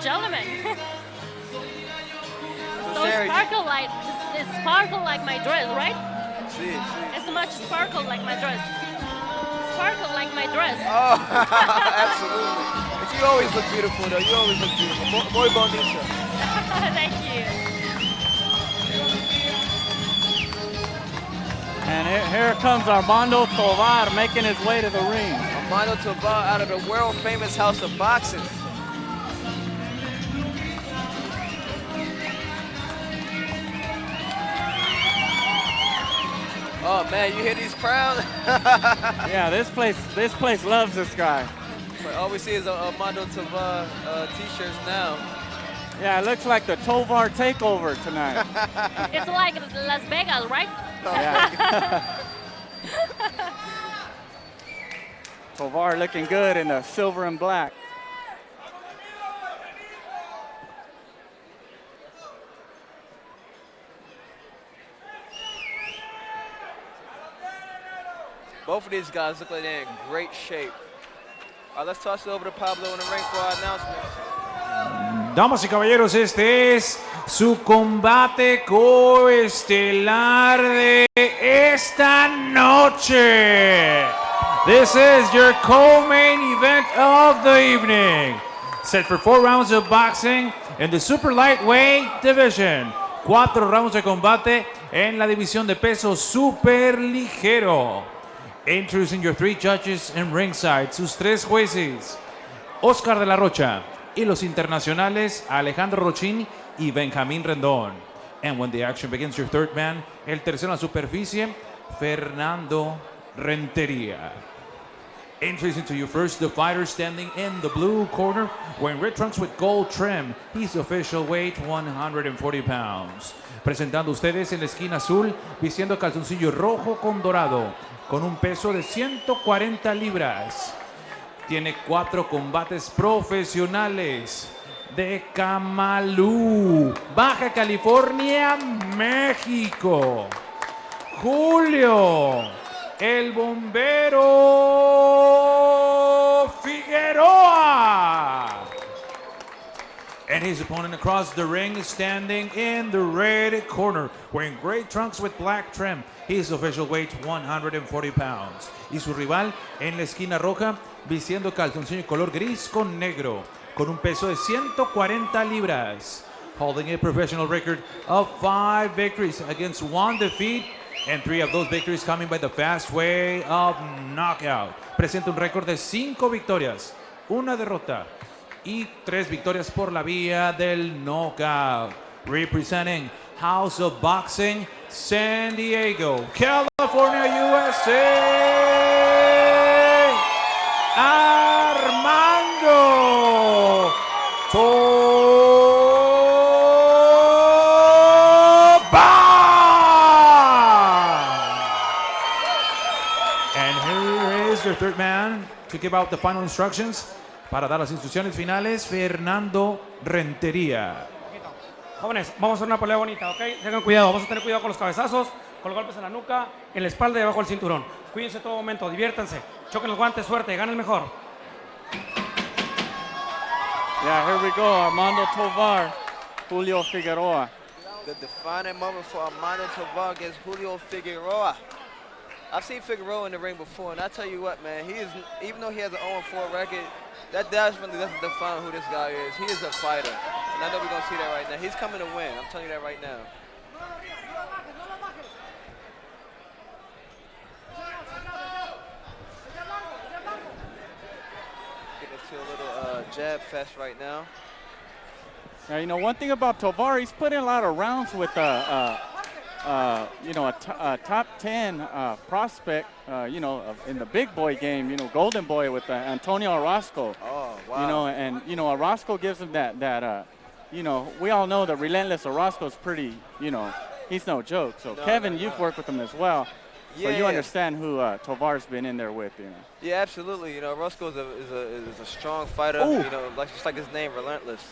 Gentlemen. So sparkle like my dress, right? It's much sparkle like my dress. Sparkle like my dress. Oh, absolutely. But you always look beautiful, though. You always look beautiful. Muy bonita. Thank you. And here comes Armando Tovar making his way to the ring. Armando Tovar out of the world-famous House of Boxing. Oh man, you hear these crowds? Yeah, this place loves this guy. So all we see is Armando Tovar t-shirts now. Yeah, it looks like the Tovar takeover tonight. It's like Las Vegas, right? Yeah. Tovar looking good in the silver and black. Both of these guys look like they're in great shape. All right, let's toss it over to Pablo in the ring for our announcements. Damas y caballeros, este es su combate coestelar de esta noche. This is your co-main event of the evening. Set for 4 rounds of boxing in the super lightweight division. 4 rounds de combate en la división de peso super ligero. Introducing your 3 judges in ringside, sus 3 jueces, Oscar de la Rocha, y los internacionales Alejandro Rochín y Benjamín Rendón. And when the action begins, your third man, el tercero en la superficie, Fernando Renteria. Introducing to you first, the fighter standing in the blue corner, wearing red trunks with gold trim. His official weight, 140 pounds. Presentando ustedes en la esquina azul, vistiendo calzoncillo rojo con dorado, con un peso de 140 libras. Tiene 4 combates profesionales de Camalú, Baja California, México. Julio, el bombero Figueroa. And his opponent across the ring is standing in the red corner, wearing gray trunks with black trim. His official weight, 140 pounds. Y su rival en la esquina roja, vistiendo calzoncillo color gris con negro, con un peso de 140 libras. Holding a professional record of 5 victories against 1 defeat, and 3 of those victories coming by the fast way of knockout. Presenta un récord de 5 victorias, 1 derrota y 3 victorias por la vía del knockout. Representing House of Boxing, San Diego, California, USA, Armando Tovar. And here is your third man to give out the final instructions. Para dar las instrucciones finales, Fernando Renteria. Jóvenes, vamos a hacer una pelea bonita, ¿ok? Tengan cuidado, vamos a tener cuidado con los cabezazos, con los golpes en la nuca, en la espalda y debajo del cinturón. Cuídense todo momento, diviértanse, choquen los guantes, suerte, gana el mejor. Yeah, here we go, Armando Tovar, Julio Figueroa. The defining moment for Armando Tovar against Julio Figueroa. I've seen Figueroa in the ring before, and I tell you what, man, he is, even though he has an 0-4 record, that really doesn't define who this guy is. He is a fighter, and I know we're going to see that right now. He's coming to win. I'm telling you that right now. Getting into a little jab fest right now. Now, you know, one thing about Tovar, he's put in a lot of rounds with a top 10 prospect, in the big boy game, golden boy with Antonio Orozco. Oh, wow. Orozco gives him that we all know that relentless Orozco's pretty, he's no joke. So, Kevin, you've worked with him as well. So you understand who Tovar's been in there with, Yeah, absolutely. Orozco is a strong fighter, just like his name, relentless.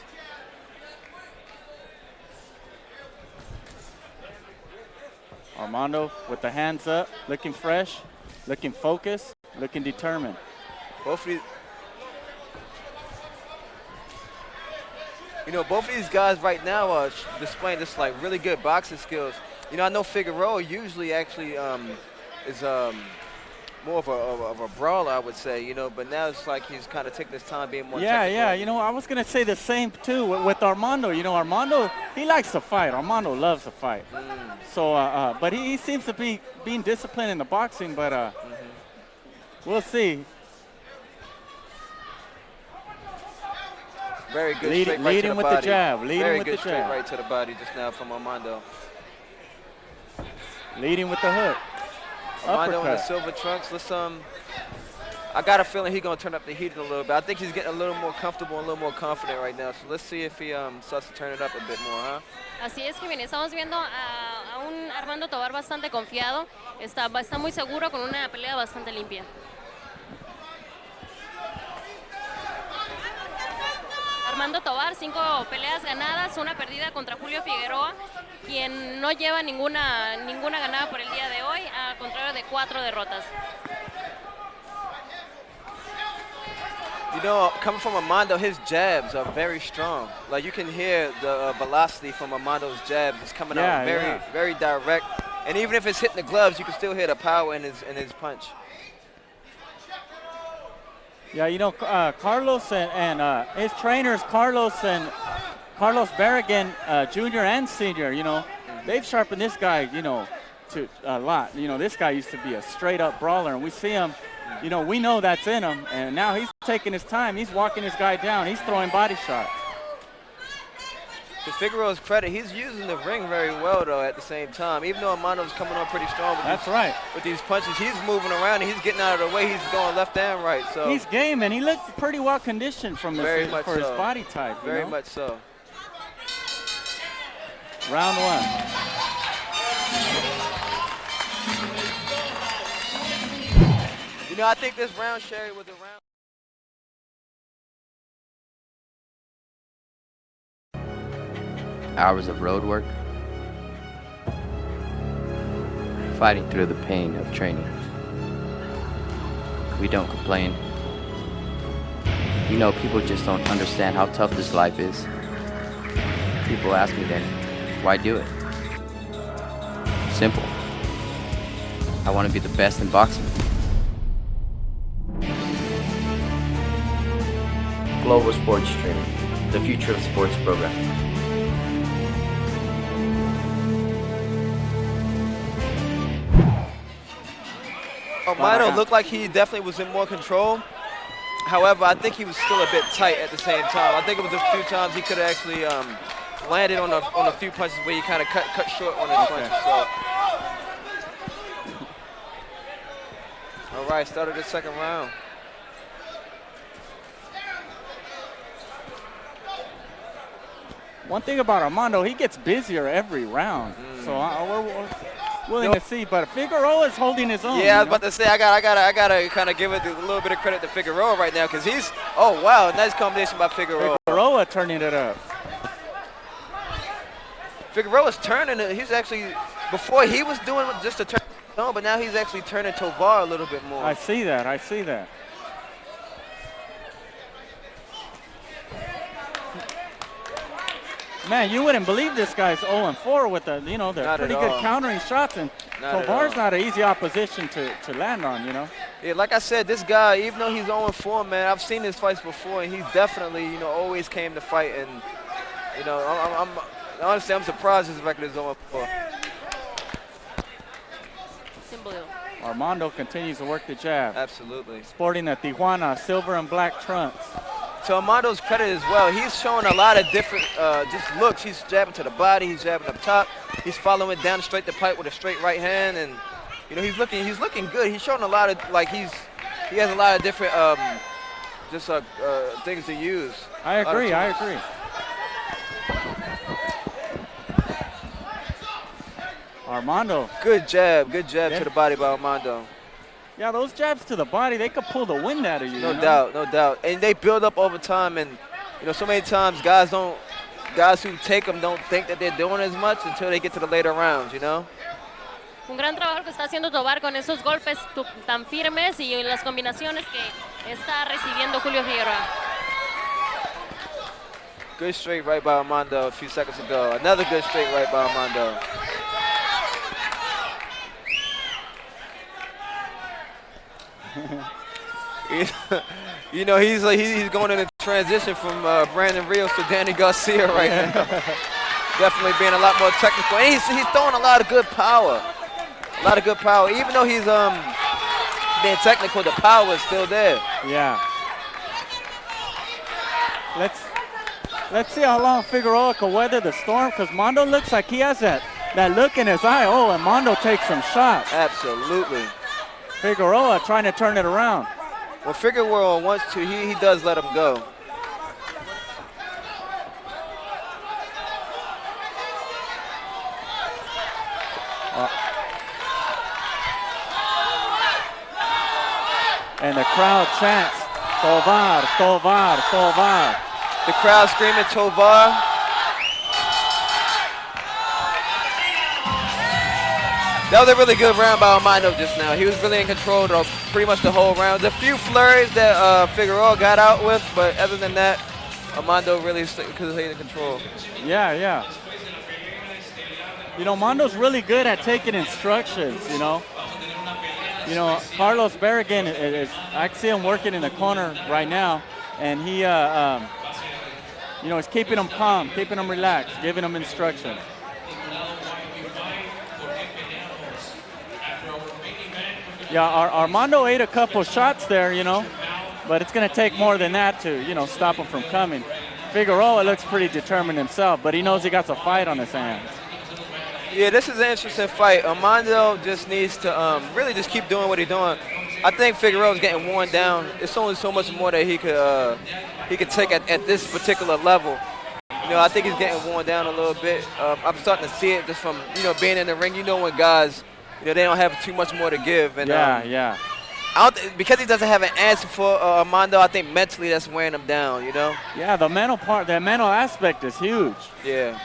Armando with the hands up, looking fresh, looking focused, looking determined. Both of these guys right now are displaying just like really good boxing skills. I know Figueroa usually actually is more of a brawler, I would say, but now it's like he's kind of taking his time being more technical. Yeah, I was going to say the same too with Armando. Armando, he likes to fight. Armando loves to fight. So, but he seems to be being disciplined in the boxing, but we'll see. Very good, leading with the jab. Very good straight right to the body just now from Armando. Leading with the hook. Armando in the silver trunks. I got a feeling he's going to turn up the heat a little bit. I think he's getting a little more comfortable and a little more confident right now. So let's see if he starts to turn it up a bit more, huh? Así es, que bien, estamos viendo a un Armando Tovar bastante confiado. Está muy seguro con una pelea bastante limpia. Armando Tovar, 5 peleas ganadas, 1 perdida contra Julio Figueroa, quien no lleva ninguna ganada por el día de hoy, al contrario de 4 derrotas. Coming from Armando, his jabs are very strong. Like you can hear the velocity from Armando's jabs. It's coming out very direct. And even if it's hitting the gloves, you can still hear the power in his punch. Yeah, Carlos and his trainers, Carlos Barragan, Jr. and Senior, they've sharpened this guy, to a lot. This guy used to be a straight-up brawler, and we see him, we know that's in him, and now he's taking his time. He's walking his guy down. He's throwing body shots. To Figueroa's credit, he's using the ring very well, though, at the same time. Even though Armando's coming on pretty strong with these punches, he's moving around and he's getting out of the way. He's going left and right. So he's game, and he looked pretty well conditioned from his his body type. Very much so. Round one. You know, I think this round, Sherry, was a round. Hours of road work, fighting through the pain of training. We don't complain. You know, people just don't understand how tough this life is. People ask me then, why do it? Simple. I want to be the best in boxing. Global Sports Streaming, the future of sports programming. Armando looked like he definitely was in more control. However, I think he was still a bit tight at the same time. I think it was a few times he could have actually landed on a few punches where he kind of cut short on his punches. So. All right, started the second round. One thing about Armando, he gets busier every round. So we're willing to see, but Figueroa is holding his own. Yeah, I was about to say I gotta kind of give it a little bit of credit to Figueroa right now, because he's nice combination by Figueroa. Figueroa turning it up. Figueroa's turning it. He's actually, before he was doing just a turn, but now he's actually turning Tovar a little bit more. I see that. I see that. Man, you wouldn't believe this guy's 0-4 with the pretty good countering shots, and Tovar's not an easy opposition to land on, Yeah, like I said, this guy, even though he's 0-4, man, I've seen his fights before, and he's definitely, always came to fight, and, honestly, I'm surprised his record is 0-4. Armando continues to work the jab. Absolutely. Sporting the Tijuana silver and black trunks. To Armando's credit as well, he's showing a lot of different just looks. He's jabbing to the body, he's jabbing up top, he's following down straight the pipe with a straight right hand, and he's looking good. He's showing a lot of he has a lot of different things to use. I agree. Armando. Good jab to the body by Armando. Yeah, those jabs to the body, they could pull the wind out of you. No doubt. And they build up over time, and so many times guys who take them don't think that they're doing as much until they get to the later rounds, Un gran trabajo que está haciendo Tovar con esos golpes tan firmes y las combinaciones que está recibiendo Julio Figueroa. Good straight right by Armando a few seconds ago. Another good straight right by Armando. He's going in a transition from Brandon Rios to Danny Garcia right now. Definitely being a lot more technical. And he's throwing a lot of good power. Even though he's being technical, the power is still there. Yeah. Let's see how long Figueroa can weather the storm, because Mondo looks like he has that look in his eye. Oh, and Mondo takes some shots. Absolutely. Figueroa trying to turn it around. Well, Figueroa wants to, he does let him go. And the crowd chants, Tovar, Tovar, Tovar. The crowd screaming Tovar. That was a really good round by Armando just now. He was really in control of pretty much the whole round. There's a few flurries that Figueroa got out with, but other than that, Armando really stayed in control. Yeah. Armando's really good at taking instructions, Carlos Barragan, I see him working in the corner right now, and he, is keeping him calm, keeping him relaxed, giving him instructions. Yeah, Armando ate a couple shots there, but it's going to take more than that to, stop him from coming. Figueroa looks pretty determined himself, but he knows he got a fight on his hands. Yeah, this is an interesting fight. Armando just needs to really just keep doing what he's doing. I think Figueroa's getting worn down. It's only so much more that he could take at this particular level. You know, I think he's getting worn down a little bit. I'm starting to see it just from, you know, being in the ring. You know when guys, you know, they don't have too much more to give. And, yeah. Because he doesn't have an answer for Armando, I think mentally that's wearing him down, you know? Yeah, the mental part, the mental aspect is huge. Yeah.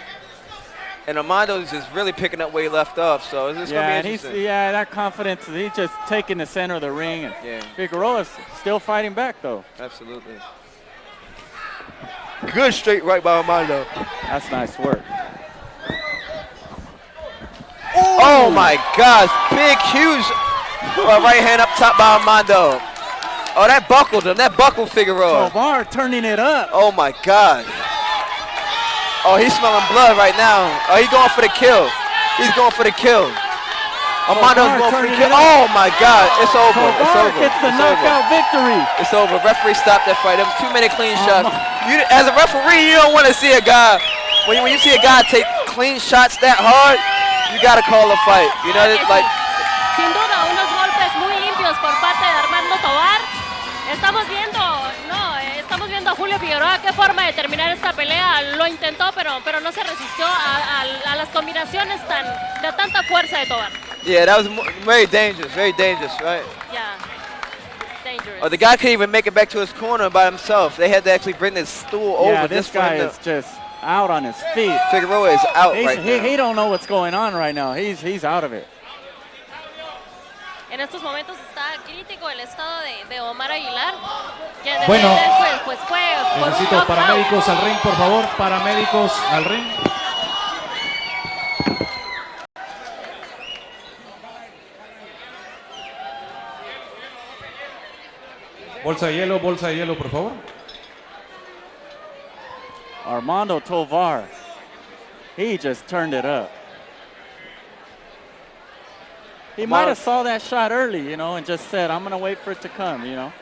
And Armando's just really picking up where he left off, so it's going to be interesting. That confidence, he's just taking the center of the ring. And Figueroa's still fighting back, though. Absolutely. Good straight right by Armando. That's nice work. Oh, my gosh. Big, huge right hand up top by Armando. Oh, that buckled him. That buckled Figueroa. Tovar turning it up. Oh, my God. Oh, he's smelling blood right now. Oh, he's going for the kill. He's going for the kill. Armando's going for the kill. Oh, my God. It's over. It's over. Gets the knockout victory. It's over. Referee stopped that fight. There was too many clean shots. As a referee, you don't want to see a guy. When you see a guy take clean shots that hard, you got to call a fight. You know, it's like. Sin duda, unos golpes muy limpios por parte de Armando Tovar. Estamos viendo a Julio Figueroa qué forma de terminar esta pelea. Lo intentó, pero no se resistió a las combinaciones de tanta fuerza de Tovar. Yeah, that was very dangerous, right? Yeah, dangerous. Oh, the guy couldn't even make it back to his corner by himself. They had to actually bring this stool over. Yeah, this guy is just out on his feet. Figueroa is out right now. He don't know what's going on right now. He's out of it. En estos momentos está crítico el estado de Omar Aguilar. Bueno, pues fue necesito paramédicos al ring, por favor. Paramédicos al ring. Bolsa de hielo, por favor. Armando Tovar, he just turned it up. He might have saw that shot early, you know, and just said, I'm going to wait for it to come, you know.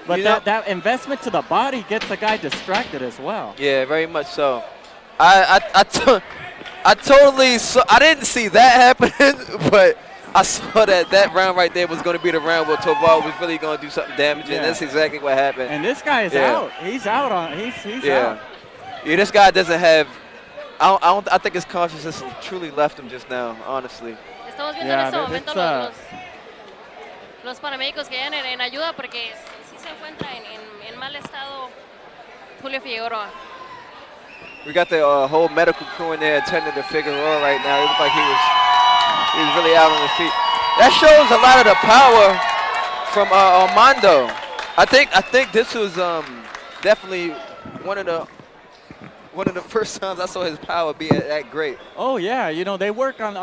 But that investment to the body gets the guy distracted as well. Yeah, very much so. I totally saw, I didn't see that happening, but I saw that round right there was going to be the round where Tovar was really going to do something damaging. Yeah. That's exactly what happened. And this guy is out. He's out on. He's out. Yeah, this guy doesn't have. I think his consciousness truly left him just now. Honestly. Estamos viendo en este momento los paramédicos que llegan en ayuda porque sí se encuentra en mal estado Julio Figueroa. We got the whole medical crew in there attending to Figueroa right now. It looked like he was really out on his feet. That shows a lot of the power from Armando. I think this was definitely one of the first times I saw his power be that great. Oh yeah, you know they work on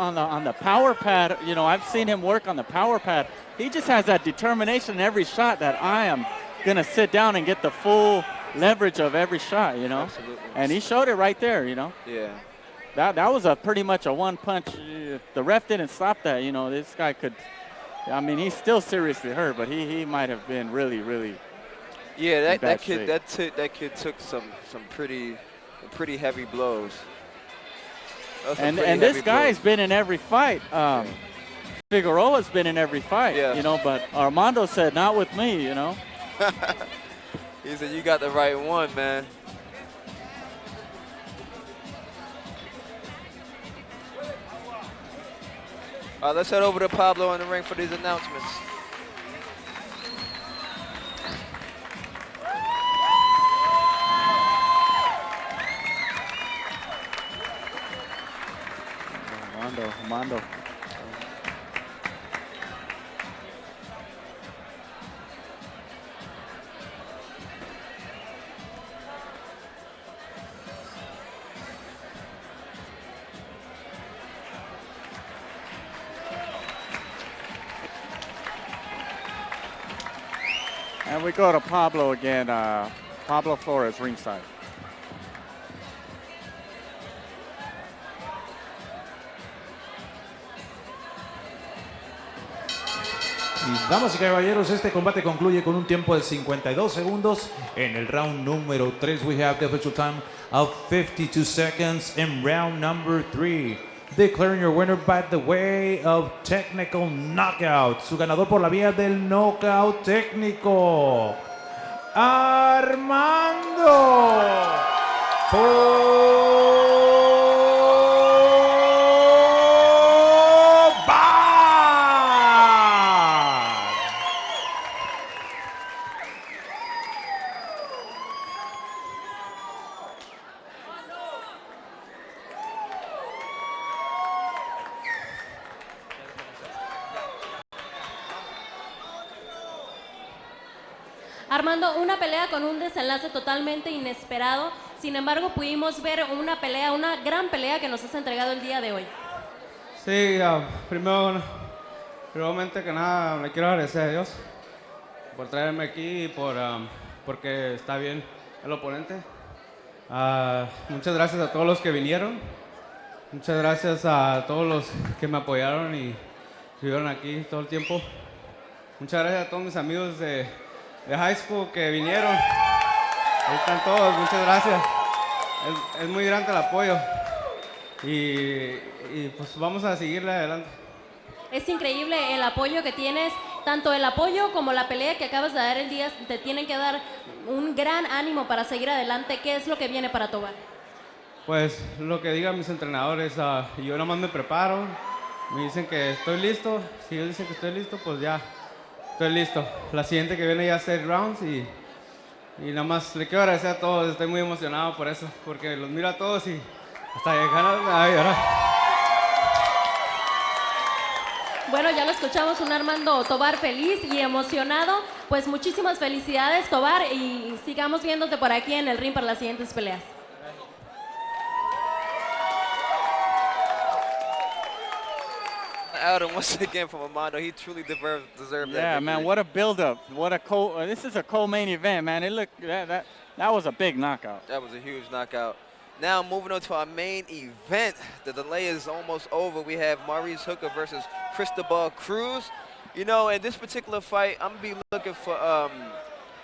the power pad. You know I've seen him work on the power pad. He just has that determination in every shot that I am gonna sit down and get the full leverage of every shot. You know, absolutely. And he showed it right there. You know. Yeah. That was pretty much a one punch. If the ref didn't stop that, you know, this guy could. I mean, he's still seriously hurt, but he might have been really. Yeah, that kid took some pretty heavy blows. And this guy's been in every fight. Figueroa's been in every fight, you know, but Armando said, not with me, you know. He said, you got the right one, man. All right, let's head over to Pablo in the ring for these announcements. Armando. And we go to Pablo again, Pablo Flores ringside. Y damas y caballeros, este combate concluye con un tiempo de 52 segundos. En el round número 3, we have the official time of 52 seconds in round number 3. Declaring your winner by the way of technical knockout. Su ganador por la vía del knockout técnico, Armando. Armando, una pelea con un desenlace totalmente inesperado. Sin embargo, pudimos ver una pelea, una gran pelea que nos has entregado el día de hoy. Sí, primeramente que nada, le quiero agradecer a Dios por traerme aquí y porque está bien el oponente. Muchas gracias a todos los que vinieron. Muchas gracias a todos los que me apoyaron y estuvieron aquí todo el tiempo. Muchas gracias a todos mis amigos de high school que vinieron. Ahí están todos, muchas gracias. Es muy grande el apoyo y pues vamos a seguirle adelante. Es increíble el apoyo que tienes, tanto el apoyo como la pelea que acabas de dar el día, te tienen que dar un gran ánimo para seguir adelante. ¿Qué es lo que viene para Tovar? Pues lo que digan mis entrenadores, yo nada más me preparo, me dicen que estoy listo, si ellos dicen que estoy listo, pues ya estoy listo. La siguiente que viene ya es 6 rounds y nada más le quiero agradecer a todos, estoy muy emocionado por eso, porque los miro a todos y hasta que ganas me da llorar. Bueno, ya lo escuchamos, un Armando Tovar feliz y emocionado. Pues muchísimas felicidades, Tovar, y sigamos viéndote por aquí en el ring para las siguientes peleas. Out and once again from Armando, he truly deserved that. Yeah, man, what a build-up! What a this is a co-main event, man. It looked that was a big knockout. That was a huge knockout. Now moving on to our main event. The delay is almost over. We have Maurice Hooker versus Cristobal Cruz. You know, in this particular fight, I'm gonna be looking for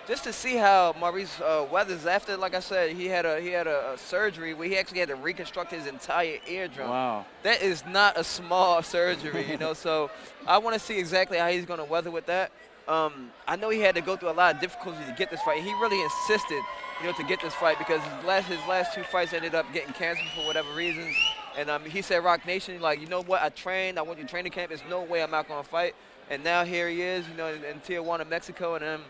just to see how Maurice weathers after. Like I said, he had a surgery where he actually had to reconstruct his entire eardrum. Wow. That is not a small surgery, you know. So I want to see exactly how he's gonna weather with that. I know he had to go through a lot of difficulties to get this fight. He really insisted, you know, to get this fight because his last 2 fights ended up getting canceled for whatever reasons. And he said, Rock Nation, like, you know what, I trained, I went to training camp, there's no way I'm not gonna fight. And now here he is, you know, in Tijuana, Mexico, and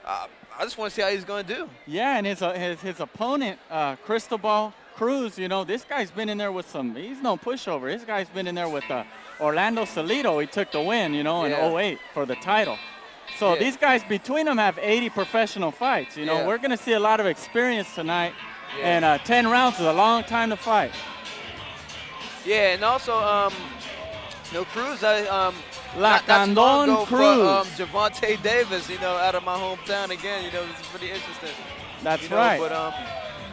I just want to see how he's going to do. Yeah, and his opponent, Cristobal Cruz, you know, this guy's been in there with he's no pushover. This guy's been in there with Orlando Salido. He took the win, you know, in 08 for the title. So these guys, between them, have 80 professional fights. You know, we're going to see a lot of experience tonight, and 10 rounds is a long time to fight. Yeah, and also, you know, Cruz, Lacandon Cruz. For Javante Davis, you know, out of my hometown again. You know, this is pretty interesting. That's you know, right. But,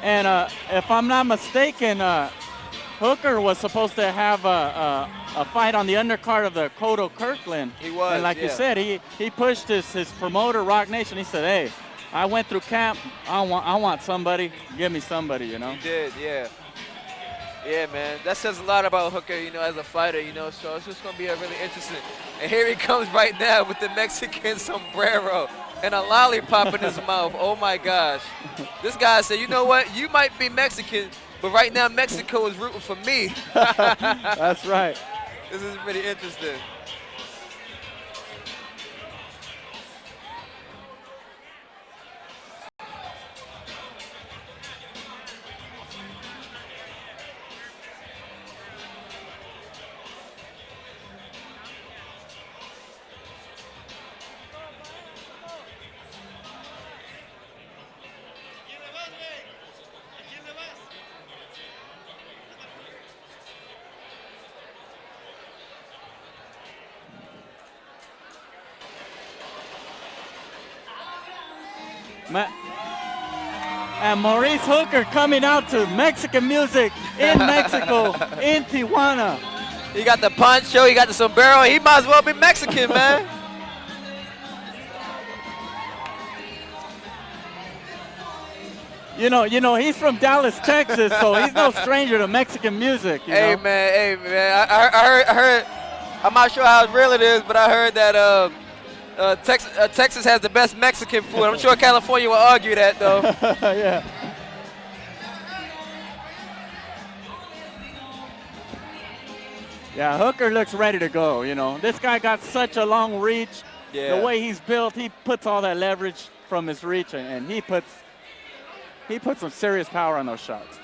and if I'm not mistaken, Hooker was supposed to have a fight on the undercard of the Cotto Kirkland. He was, and like you said, he pushed his promoter, Rock Nation. He said, hey, I went through camp. I want somebody. Give me somebody, you know. He did, yeah. Yeah, man, that says a lot about Hooker, you know, as a fighter, you know, so it's just going to be a really interesting. And here he comes right now with the Mexican sombrero and a lollipop in his mouth. Oh, my gosh. This guy said, you know what, you might be Mexican, but right now Mexico is rooting for me. That's right. This is pretty interesting. And Maurice Hooker coming out to Mexican music in Mexico, in Tijuana. He got the poncho, he got the sombrero. He might as well be Mexican, man. You know, he's from Dallas, Texas, so he's no stranger to Mexican music. You know? Hey man, I heard. I'm not sure how real it is, but I heard that Texas has the best Mexican food. I'm sure California will argue that though. Yeah. Yeah, Hooker looks ready to go. You know, this guy got such a long reach. Yeah. The way he's built, he puts all that leverage from his reach, and he puts some serious power on those shots.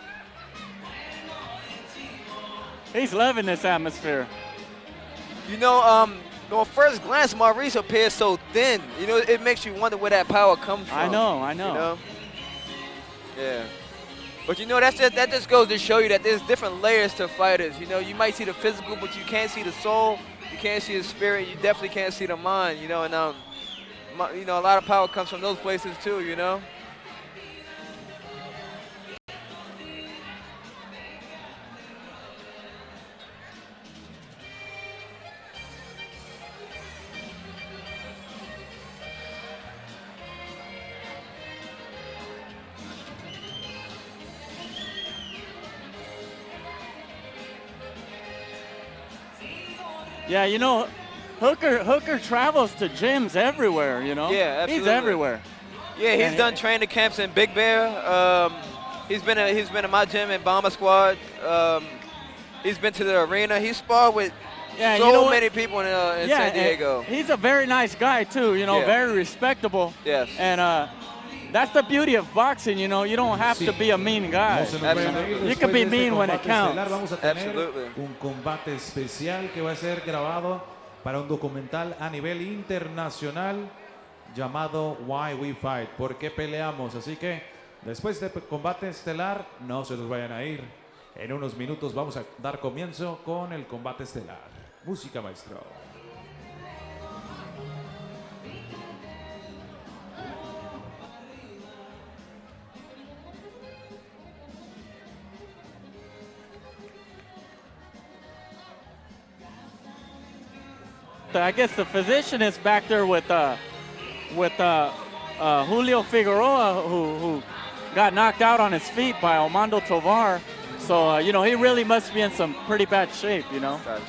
He's loving this atmosphere. You know, on first glance, Maurice appears so thin. You know, it makes you wonder where that power comes from. I know. You know? Yeah. But you know, that just goes to show you that there's different layers to fighters. You know, you might see the physical, but you can't see the soul. You can't see the spirit. You definitely can't see the mind. You know, and you know, a lot of power comes from those places too. You know. Yeah, you know, Hooker travels to gyms everywhere, you know? Yeah, absolutely. He's everywhere. Yeah, he's done training camps in Big Bear. He's been in my gym in Bomber Squad. He's been to the arena. He's sparred with so many people in San Diego. He's a very nice guy too, you know, very respectable. Yes. And that's the beauty of boxing, you know. You don't have to be a mean guy. You can be mean when it counts. Vamos a tener un combate especial que va a ser grabado para un documental a nivel internacional llamado Why We Fight, ¿por qué peleamos? Así que después de combate estelar, no se los vayan a ir. En unos minutos vamos a dar comienzo con el combate estelar. Música, maestro. I guess the physician is back there with Julio Figueroa, who got knocked out on his feet by Armando Tovar. So, you know, he really must be in some pretty bad shape, you know. Gotcha.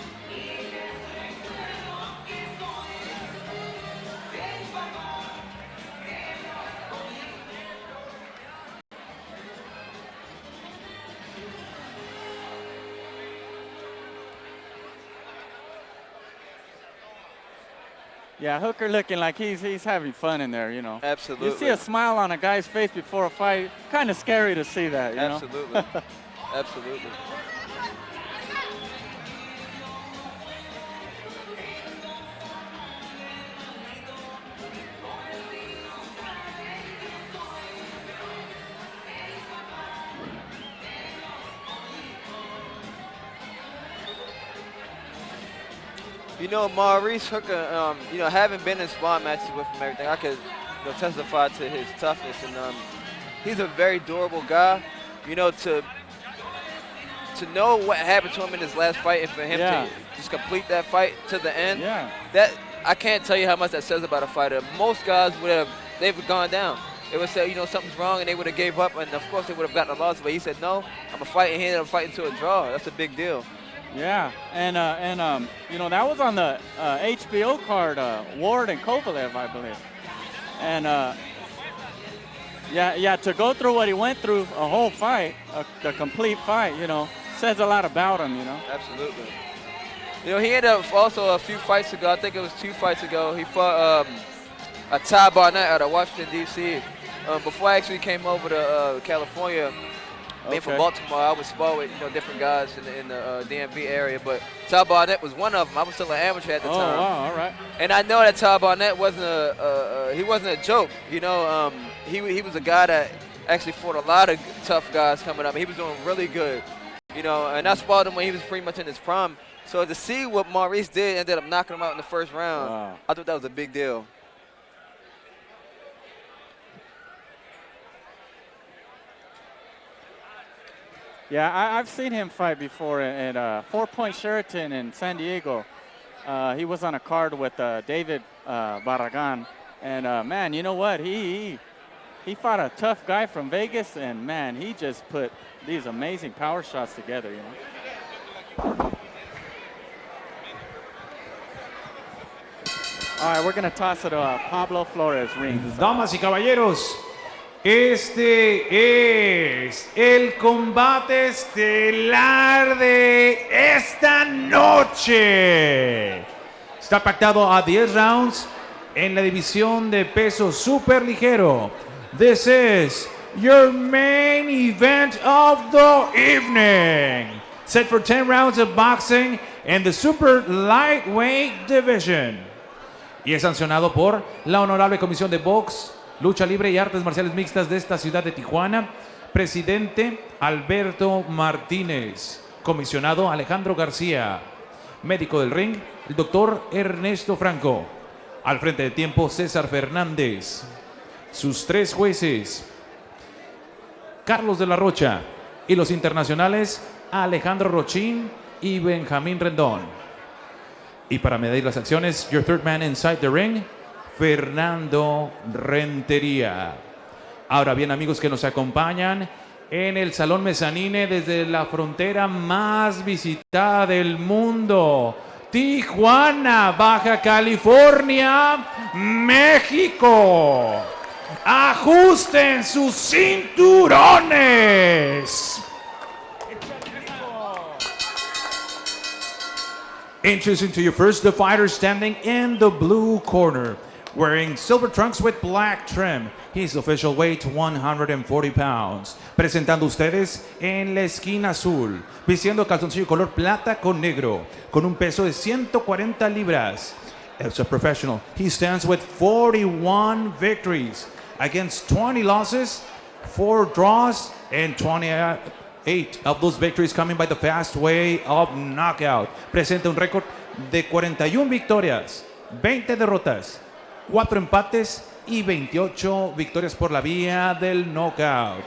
Yeah, Hooker looking like he's having fun in there, you know. Absolutely. You see a smile on a guy's face before a fight, kind of scary to see that, you know. Absolutely. Absolutely. You know, Maurice Hooker, you know, having been in sparring matches with him, everything, I could testify to his toughness. And he's a very durable guy. You know, to know what happened to him in his last fight and for him to just complete that fight to the end, that I can't tell you how much that says about a fighter. Most guys they've gone down. They would say, you know, something's wrong, and they would have gave up, and of course they would have gotten a loss. But he said, no, I'm a fight, and he ended up fighting to a draw. That's a big deal. Yeah, and you know, that was on the HBO card, Ward and Kovalev, I believe. And yeah, to go through what he went through, a whole fight, the complete fight, you know, says a lot about him, you know. Absolutely. You know, he ended up also a few fights ago, I think it was 2 fights ago, he fought a Ty Barnett out of Washington, D.C. Before I actually came over to California, being from Baltimore, I would spar with, you know, different guys in the DMV area, but Ty Barnett was one of them. I was still an amateur at the time. Oh, wow, all right. And I know that Ty Barnett wasn't a joke. You know, he was a guy that actually fought a lot of tough guys coming up. He was doing really good. You know, and I sparred him when he was pretty much in his prime. So to see what Maurice did, ended up knocking him out in the first round, I thought that was a big deal. Yeah, I've seen him fight before at 4 Point Sheraton in San Diego. He was on a card with David Barragan. And, man, you know what? He he fought a tough guy from Vegas, and man, he just put these amazing power shots together, you know. All right, we're going to toss it to Pablo Flores rings. Damas y caballeros, este es el combate estelar de esta noche. Está pactado a 10 rounds en la división de peso super ligero. This is your main event of the evening. Set for 10 rounds of boxing in the super lightweight division. Y es sancionado por la Honorable Comisión de Box, Lucha Libre y Artes Marciales Mixtas de esta ciudad de Tijuana. Presidente Alberto Martínez. Comisionado Alejandro García. Médico del ring, el doctor Ernesto Franco. Al frente de tiempo, César Fernández. Sus 3 jueces, Carlos de la Rocha. Y los internacionales, Alejandro Rochín y Benjamín Rendón. Y para medir las acciones, your third man inside the ring, Fernando Rentería. Ahora bien, amigos que nos acompañan en el Salón Mezanine desde la frontera más visitada del mundo, Tijuana, Baja California, México. Ajusten sus cinturones. Introducing to you first the fighter standing in the blue corner, wearing silver trunks with black trim. His official weight 140 pounds. Presentando ustedes en la esquina azul, vistiendo calzoncillo color plata con negro, con un peso de 140 libras. As a professional, he stands with 41 victories against 20 losses, 4 draws, and 28 of those victories coming by the fast way of knockout. Presenta un récord de 41 victorias, 20 derrotas, 4 empates y 28 victorias por la vía del knockout.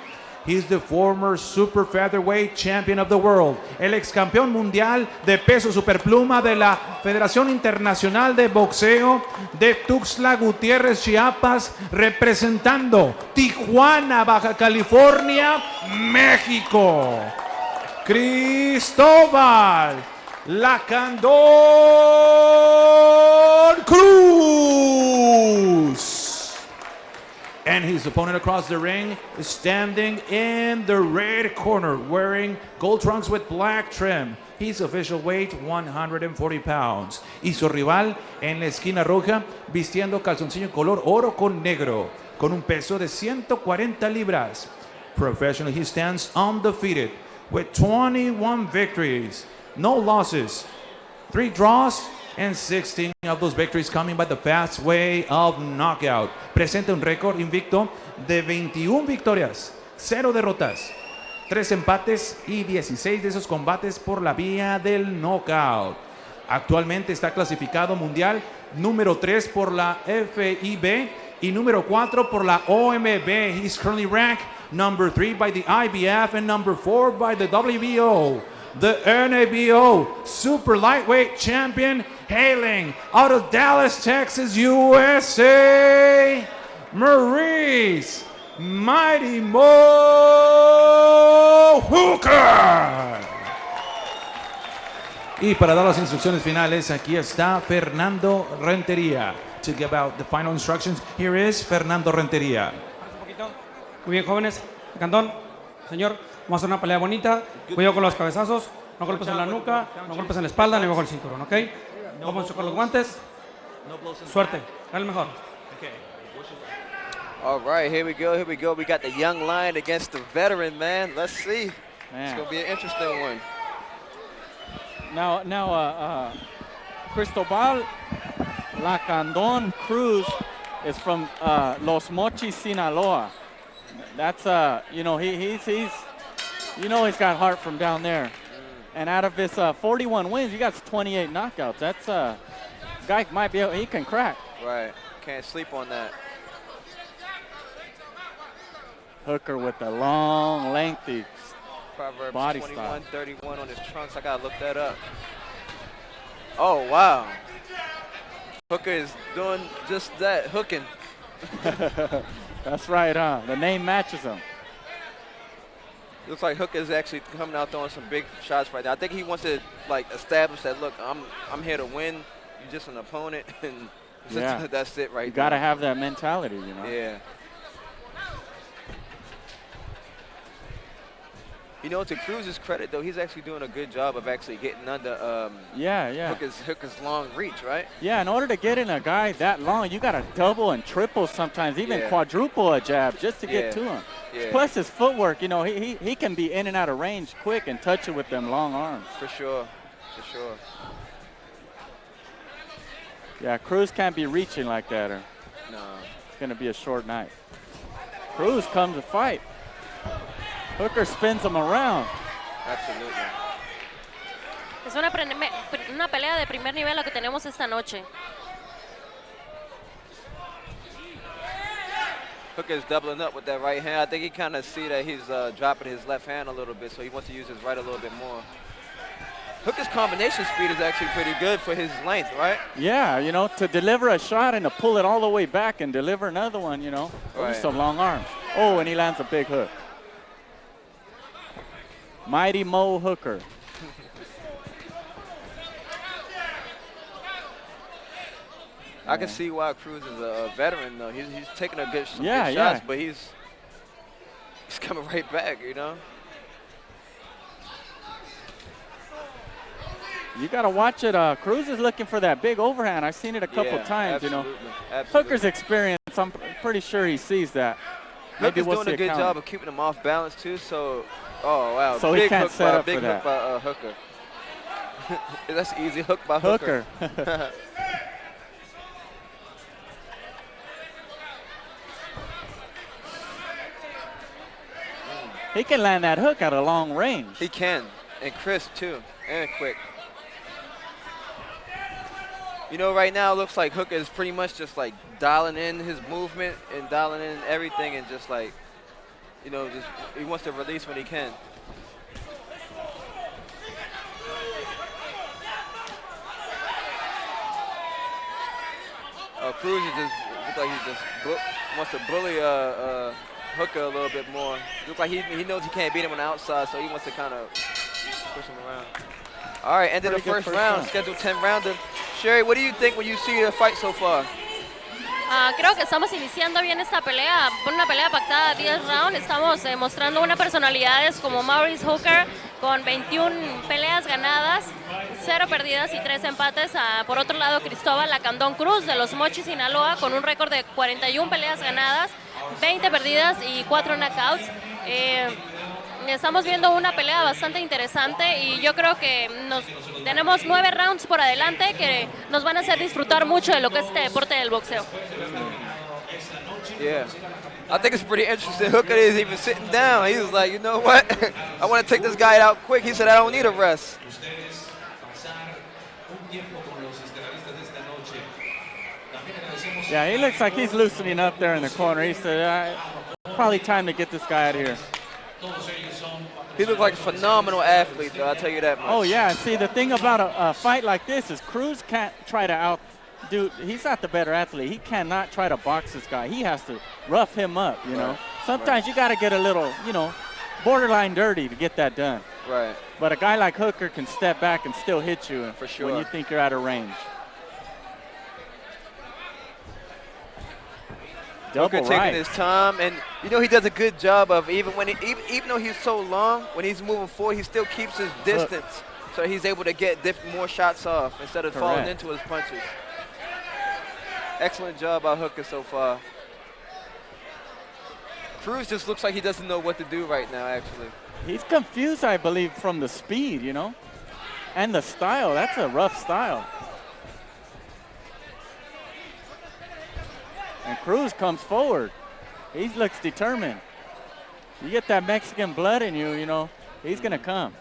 He's the former super featherweight champion of the world, el ex campeón mundial de peso superpluma de la Federación Internacional de Boxeo de Tuxtla Gutiérrez, Chiapas, representando Tijuana, Baja California, México. Cristobal Lacandon Cruz. And his opponent across the ring is standing in the red corner, wearing gold trunks with black trim. His official weight 140 pounds. Y su rival en la esquina roja, vistiendo calzoncillo color oro con negro, con un peso de 140 libras. Professionally, he stands undefeated with 21 victories, no losses, 3 draws, and 16 of those victories coming by the fast way of knockout. Presenta un récord invicto de 21 victorias, 0 derrotas, 3 empates y 16 de esos combates por la vía del knockout. Actualmente está clasificado mundial número 3 por la FIB y número 4 por la OMB. He's currently ranked number 3 by the IBF and number 4 by the WBO. The NABO Super Lightweight Champion, hailing out of Dallas, Texas, USA, Maurice Mighty Mo Hooker. Y para dar las instrucciones finales, aquí está Fernando Rentería. To give out the final instructions, here is Fernando Rentería. Muy bien, jóvenes. Lacandon, señor, vamos a hacer una pelea bonita. Cuidado con los cabezazos. No golpes en la nuca, no golpes en la espalda, ni bajo el cinturón, ¿ok? Vamos a chocar los guantes. Suerte. Dale mejor. All right, here we go, here we go. We got the young lion against the veteran, man. Let's see. It's going to be an interesting one. Now, Cristobal Lacandon Cruz is from Los Mochis, Sinaloa. That's you know, he's he's got heart from down there. And out of his 41 wins, he got 28 knockouts. That's guy might be able, he can crack. Right, can't sleep on that. Hooker with the long, lengthy Proverbs body 21:31 on his trunks. I gotta look that up. Oh wow, Hooker is doing just that, hooking. That's right, huh? The name matches him. Looks like Hooker is actually coming out throwing some big shots right now. I think he wants to like establish that, look, I'm here to win. You're just an opponent, and Yeah. that's it right You now. got to have that mentality, you know. Yeah. You know, to Cruz's credit, though, he's actually doing a good job of actually getting under Hooker's long reach, right? Yeah, in order to get in a guy that long, you got to double and triple sometimes, even quadruple a jab just to get to him. Yeah. Plus his footwork, you know, he can be in and out of range quick and touch it with them long arms. For sure, for sure. Yeah, Cruz can't be reaching like that, or No. it's going to be a short night. Cruz comes to fight. Hooker spins him around. Absolutely. Es una pelea de primer nivel la que tenemos esta noche. Hooker's doubling up with that right hand. I think he kind of see that he's dropping his left hand a little bit, so he wants to use his right a little bit more. Hooker's combination speed is actually pretty good for his length, right? Yeah, you know, to deliver a shot and to pull it all the way back and deliver another one, you know. Those are some long arms. Oh, and he lands a big hook. Mighty Mo Hooker. I can see why Cruz is a veteran, though. He's taking some good shots, yeah. but he's coming right back, you know? You got to watch it. Cruz is looking for that big overhand. I've seen it a couple times, you know. Absolutely. Hooker's experience, I'm pretty sure he sees that. Hooker's doing a good job of keeping him off balance, too, so, oh, wow. So big he can't hook set by, up big for hook that. by Hooker. That's an easy hook by Hooker. He can land that hook at a long range. He can, and crisp, too, and quick. You know, right now it looks like Hooker is pretty much just like dialing in his movement and dialing in everything and just like, you know, just he wants to release when he can. Cruz is just looks like he just wants to bully Hooker a little bit more. Looks like he knows he can't beat him on the outside, so he wants to kind of push him around. All right, end of the first round, scheduled 10-rounder. Sherry, what do you think when you see the fight so far? Creo que estamos iniciando bien esta pelea, una pelea pactada 10 rounds. Estamos mostrando una personalidades como Maurice Hooker con 21 peleas ganadas, 0 perdidas y 3 empates. Por otro lado, Cristobal Lacandon Cruz de los Mochis, Sinaloa, con un récord de 41 peleas ganadas, 20 perdidas y 4 knockouts. Estamos viendo una pelea bastante interesante y yo creo que tenemos 9 rounds por adelante que nos van a hacer disfrutar mucho de lo que es este deporte del boxeo. Yeah, I think it's pretty interesting. Hooker is even sitting down. He was like, you know what? I want to take this guy out quick. He said, I don't need a rest. Yeah, he looks like he's loosening up there in the corner. He said, probably time to get this guy out of here. He looked like a phenomenal athlete, though, I'll tell you that much. Oh, yeah. See, the thing about a fight like this is Cruz can't try to outdo. He's not the better athlete. He cannot try to box this guy. He has to rough him up, you know. Sometimes you got to get a little, you know, borderline dirty to get that done. Right. But a guy like Hooker can step back and still hit you for sure when you think you're out of range. Hooker taking his time, and you know he does a good job of even though he's so long, when he's moving forward, he still keeps his distance, so he's able to get more shots off instead of falling into his punches. Excellent job by Hooker so far. Cruz just looks like he doesn't know what to do right now, actually. He's confused, I believe, from the speed, you know, and the style. That's a rough style. And Cruz comes forward. He looks determined. You get that Mexican blood in you, you know, he's going to come.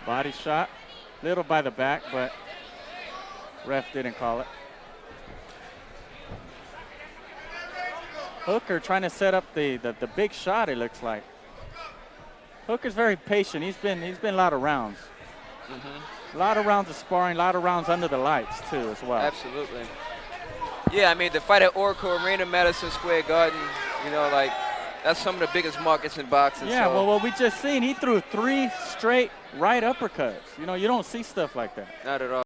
Body shot, little by the back, but ref didn't call it. Hooker trying to set up the big shot, it looks like. Hooker's very patient. He's been a lot of rounds. A lot of rounds of sparring, a lot of rounds under the lights, too, as well. Absolutely. Yeah, I mean, the fight at Oracle Arena, Madison Square Garden, you know, like, that's some of the biggest markets in boxing. Yeah, so. well, what we just seen, he threw 3 straight right uppercuts. You know, you don't see stuff like that. Not at all.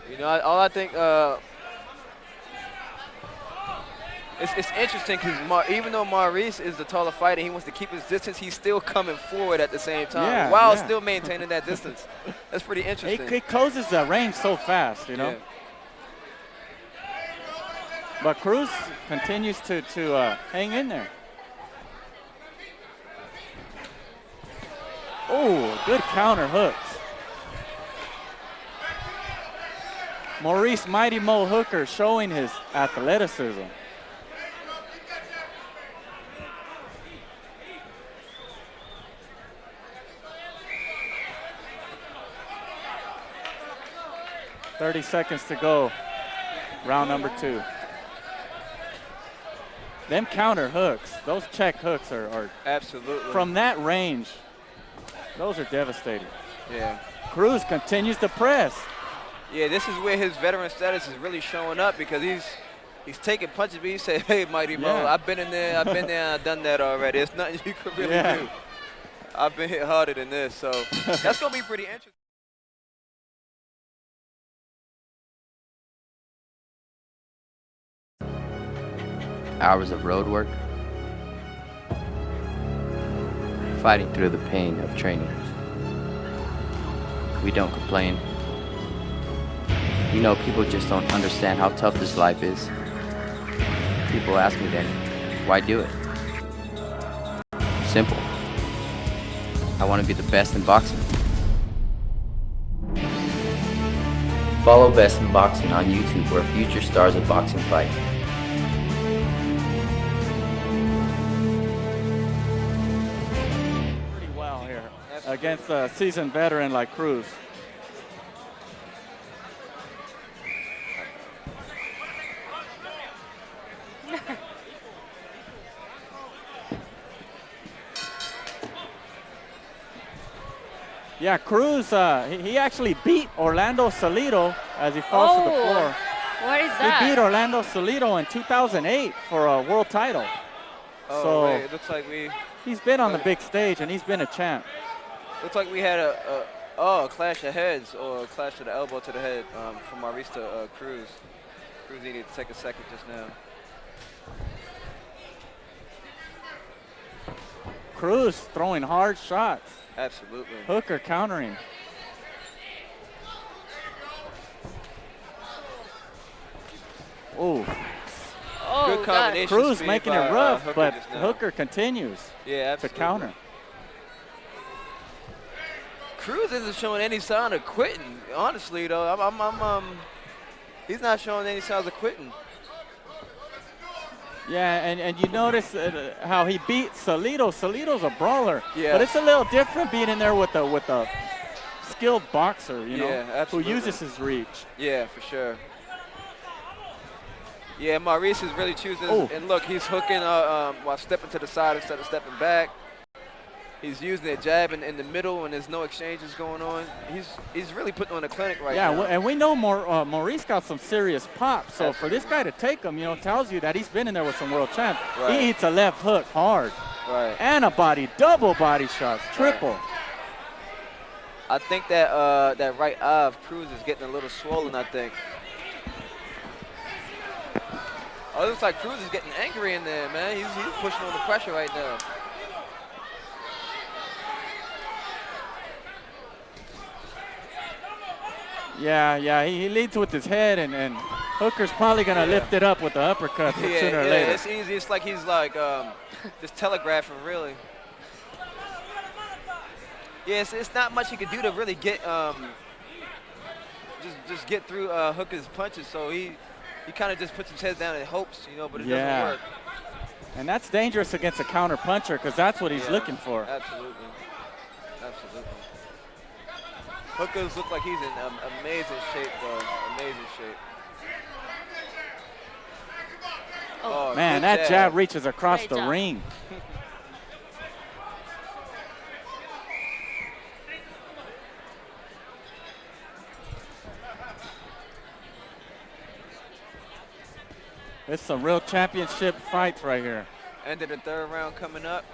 You know, all I think, it's interesting because even though Maurice is the taller fighter, he wants to keep his distance, he's still coming forward at the same time while still maintaining that distance. That's pretty interesting. He closes the range so fast, you know. Yeah. But Cruz continues to hang in there. Oh, good counter hooks. Maurice Mighty Mo Hooker showing his athleticism. "30 seconds to go, round number 2. Them counter hooks, those check hooks are absolutely from that range. Those are devastating. Yeah. Cruz continues to press. Yeah, this is where his veteran status is really showing up because he's taking punches, but he said, "Hey, Mighty Mo, I've been in there, I've done that already. There's nothing you could really do. I've been hit harder than this." So that's gonna be pretty interesting. Hours of road work, fighting through the pain of training. We don't complain. You know, people just don't understand how tough this life is. People ask me then, why do it? Simple. I want to be the best in boxing. Follow Best in Boxing on YouTube where future stars of boxing fight. Pretty well here against a seasoned veteran like Cruz. Yeah, Cruz, he actually beat Orlando Salido as he falls to the floor. What is that? He beat Orlando Salido in 2008 for a world title. Oh, so wait, it looks like he's been on the big stage and he's been a champ. Looks like we had a clash of heads or a clash of the elbow to the head from Maurice to Cruz. Cruz needed to take a second just now. Cruz throwing hard shots. Absolutely. Hooker countering. Ooh. Oh, good combination. Cruz speed making by, it rough, Hooker but just now. Hooker continues to counter. Cruz isn't showing any sign of quitting. Honestly, though, he's not showing any signs of quitting. Yeah, and you notice how he beat Salido. Salido's a brawler, Yeah. but it's a little different being in there with a skilled boxer, you know, who absolutely. uses his reach. Yeah, for sure. Yeah, Maurice is really choosing, and look, he's hooking while stepping to the side instead of stepping back. He's using a jab in the middle when there's no exchanges going on. He's really putting on a clinic right now. Yeah, and we know Maurice got some serious pop. So for this guy to take him, you know, tells you that he's been in there with some world champs. Right. He eats a left hook hard. Right. And a double body shots, triple. Right. I think that that right eye of Cruz is getting a little swollen, I think. Oh, it looks like Cruz is getting angry in there, man. He's pushing on the pressure right now. Yeah, he leads with his head, and Hooker's probably going to lift it up with the uppercut sooner or later. It's easy. It's like he's like just telegraphing, really. Yeah, it's not much he could do to really get just get through Hooker's punches. So he kind of just puts his head down and hopes, you know, but it doesn't work. And that's dangerous against a counter puncher because that's what he's looking for. Absolutely. Hookers look like he's in amazing shape, though. Amazing shape. Oh. Man, that jab reaches across Great the job. ring. It's some real championship fights right here. End of the third round coming up.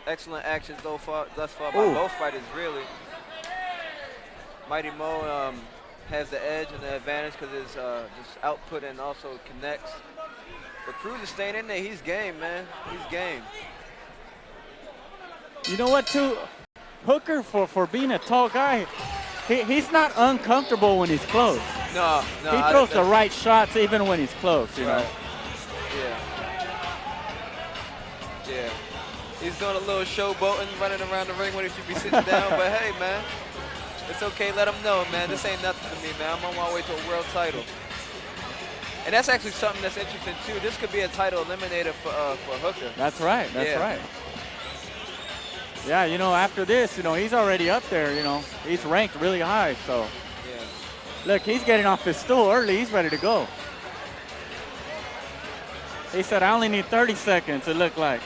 Excellent action thus far by both fighters, really. Mighty Mo has the edge and the advantage because his just output and also connects. But Cruz is staying in there. He's game, man. He's game. You know what, too? Hooker, for being a tall guy, he's not uncomfortable when he's close. No. He throws the right shots even when he's close, you know? Yeah. He's doing a little showboating, running around the ring when he should be sitting down. But hey, man, it's okay. Let him know, man. This ain't nothing to me, man. I'm on my way to a world title. And that's actually something that's interesting, too. This could be a title eliminator for Hooker. That's right. That's right. Yeah, you know, after this, you know, he's already up there, you know. He's ranked really high, so. Yeah. Look, he's getting off his stool early. He's ready to go. He said, I only need 30 seconds, it looked like.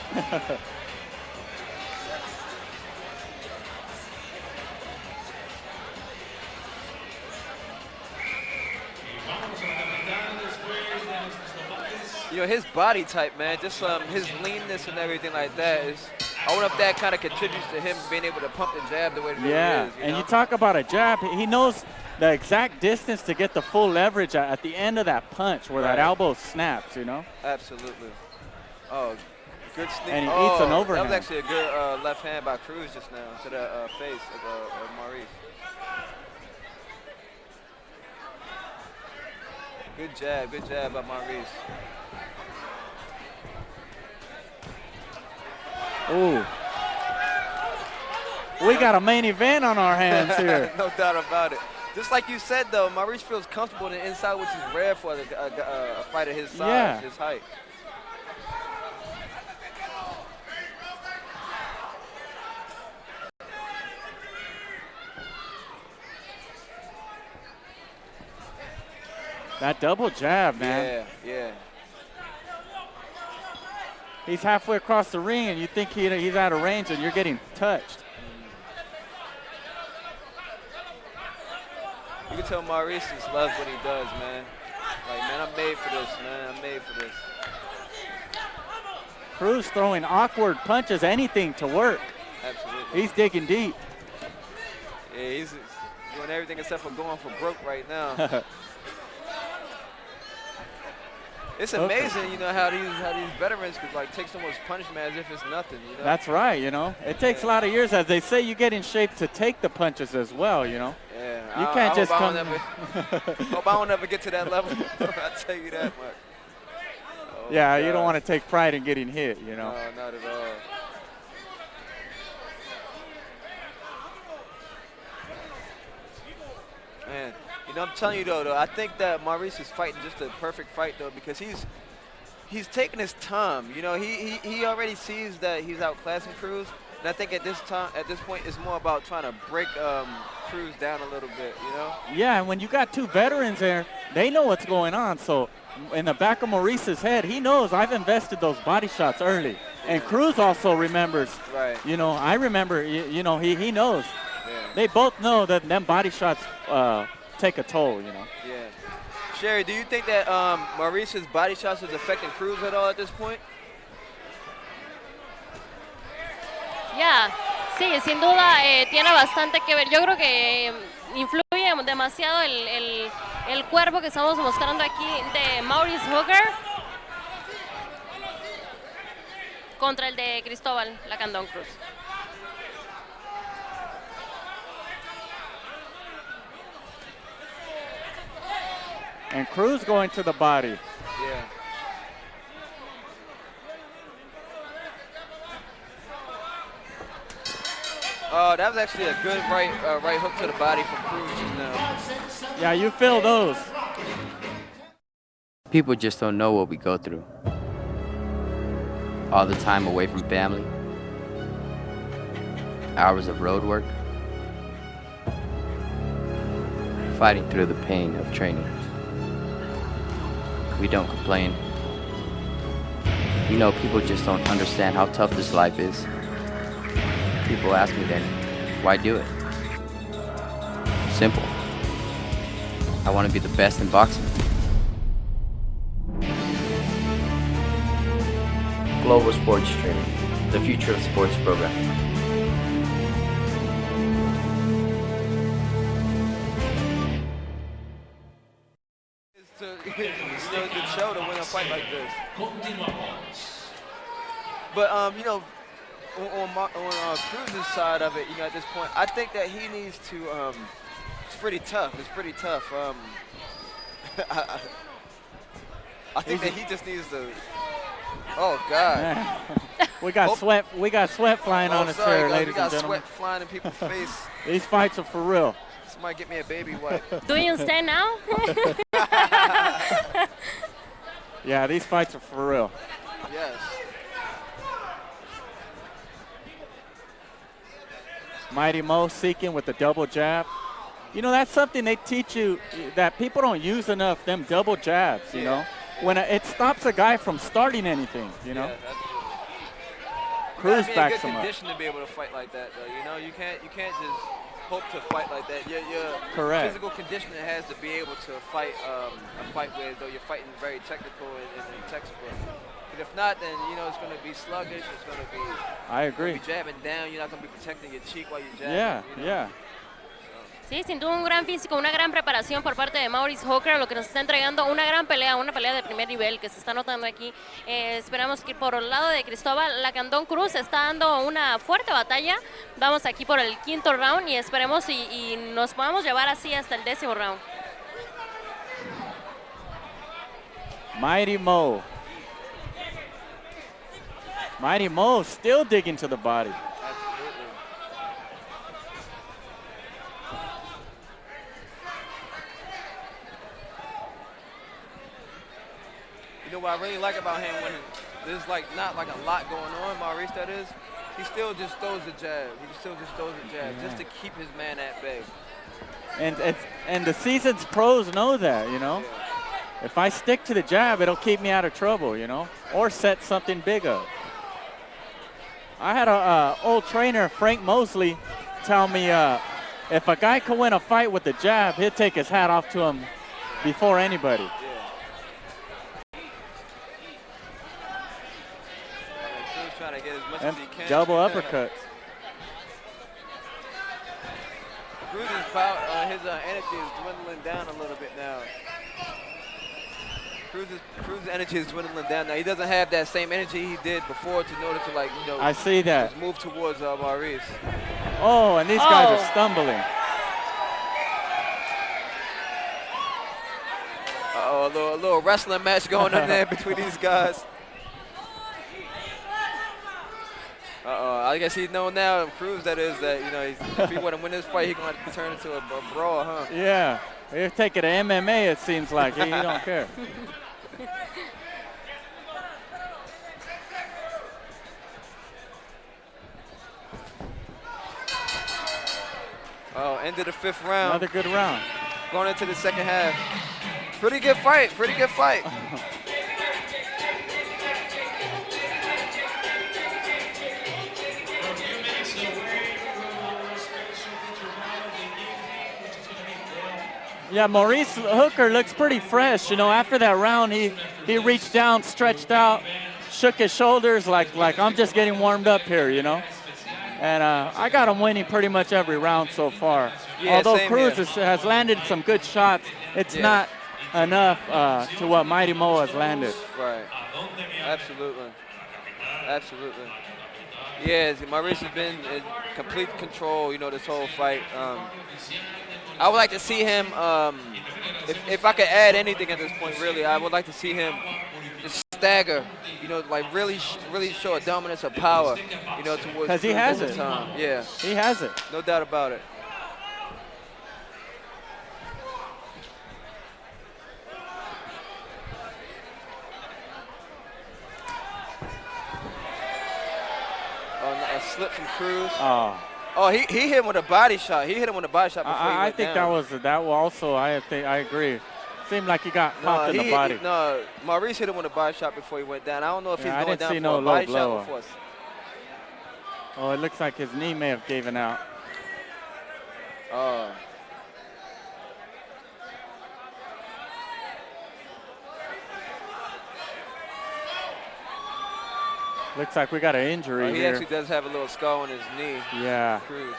You know, his body type, man, just his leanness and everything like that is, I wonder if that kind of contributes to him being able to pump the jab the way that he is. And you talk about a jab, he knows the exact distance to get the full leverage at the end of that punch where that elbow snaps, you know? Absolutely. Oh, good sneak. And he eats an overhand. That was actually a good left hand by Cruz just now to the face of Maurice. Good jab by Maurice. Ooh. We got a main event on our hands here. No doubt about it. Just like you said, though, Maurice feels comfortable in the inside, which is rare for a fighter his size, his height. That double jab, man. Yeah. He's halfway across the ring, and you think he's out of range, and you're getting touched. You can tell Maurice just loves what he does, man. Like, man, I'm made for this, man. I'm made for this. Cruz throwing awkward punches, anything to work. Absolutely. He's digging deep. Yeah, he's doing everything except for going for broke right now. It's amazing, you know, how these veterans could like take someone's punishment as if it's nothing. You know? That's right, you know. It takes a lot of years, as they say, you get in shape to take the punches as well, you know. Yeah, you can't just come. Hope I don't ever get to that level. I'll tell you that much. Oh, yeah, you don't want to take pride in getting hit, you know. No, not at all. Man. You know, I'm telling you though, I think that Maurice is fighting just a perfect fight though, because he's taking his time. You know, he already sees that he's outclassing Cruz, and I think at this point, it's more about trying to break Cruz down a little bit. You know? Yeah, and when you got two veterans there, they know what's going on. So in the back of Maurice's head, he knows I've invested those body shots early, and Cruz also remembers. Right. You know, I remember. You know, he knows. Yeah. They both know that them body shots take a toll, you know. Yeah. Sherry, do you think that Maurice's body shots is affecting Cruz at all at this point? Ya, sí, sin duda tiene bastante que ver. Yo creo que influye demasiado el cuerpo que estamos mostrando aquí de Maurice Hooker contra el de Cristobal Lacandon Cruz. And Cruz going to the body. Yeah. Oh, that was actually a good right hook to the body from Cruz just now. Yeah, you feel those. People just don't know what we go through. All the time away from family. Hours of road work. Fighting through the pain of training. We don't complain. You know, people just don't understand how tough this life is. People ask me then, why do it? Simple. I want to be the best in boxing. Global Sports Training, the future of sports programming. It's a good show to win a fight like this. But you know, on Cruz's side of it, you know, at this point, I think that he needs to. It's pretty tough. It's pretty tough. I think that he just needs to. Oh God. We got sweat. We got sweat flying on us here, ladies and gentlemen. We got sweat flying in people's face. These fights are for real. Somebody get me a baby wipe. Do you understand now? Yeah, these fights are for real. Yes. Mighty Mo seeking with the double jab. You know, that's something they teach you that people don't use enough, them double jabs, you know. When it stops a guy from starting anything, you know. Cruz backs him up. You gotta be in good condition to be able to fight like that, though. You know, you can't just hope to fight like that. Your correct. Physical conditioning has to be able to fight a fight where though you're fighting very technical and textbook. But if not, then you know it's going to be sluggish. It's going to be. I agree. Be jabbing down. You're not going to be protecting your cheek while you're jabbing. Yeah, you know? yeah. Sí, sin duda un gran físico, una gran preparación por parte de Maurice Hooker, lo que nos está entregando una gran pelea, una pelea de primer nivel que se está notando aquí. Esperamos que por el lado de Cristobal Lacandon Cruz está dando una fuerte batalla. Vamos aquí por el quinto round y esperemos y nos podamos llevar así hasta el 10º round. Mighty Mo. Mighty Mo still digging to the body. You know what I really like about him when there's like not like a lot going on, Maurice that is, he still just throws the jab. He still just throws the jab just to keep his man at bay. And the seasoned pros know that, you know. Yeah. If I stick to the jab, it'll keep me out of trouble, you know, or set something big up. I had a old trainer, Frank Mosley, tell me if a guy can win a fight with the jab, he'll take his hat off to him before anybody. Trying to get as much and as he can. Double uppercuts. Cruz's his energy is dwindling down a little bit now. Cruz's energy is dwindling down now. He doesn't have that same energy he did before in order to, like, you know, I see that. Move towards Maurice. Oh, and these guys are stumbling. A little wrestling match going on there between these guys. I guess he knows now, Cruz, that is, that, you know, if he want to win this fight, he's going to turn into a brawl, huh? Yeah. He'll take it to MMA, it seems like. He don't care. Oh, end of the 5th round. Another good round. Going into the 2nd half. Pretty good fight. Pretty good fight. Yeah, Maurice Hooker looks pretty fresh. You know, after that round, he reached down, stretched out, shook his shoulders like I'm just getting warmed up here, you know. And I got him winning pretty much every round so far. Yeah, although Cruz has landed some good shots, it's not enough to what Mighty Mo has landed. Right. Absolutely. Absolutely. Yeah, Maurice has been in complete control, you know, this whole fight. I would like to see him, if I could add anything at this point, really, I would like to see him just stagger, you know, like really show a dominance of power, you know, towards. Because he has it. Time. Yeah. He has it. No doubt about it. A slip from Cruz. Oh, he hit him with a body shot. He hit him with a body shot before he went I think down. that was also. I agree. Seemed like he got popped in the body. No, Maurice hit him with a body shot before he went down. I don't know if he's I going didn't down see for no a body low shot blow. or for Oh, it looks like his knee may have given out. Looks like we got an injury he here. actually does have a little scar on his knee. Yeah. Cruz.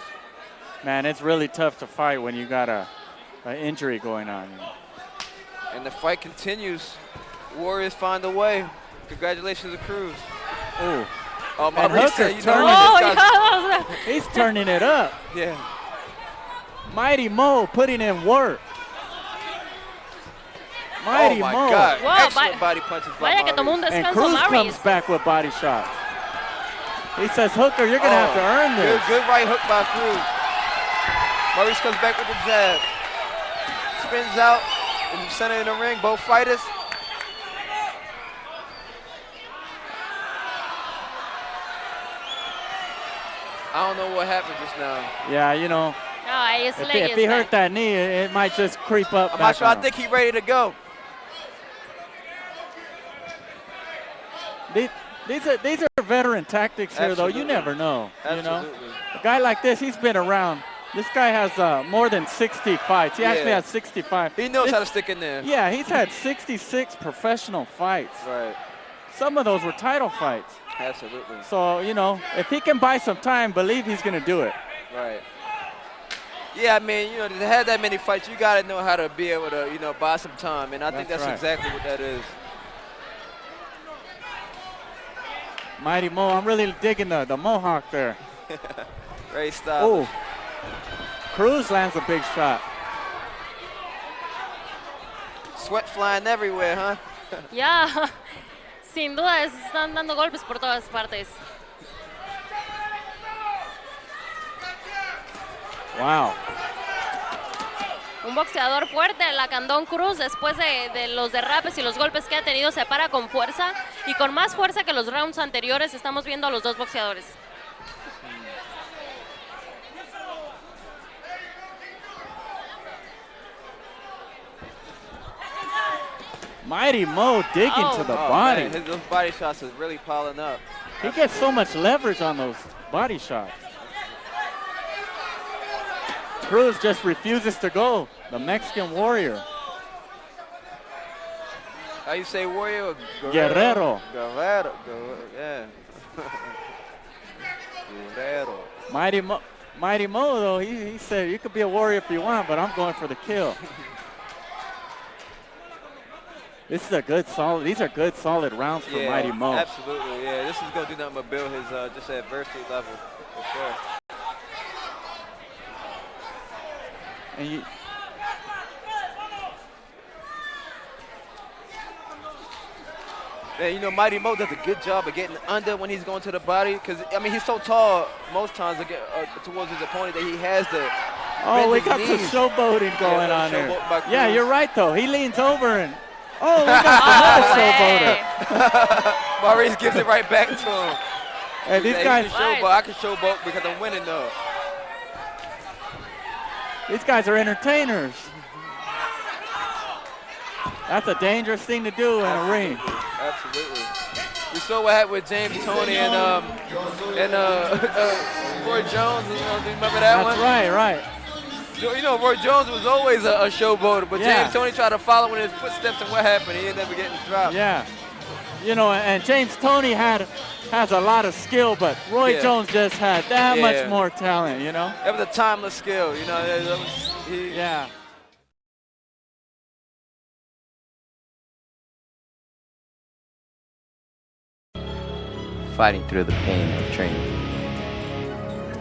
Man, it's really tough to fight when you got an injury going on. And the fight continues. Warriors find a way. Congratulations to Cruz. Ooh. Oh, And Maurice Hooker said, you know turning what, He's turning it up. Yeah. Mighty Mo putting in work. Mighty oh my Mo. God. Wow, Excellent body punches by Vaya que tomó un Maurice. And descanso, Cruz Maurice. comes back with body shots. He says, Hooker, you're going to have to earn this. Good right hook by Cruz. Maurice comes back with the jab. Spins out in the center of the ring, both fighters. I don't know what happened just now. Yeah, you know, No, his leg if is he back. hurt that knee, it might just creep up I'm back not sure. on I think he's ready to go. These are veteran tactics here, though. You Absolutely. never know. Absolutely. You know, a guy like this, he's been around. This guy has more than 60 fights. He actually Yeah. has 65. He knows how to stick in there. Yeah, he's had 66 professional fights. Right. Some of those were title fights. Absolutely. So, you know, if he can buy some time, believe he's going to do it. Right. Yeah, I mean, you know, to have that many fights, you got to know how to be able to, you know, buy some time. And I think that's right. exactly what that is. Mighty Mo, I'm really digging the mohawk there. Very stylish. Oh, Cruz lands a big shot. Sweat flying everywhere, huh? Ya, sin duda están dando golpes por todas partes. Wow. Un boxeador fuerte, Lacandon Cruz, después de los derrapes y los golpes que ha tenido, se para con fuerza y con más fuerza que los rounds anteriores. Estamos viendo a los dos boxeadores. Mighty Mo digging to the body. Man, those body shots is really piling up. He gets so much leverage on those body shots. Cruz just refuses to go. The Mexican warrior. How you say warrior? Guerrero. Guerrero. Yeah. Guerrero. Mighty Mo, though, he said, you could be a warrior if you want, but I'm going for the kill. This is a good, solid, these are good, solid rounds for Mighty Mo. Absolutely, yeah. This is going to do nothing but build his just adversity level, for sure. And you know, Mighty Mo does a good job of getting under when he's going to the body. Because, I mean, he's so tall most times to get, towards his opponent that he has to oh, we bend got his some knees. showboating going on showboat here. by Cruz. Yeah, you're right, though. He leans over and, oh, we got another showboater. Maurice gives it right back to him. And these He guys, can showboat. I can showboat because I'm winning, though. these guys are entertainers. That's a dangerous thing to do in a ring. Absolutely. We saw what happened with James Toney and Roy Jones. You know, do you remember that one? That's right. You know, Roy Jones was always a showboater, but Yeah. James Toney tried to follow in his footsteps, and what happened? He ended up getting dropped. Yeah. You know, and James Toney has a lot of skill, but Roy Yeah. Jones just had that Yeah. much more talent, you know? That was a timeless skill, you know. That was, Yeah. Fighting through the pain of training.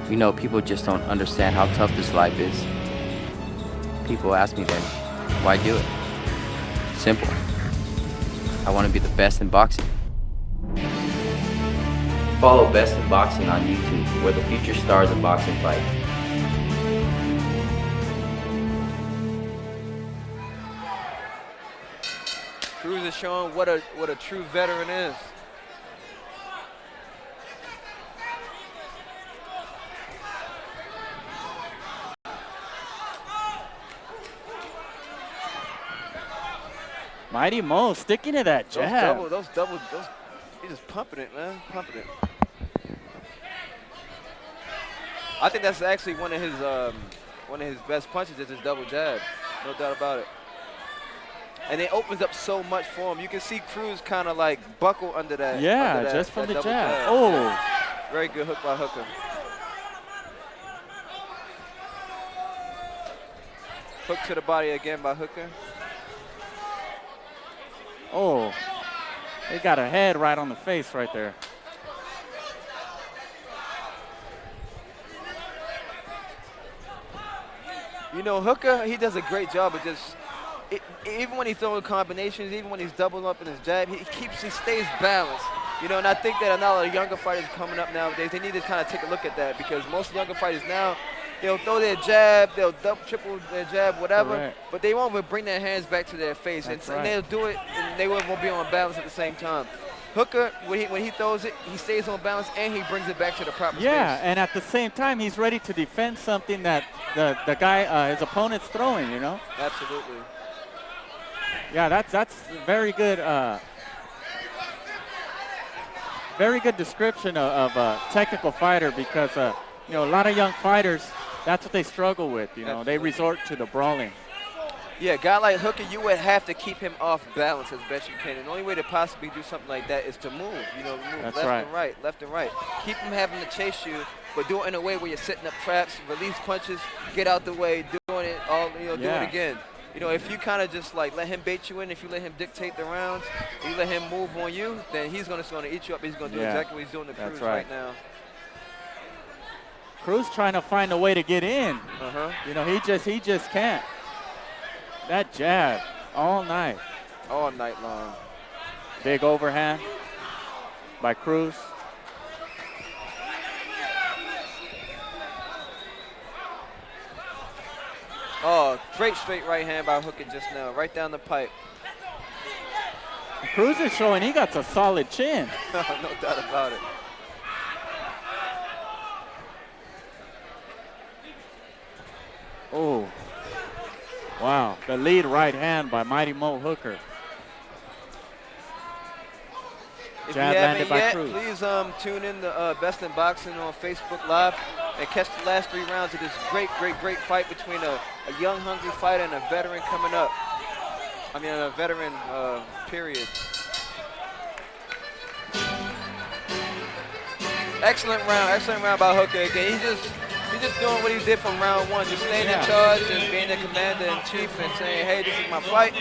You know, people just don't understand how tough this life is. People ask me then, why do it? Simple. I want to be the best in boxing. Follow Best in Boxing on YouTube, where the future stars of boxing fight. Cruz is showing what a true veteran is. Mighty Mo sticking to that jab. Those he's just pumping it, man, pumping it. I think that's actually one of his best punches is his double jab, no doubt about it. And it opens up so much for him. You can see Cruz kind of like buckle under that. Yeah, just from the jab. Oh. Very good hook by Hooker. Hook to the body again by Hooker. Oh, he got a head right on the face right there. You know, Hooker, he does a great job of just, even when he's throwing combinations, even when he's doubling up in his jab, he stays balanced. You know, and I think that a lot of younger fighters coming up nowadays, they need to kind of take a look at that, because most younger fighters now, they'll throw their jab, they'll double, triple their jab, whatever, but they won't even bring their hands back to their face, and they'll do it, and they won't be on balance at the same time. Hooker, when he throws it, he stays on balance, and he brings it back to the proper space. Yeah, and at the same time, he's ready to defend something that the guy, his opponent's throwing, you know? Absolutely. Yeah, that's very good description of a technical fighter, because, you know, a lot of young fighters, that's what they struggle with, you know? Absolutely. They resort to the brawling. Yeah, a guy like Hooker, you would have to keep him off balance as best you can. And the only way to possibly do something like that is to move, you know, move left and right, left and right. Keep him having to chase you, but do it in a way where you're setting up traps, release punches, get out the way, doing it all, you know, do it again. You know, if you kind of just like let him bait you in, if you let him dictate the rounds, you let him move on you, then he's going to eat you up. He's going to do exactly what he's doing to Cruz right now. Cruz trying to find a way to get in. You know, he just can't. That jab all night. All night long. Big overhand by Cruz. Oh, great straight right hand by Hooker just now, right down the pipe. Cruz is showing he got a solid chin. No doubt about it. Oh. Wow, the lead right hand by Mighty Mo Hooker. If you haven't yet, please tune in to Best in Boxing on Facebook Live and catch the last 3 rounds of this great fight between a young, hungry fighter and a veteran coming up. I mean, a veteran period. Excellent round by Hooker again. He's just doing what he did from round 1, just staying in charge and being the commander-in-chief and saying, hey, this is my fight.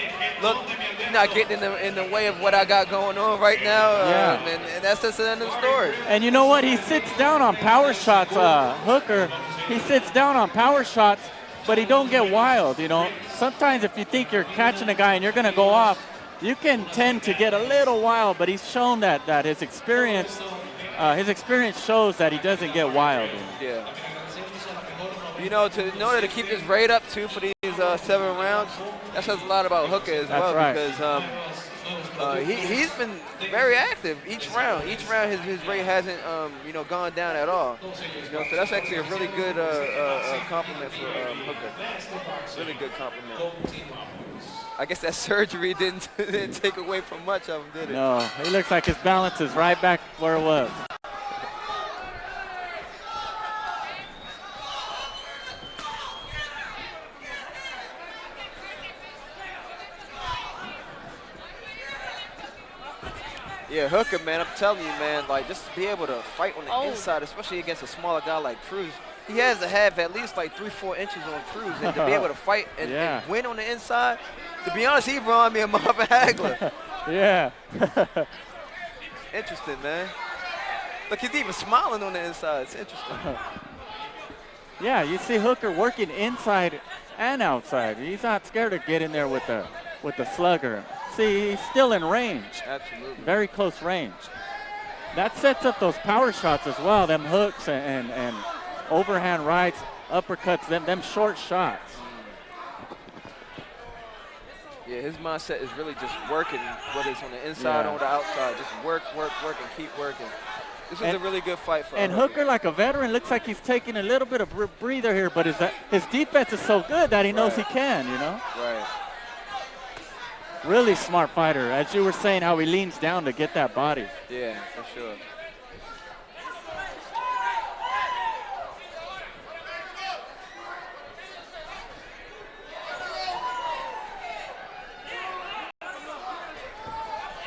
Look, you're not getting in the way of what I got going on right now. And that's just the end of the story. And you know what? He sits down on power shots, Hooker. He sits down on power shots, but he don't get wild, you know. Sometimes if you think you're catching a guy and you're going to go off, you can tend to get a little wild, but he's shown that his experience shows that he doesn't get wild. Yeah. You know, in order to keep his rate up, too, for these 7 rounds, that says a lot about Hooker as well, because he's been very active each round. Each round, his rate hasn't, you know, gone down at all. You know, so that's actually a really good compliment for Hooker. Really good compliment. I guess that surgery didn't take away from much of him, did it? No, he looks like his balance is right back where it was. Yeah, Hooker, man, I'm telling you, man, like, just to be able to fight on the inside, especially against a smaller guy like Cruz, he has to have at least like 3-4 inches on Cruz, and to be able to fight and win on the inside, to be honest, he reminded me of Marvin Hagler. Yeah. Interesting, man. Look, he's even smiling on the inside. It's interesting. Yeah, you see Hooker working inside and outside. He's not scared to get in there with the slugger. See, he's still in range. Absolutely. Very close range. That sets up those power shots as well, them hooks and overhand rights, uppercuts, them short shots. Yeah, his mindset is really just working, whether it's on the inside or the outside. Just work, and keep working. This is a really good fight for him. And Hooker, like a veteran, looks like he's taking a little bit of breather here, but his defense is so good that he knows he can, you know? Right. Really smart fighter. As you were saying, how he leans down to get that body. Yeah, for sure.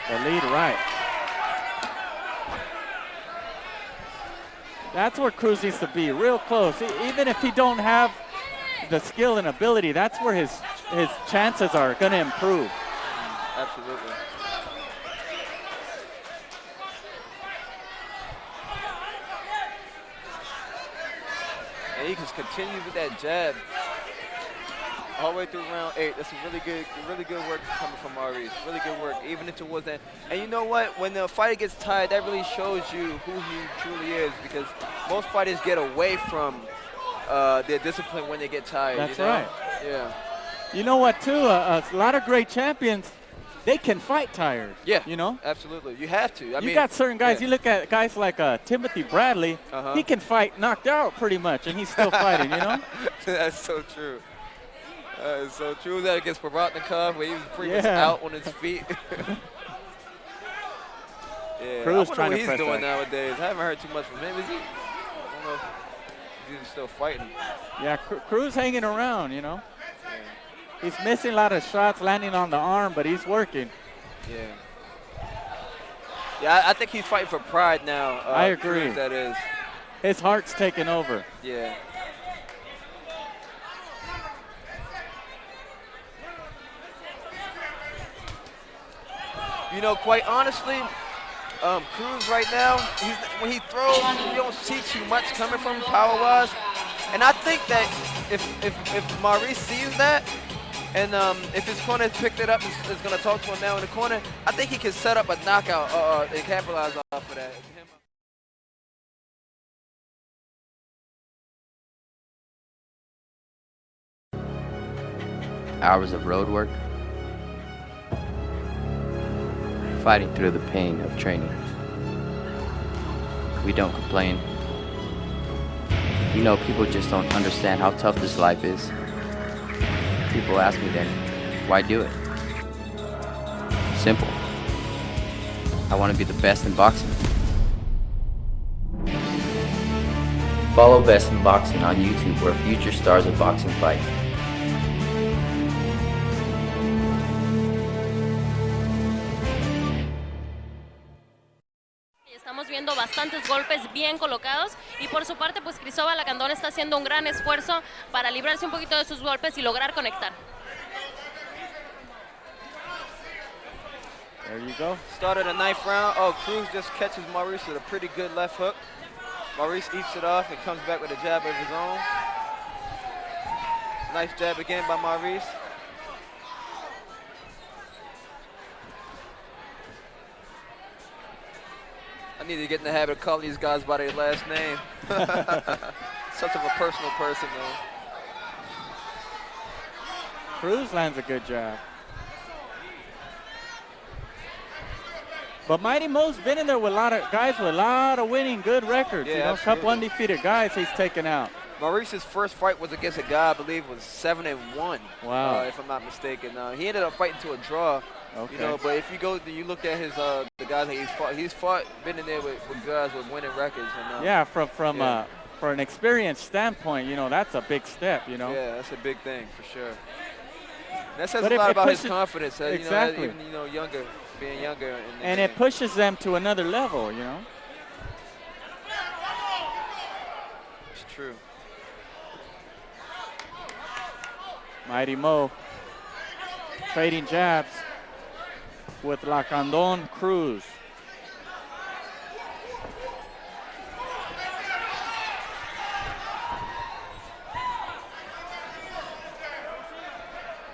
The lead right. That's where Cruz needs to be, real close. Even if he don't have the skill and ability, that's where his chances are going to improve. Absolutely. And he can continue with that jab all the way through round 8. That's a really good work coming from Maurice. Really good work, even towards that. And you know what? When the fighter gets tired, that really shows you who he truly is, because most fighters get away from their discipline when they get tired. That's you know? right. Yeah. You know what, too? A lot of great champions, they can fight tired. Yeah. You know? Absolutely. You have to. I mean, you got certain guys, yeah. you look at guys like Timothy Bradley, he can fight knocked out pretty much, and he's still fighting, you know? That's so true. It's so true. That against Baratnikov, where he was pretty much out on his feet. Yeah, Cruz I wonder what he's doing nowadays. I haven't heard too much from him. Is he? I don't know if he's still fighting. Yeah, Cruz hanging around, you know? Yeah. He's missing a lot of shots landing on the arm, but he's working. Yeah. Yeah, I think he's fighting for pride now. I agree. Cruz, that is. His heart's taking over. Yeah. You know, quite honestly, Cruz right now, when he throws, you don't see too much coming from him power-wise. And I think that if Maurice sees that, and if his corner has picked it up, is going to talk to him now in the corner, I think he can set up a knockout and capitalize off of that. Hours of road work, fighting through the pain of training. We don't complain. You know, people just don't understand how tough this life is. People ask me then, why do it? Simple. I want to be the best in boxing. Follow Best in Boxing on YouTube, where future stars of boxing fight. Estamos viendo bastantes golpes bien colocados y por su parte pues Cristobal Lacandon está haciendo un gran esfuerzo para librarse un poquito de sus golpes y lograr conectar. There you go. Started the 9th round. Oh, Cruz just catches Maurice with a pretty good left hook. Maurice eats it off and comes back with a jab of his own. Nice jab again by Maurice. I need to get in the habit of calling these guys by their last name. Such of a personal person, man. Cruz lands a good jab. But Mighty Mo's been in there with a lot of guys with a lot of winning good records. Yeah, you know, a couple undefeated guys he's taken out. Maurice's first fight was against a guy I believe was 7-1. Wow. If I'm not mistaken. He ended up fighting to a draw. Okay. You know, but if you go, you look at his the guys that he's fought, been in there with guys with winning records. And, yeah, for an experience standpoint, you know, that's a big step. You know. Yeah, that's a big thing for sure. That says a lot about his confidence. Exactly. You know, even being younger. And it pushes them to another level. You know. It's true. Mighty Mo trading jabs with Lacandon Cruz.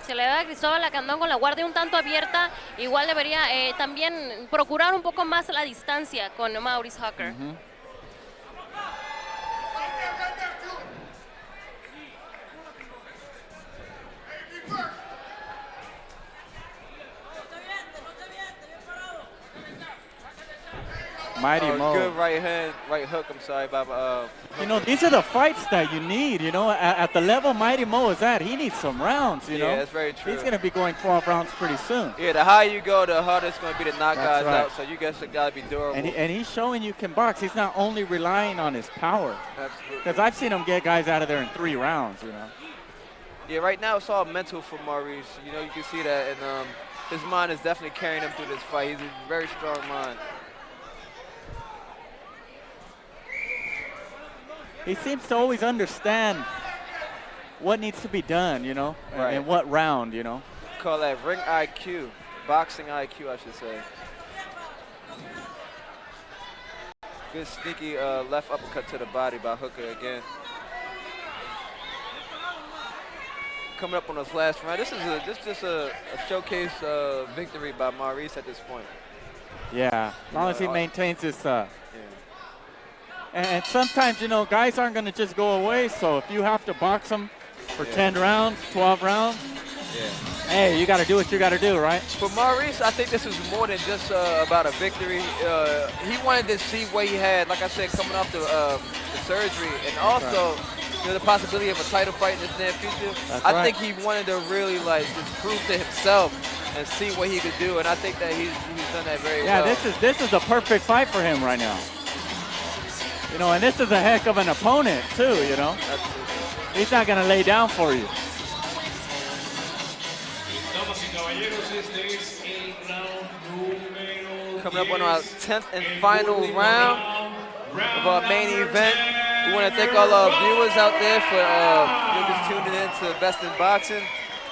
Se le da a Cristobal Lacandon con la guardia un tanto abierta. Igual debería también procurar un poco más la distancia con Maurice Hooker. Mighty Mo. Good right hook, I'm sorry, Baba. You know, these are the fights that you need, you know. At the level Mighty Mo is at, he needs some rounds, you know. Yeah, that's very true. He's going to be going 12 rounds pretty soon. Yeah, the higher you go, the harder it's going to be to knock guys right. out, so you guys got to be durable. And he's showing you can box. He's not only relying on his power. Absolutely. Because I've seen him get guys out of there in 3 rounds, you know. Yeah, right now it's all mental for Maurice. You know, you can see that, and his mind is definitely carrying him through this fight. He's a very strong mind. He seems to always understand what needs to be done, you know, Right. and what round, you know. Call that ring IQ, boxing IQ, I should say. Good sneaky left uppercut to the body by Hooker again. Coming up on this last round, this is just a showcase victory by Maurice at this point. Yeah, as long as he maintains his. And sometimes, you know, guys aren't going to just go away. So if you have to box them for 10 rounds, 12 rounds, hey, you got to do what you got to do, right? For Maurice, I think this was more than just about a victory. He wanted to see what he had, like I said, coming off the surgery, and also the possibility of a title fight in this near future. I think he wanted to really just prove to himself and see what he could do, and I think that he's done that very well. Yeah, this is the perfect fight for him right now. You know, and this is a heck of an opponent too, you know. Absolutely. He's not going to lay down for you. Coming up on our 10th and final round of our main event. We want to thank all our viewers out there for just tuning in to Best in Boxing.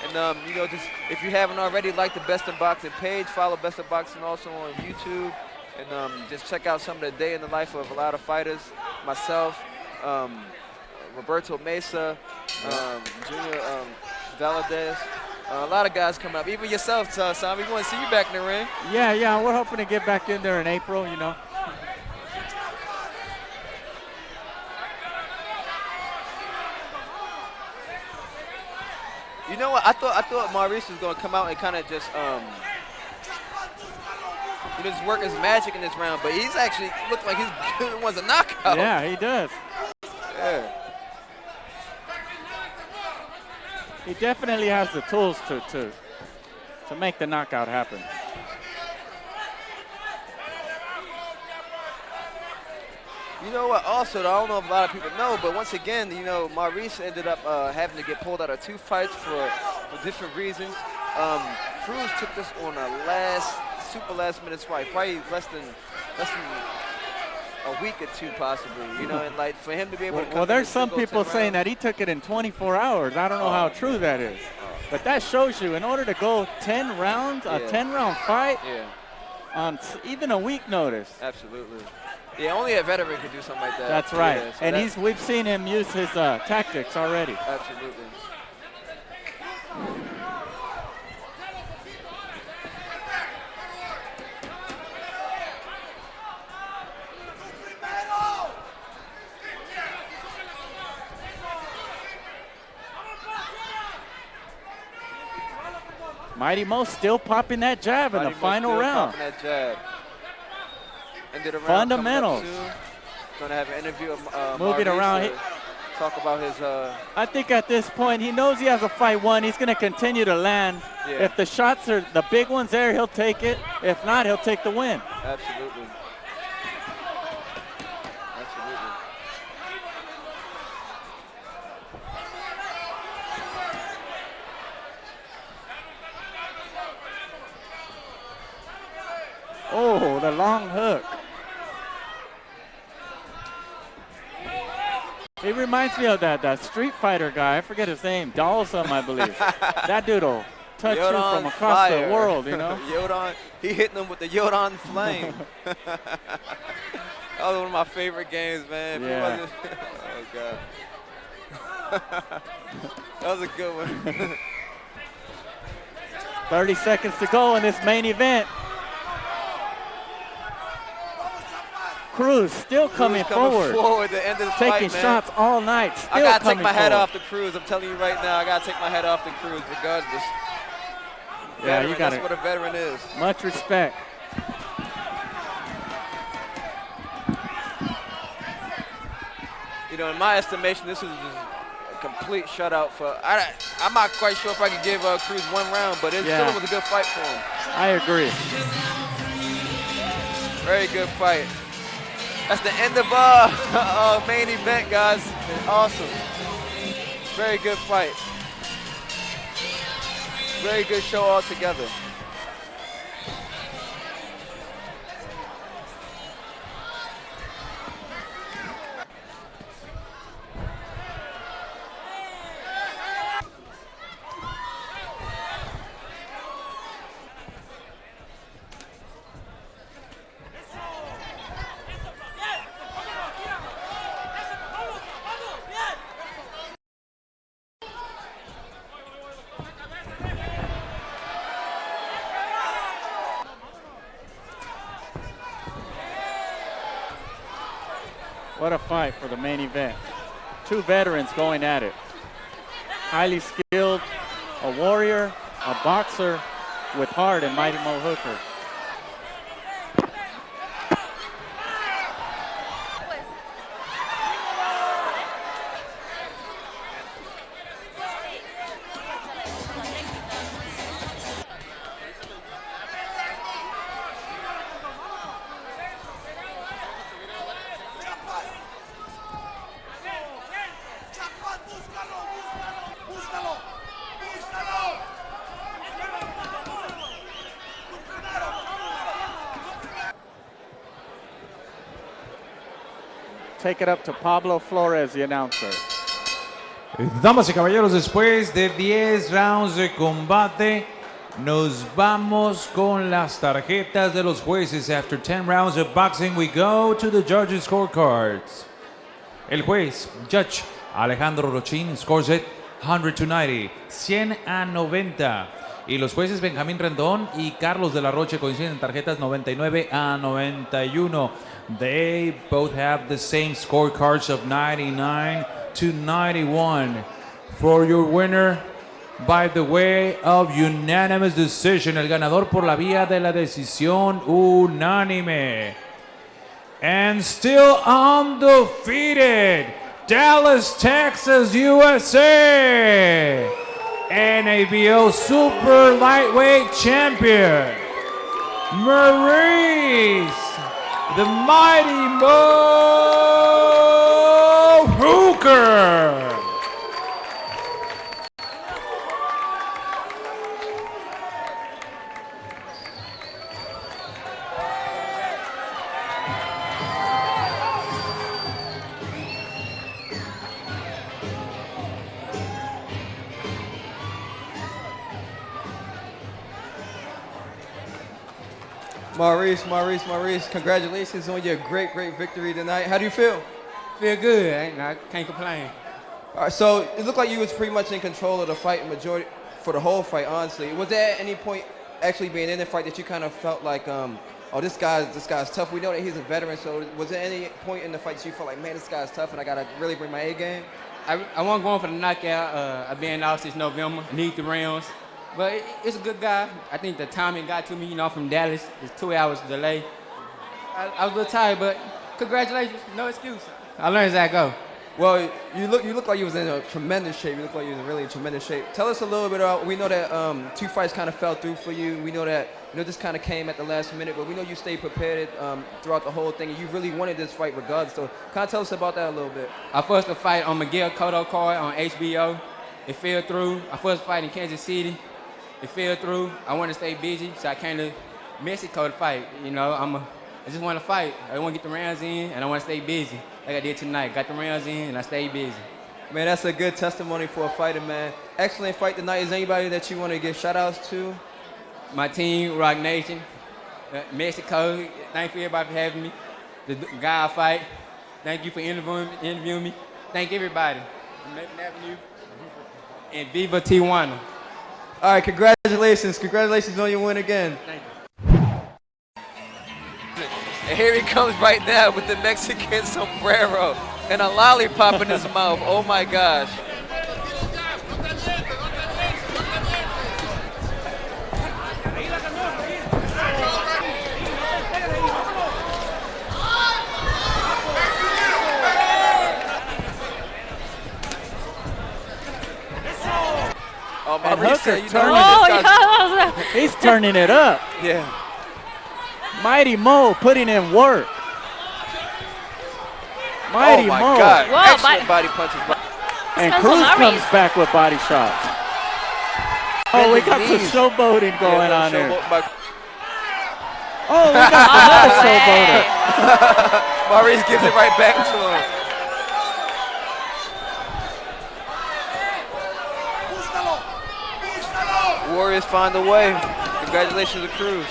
And you know, just if you haven't already, like the Best in Boxing page, follow Best in Boxing also on YouTube. And just check out some of the day in the life of a lot of fighters. Myself, Roberto Meza, Junior Valadez. A lot of guys coming up. Even yourself, Sam. We want to see you back in the ring. Yeah, we're hoping to get back in there in April, you know. You know what? I thought Maurice was going to come out and kind of just just work his magic in this round, but he's actually looked like he wants a knockout. Yeah, he does. Yeah. He definitely has the tools to make the knockout happen. You know what? Also, I don't know if a lot of people know, but once again, you know, Maurice ended up having to get pulled out of 2 fights for different reasons. Cruz took this on a super last minute fight, probably less than a week or 2 possibly, you know, and for him to be able to come. Well, there's some people saying that he took it in 24 hours. I don't know how true that is. But that shows you, in order to go 10 rounds, a 10-round fight on even a week notice. Absolutely. Yeah, only a veteran could do something like that. That's right. Yeah, so and we've seen him use his tactics already. Absolutely. Mighty Mo still popping that jab in the final round. Popping that jab. Fundamentals. Going to have an interview of moving around. Talk about his. I think at this point he knows he has a fight won. He's going to continue to land. Yeah. If the shots are the big ones there, he'll take it. If not, he'll take the win. Absolutely. Oh, the long hook. He reminds me of that Street Fighter guy. I forget his name. Dalsum, I believe. That dude will touch you from across the world, you know? Yodon, he hitting them with the Yodon flame. That was one of my favorite games, man. Yeah. Oh, God. That was a good one. 30 seconds to go in this main event. Cruz still coming forward. The end of the taking fight, man. shots all night. Still I got to take my head forward. off the Cruz. I'm telling you right now, I got to take my head off the Cruz regardless. Yeah, you got That's it. what a veteran is. Much respect. You know, in my estimation, this is a complete shutout for. I'm not quite sure if I could give Cruz 1 round, but it still was a good fight for him. I agree. Very good fight. That's the end of main event, guys. Awesome. Very good fight. Very good show altogether. What a fight for the main event. 2 veterans going at it. Highly skilled, a warrior, a boxer with heart in Mighty Mo Hooker. Take it up to Pablo Flores, the announcer. Damas y caballeros, después de 10 rounds de combate, nos vamos con las tarjetas de los jueces. After 10 rounds of boxing, we go to the judges' scorecards. El juez, Judge Alejandro Rochin, scores it 100-90, 100-90. Y los jueces Benjamín Rendón y Carlos de la Roche coinciden en tarjetas 99-91. They both have the same scorecards of 99-91. For your winner, by the way of unanimous decision, el ganador por la vía de la decisión unánime. And still undefeated, Dallas, Texas, USA. NABO Super Lightweight Champion, Maurice, the Mighty Mo Hooker. Maurice, congratulations on your great victory tonight. How do you feel? Feel good. I can't complain. All right, so it looked like you was pretty much in control of the fight majority for the whole fight, honestly. Was there at any point actually being in the fight that you kind of felt like, oh, this guy's tough? We know that he's a veteran, so was there any point in the fight that you felt like, man, this guy's tough and I got to really bring my A game? I wasn't going for the knockout. I've been out since November, need the rounds. But it's a good guy. I think the timing got to me, from Dallas. It's 2 hours delay. I was a little tired, but congratulations, no excuse. I learned as I go. Well, you look like you was in a tremendous shape. You look like you was in really tremendous shape. Tell us a little bit about, we know that 2 fights kind of fell through for you. We know that this kind of came at the last minute, but we know you stayed prepared throughout the whole thing, and you really wanted this fight regardless. So kind of tell us about that a little bit. I first fight on Miguel Cotto card on HBO. It fell through. I first fight in Kansas City. It fell through. I wanted to stay busy, so I came to Mexico to fight. I just want to fight. I want to get the rounds in, and I want to stay busy, like I did tonight. Got the rounds in, and I stayed busy. Man, that's a good testimony for a fighter, man. Excellent fight tonight. Is there anybody that you want to give shout-outs to? My team, Rock Nation, Mexico. Thank you, everybody, for having me. The guy I fight. Thank you for interviewing me. Thank everybody. American Avenue. And Viva Tijuana. All right, congratulations. Congratulations on your win again. Thank you. And here he comes right now with the Mexican sombrero and a lollipop in his mouth. Oh my gosh. And Maurice Hooker said, you turning know, Oh, this guy's- yeah. He's turning it up. Yeah. Mighty Mo putting in work. Mighty Oh my Mo. God. Whoa, Excellent body punches. And Spencer Cruz Maurice. comes back with body shots. Oh, we got some knees. showboating going Yeah, on here. showboat by- Oh, we got another showboater. Maurice gives it right back to him. Warriors find a way. Congratulations to Cruz.